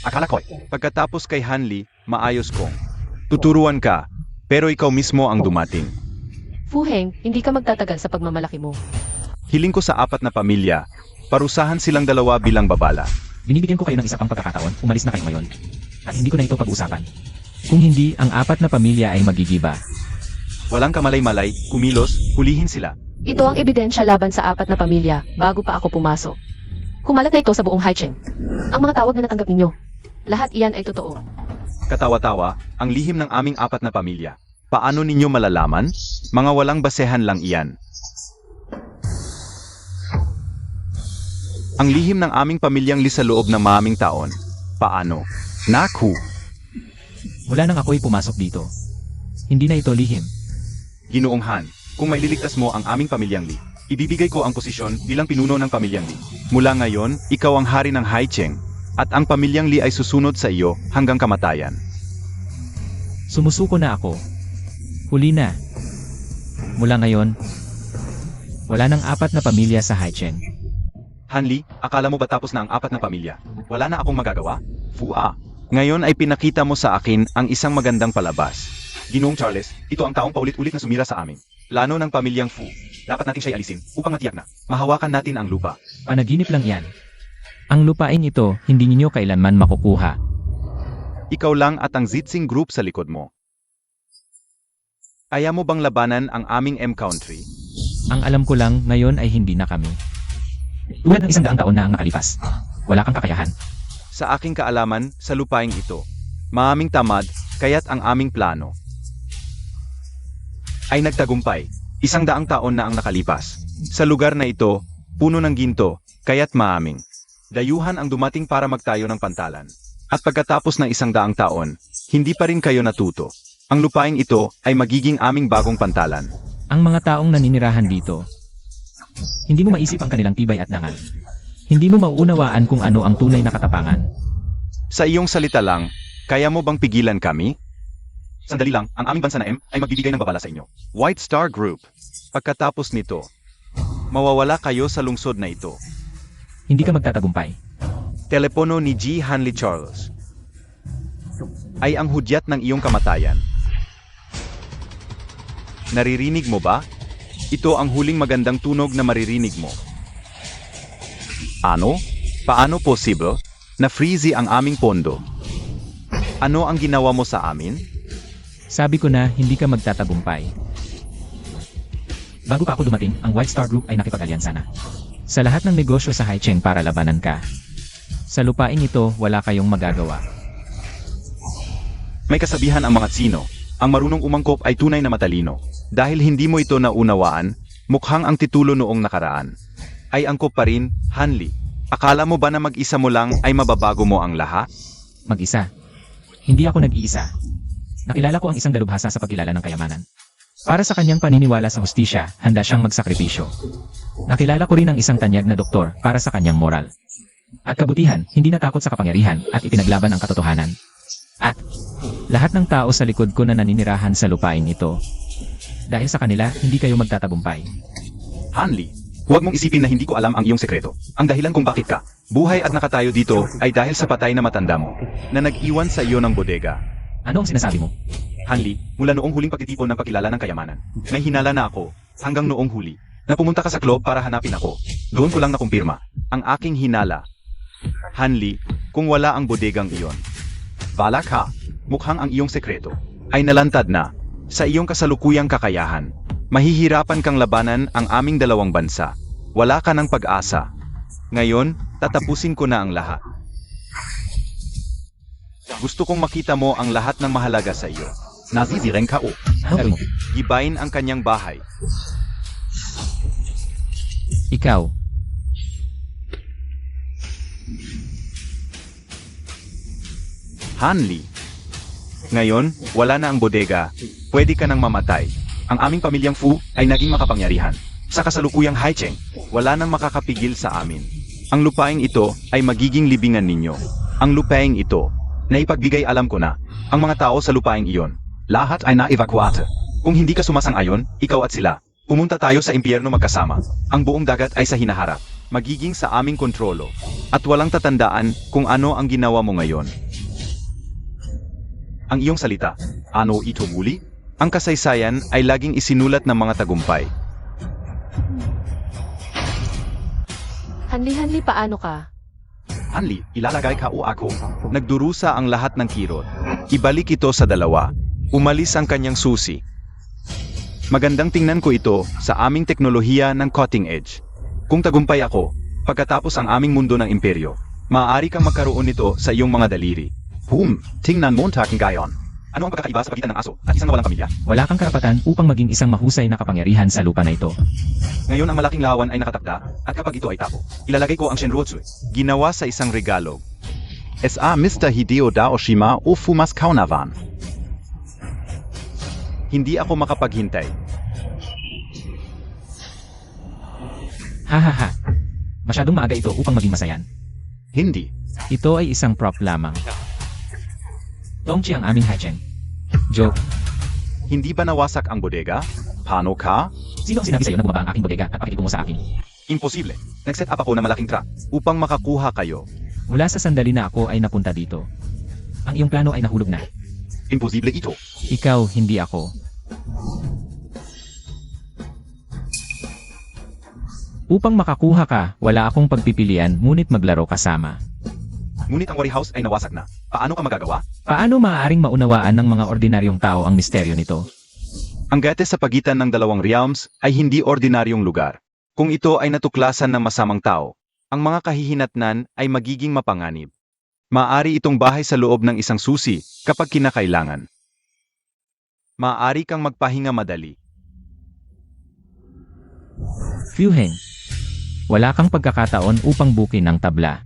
Akala ko. Pagkatapos kay Han Li, maayos kong. Tuturuan ka, pero ikaw mismo ang dumating. Fu Heng, hindi ka magtatagal sa pagmamalaki mo. Hiling ko sa 4 na pamilya, parusahan silang 2 bilang babala. Binibigyan ko kayo ng isa pang pagkakataon, umalis na kayo ngayon. At hindi ko na ito pag-usapan. Kung hindi, ang 4 na pamilya ay magigiba. Walang kamalay-malay, kumilos, hulihin sila. Ito ang ebidensya laban sa 4 na pamilya bago pa ako pumasok. Kumalat na ito sa buong Haicheng. Ang mga tawag na natanggap ninyo. Lahat iyan ay totoo. Katawa-tawa, ang lihim ng aming 4 na pamilya. Paano ninyo malalaman? Mga walang basehan lang iyan. Ang lihim ng aming pamilyang Li sa loob ng maming taon. Paano? Naku! Mula nang ako'y pumasok dito. Hindi na ito lihim. Ginoong Han, kung may liligtas mo ang aming pamilyang Li, ibibigay ko ang posisyon bilang pinuno ng pamilyang Li. Mula ngayon, ikaw ang hari ng Haicheng. At ang pamilyang Lee ay susunod sa iyo hanggang kamatayan. Sumusuko na ako. Huli na. Mula ngayon, wala nang 4 na pamilya sa Haicheng. Hanli, akala mo ba tapos na ang 4 na pamilya? Wala na akong magagawa? Fua. Ngayon ay pinakita mo sa akin ang isang magandang palabas. Ginoong Charles, ito ang taong paulit-ulit na sumira sa amin. Plano ng pamilyang Fu. Dapat natin siya'y alisin upang matiyak na mahawakan natin ang lupa. Panaginip lang yan. Ang lupain ito, hindi ninyo kailanman makukuha. Ikaw lang at ang Zitsing Group sa likod mo. Ayaw mo bang labanan ang aming M-Country? Ang alam ko lang, ngayon ay hindi na kami. Tulad ng 100 taon na ang nakalipas. Wala kang kakayahan. Sa aking kaalaman, sa lupaing ito, maaming tamad, kaya't ang aming plano ay nagtagumpay. 100 taon na ang nakalipas. Sa lugar na ito, puno ng ginto, kaya't maaming dayuhan ang dumating para magtayo ng pantalan. At pagkatapos ng 100 taon, hindi pa rin kayo natuto. Ang lupaing ito ay magiging aming bagong pantalan. Ang mga taong naninirahan dito, hindi mo maisip ang kanilang tibay at dangal. Hindi mo mauunawaan kung ano ang tunay na katapangan. Sa iyong salita lang, kaya mo bang pigilan kami? Sandali lang, ang aming bansa na M ay magbibigay ng babala sa inyo. White Star Group. Pagkatapos nito, mawawala kayo sa lungsod na ito. Hindi ka magtatagumpay. Telepono ni G. Hanley Charles ay ang hudyat ng iyong kamatayan. Naririnig mo ba? Ito ang huling magandang tunog na maririnig mo. Ano? Paano posible? Na-freeze ang aming pondo. Ano ang ginawa mo sa amin? Sabi ko na hindi ka magtatagumpay. Bago pa ako dumating, ang White Star Group ay nakipag-alyansa na. Sa lahat ng negosyo sa Haicheng para labanan ka. Sa lupain ito, wala kayong magagawa. May kasabihan ang mga Tsino, ang marunong umangkop ay tunay na matalino. Dahil hindi mo ito naunawaan, mukhang ang titulo noong nakaraan ay angkop pa rin, Hanli. Akala mo ba na mag-isa mo lang ay mababago mo ang lahat? Mag-isa. Hindi ako nag-iisa. Nakilala ko ang isang dalubhasa sa pagkilala ng kayamanan. Para sa kanyang paniniwala sa hustisya, handa siyang magsakripisyo. Nakilala ko rin ang isang tanyag na doktor para sa kanyang moral. At kabutihan, hindi natakot sa kapangyarihan at ipinaglaban ang katotohanan. At lahat ng tao sa likod ko na naninirahan sa lupain ito. Dahil sa kanila, hindi kayo magtatagumpay. Hanli, huwag mong isipin na hindi ko alam ang iyong sekreto. Ang dahilan kung bakit ka buhay at nakatayo dito ay dahil sa patay na matanda mo na nag-iwan sa iyo ng bodega. Ano ang sinasabi mo? Hanli, mula noong huling pagtitipon ng pakilala ng kayamanan, may hinala na ako hanggang noong huli na pumunta ka sa club para hanapin ako. Doon ko lang nakumpirma ang aking hinala. Hanli, kung wala ang bodegang iyon. Balak ha, mukhang ang iyong sekreto ay nalantad na sa iyong kasalukuyang kakayahan. Mahihirapan kang labanan ang aming dalawang bansa. Wala ka ng pag-asa. Ngayon, tatapusin ko na ang lahat. Gusto kong makita mo ang lahat ng mahalaga sa iyo. Nazizireng ka o. Ano mo? Gibain ang kanyang bahay. Ikaw. Hanli. Ngayon, wala na ang bodega. Pwede ka nang mamatay. Ang aming pamilyang Fu ay naging makapangyarihan. Sa kasalukuyang Haicheng, wala nang makakapigil sa amin. Ang lupaing ito ay magiging libingan ninyo. Ang lupaing ito, naipagbigay alam ko na, ang mga tao sa lupaing iyon, lahat ay na-evacuate. Kung hindi ka sumasang-ayon, ikaw at sila, pumunta tayo sa impyerno magkasama. Ang buong dagat ay sa hinaharap, magiging sa aming kontrolo. At walang tatandaan kung ano ang ginawa mo ngayon. Ang iyong salita, ano ito muli? Ang kasaysayan ay laging isinulat ng mga tagumpay. Hanli-hanli paano ka? Hanli, ilalagay ka o ako. Nagdurusa ang lahat ng kirot. Ibalik ito sa dalawa. Umalis ang kanyang susi. Magandang tingnan ko ito sa aming teknolohiya ng cutting edge. Kung tagumpay ako, pagkatapos ang aming mundo ng imperyo, maaari kang magkaroon nito sa iyong mga daliri. Tingnan mo ang gayon. Ano ang pagkakaiba sa pagitan ng aso at isang nawalang pamilya? Wala kang karapatan upang maging isang mahusay na kapangyarihan sa lupa na ito. Ngayon ang malaking lawan ay nakatakda, at kapag ito ay tapo, ilalagay ko ang Shenrotsu. Ginawa sa isang regalo. S.A. Mr. Hideo Daoshima o Fumas Kaunavan. Hindi ako makapaghintay. Hahaha. Masyadong maaga ito upang maging masayan. Hindi. Ito ay isang prop lamang. Tongchi ang aming hygiene. Joke. Hindi ba nawasak ang bodega? Paano ka? Sino ang sinabi sa'yo na bumaba ang aking bodega at pakikitungo sa akin? Imposible. Nag-set up ako ng malaking truck upang makakuha kayo. Mula sa sandali na ako ay napunta dito. Ang iyong plano ay nahulog na. Imposible ito. Ikaw, hindi ako. Upang makakuha ka, wala akong pagpipilian ngunit maglaro kasama. Ngunit ang warehouse ay nawasak na. Paano ka magagawa? Paano maaaring maunawaan ng mga ordinaryong tao ang misteryo nito? Ang gate sa pagitan ng dalawang realms ay hindi ordinaryong lugar. Kung ito ay natuklasan ng masamang tao, ang mga kahihinatnan ay magiging mapanganib. Maaari itong bahay sa loob ng isang susi kapag kinakailangan. Maaari kang magpahinga madali. Fuheng. Wala kang pagkakataon upang bukin ang tabla.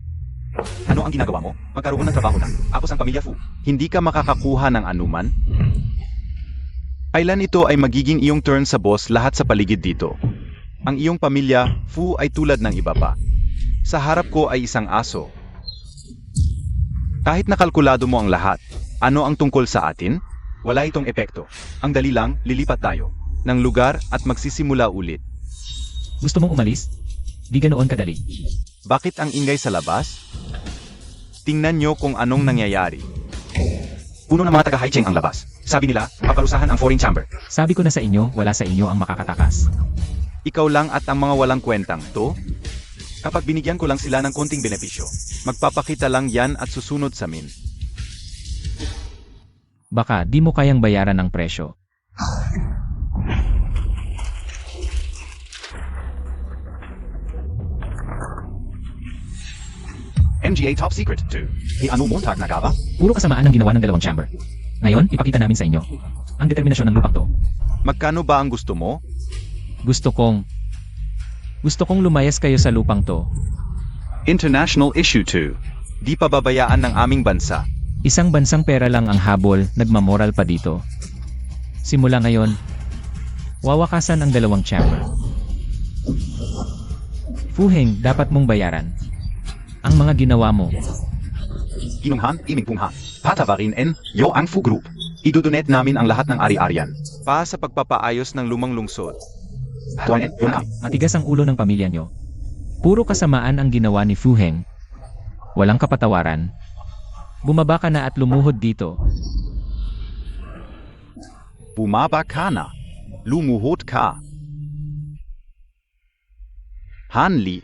Ano ang ginagawa mo? Magkaroon ng trabaho na. Tapos ang pamilya Fu. Hindi ka makakakuha ng anuman? Kailan ito ay magiging iyong turn sa boss lahat sa paligid dito? Ang iyong pamilya, Fu, ay tulad ng iba pa. Sa harap ko ay isang aso. Kahit nakalkulado mo ang lahat, ano ang tungkol sa atin? Wala itong epekto. Ang dali lang, lilipat tayo ng lugar at magsisimula ulit. Gusto mong umalis? Di ganoon kadali. Bakit ang ingay sa labas? Tingnan nyo kung anong nangyayari. Puno ng mga taga-hiking ang labas. Sabi nila, paparusahan ang foreign chamber. Sabi ko na sa inyo, wala sa inyo ang makakatakas. Ikaw lang at ang mga walang kwentang to? Kapag binigyan ko lang sila ng konting benepisyo, magpapakita lang yan at susunod sa min. Baka di mo kayang bayaran ng presyo. MGA Top Secret 2. Ni ano montag na ba? Puro kasamaan ang ginawa ng dalawang chamber. Ngayon, ipakita namin sa inyo ang determinasyon ng lupang to. Magkano ba ang gusto mo? Gusto kong lumayas kayo sa lupang to. International Issue 2. Di pa babayaan ng aming bansa. Isang bansang pera lang ang habol, nagmamoral pa dito. Simula ngayon, wawakasan ang dalawang chamber. Fuheng, dapat mong bayaran ang mga ginawa mo. Inunghan, imingpungha. Patavarin en, yo ang Fu Group. Idudonate namin ang lahat ng ari-arian. Pa sa pagpapaayos ng lumang lungsod. Tuan en, yun ang. Matigas ang ulo ng pamilya nyo. Puro kasamaan ang ginawa ni Fuheng. Walang kapatawaran. Bumaba ka na at lumuhod dito. Bumaba ka na. Lumuhod ka. Hanli.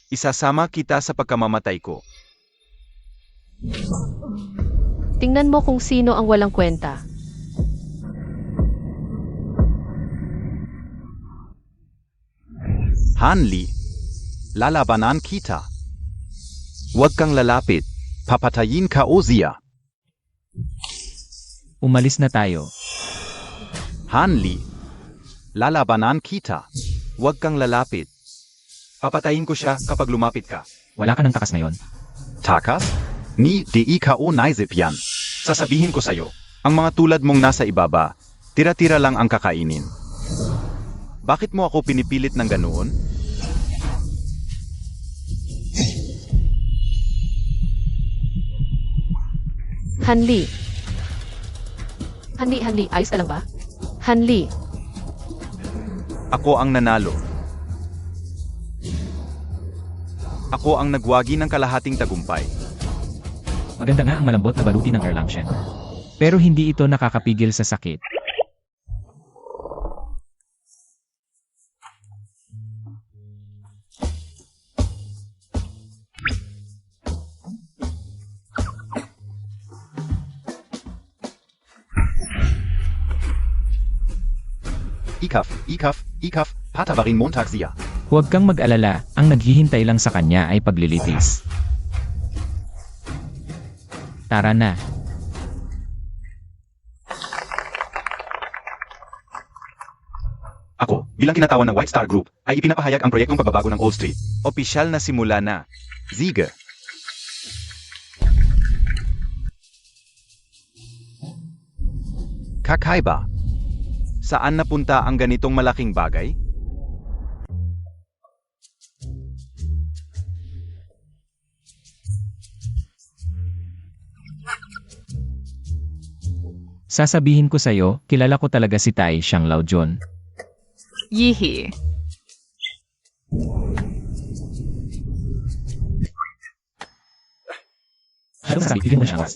Isasama kita sa pagkamamatay ko. Tingnan mo kung sino ang walang kwenta. Hanli. Lalabanan kita. Huwag kang lalapit. Papatayin ka o Zia. Umalis na tayo. Hanli. Lalabanan kita. Huwag kang lalapit. Papatayin ko siya kapag lumapit ka. Wala ka ng takas ngayon. Takas? Ni DIKO naisip yan. Sasabihin ko sa'yo, ang mga tulad mong nasa ibaba, tira-tira lang ang kakainin. Bakit mo ako pinipilit ng ganoon? Hanli. Hanli, ayos ka lang ba? Hanli, Ako ang nanalo. Ako ang nagwagi ng kalahating tagumpay. Maganda nga ang malambot na baluti ng Erlangchen. Pero hindi ito nakakapigil sa sakit. Ikaf, Patavarin Montag siya. Huwag kang mag-alala, ang naghihintay lang sa kanya ay paglilitis. Tara na. Ako, bilang kinatawan ng White Star Group, ay ipinapahayag ang proyektong pagbabago ng Old Street. Opisyal na simula na. Ziga. Kakaiba. Saan napunta ang ganitong malaking bagay? Sasabihin ko sa'yo, kilala ko talaga si Tai Xiang Lao Jun. Yihi. Ano sabi? Bigyan mo siya.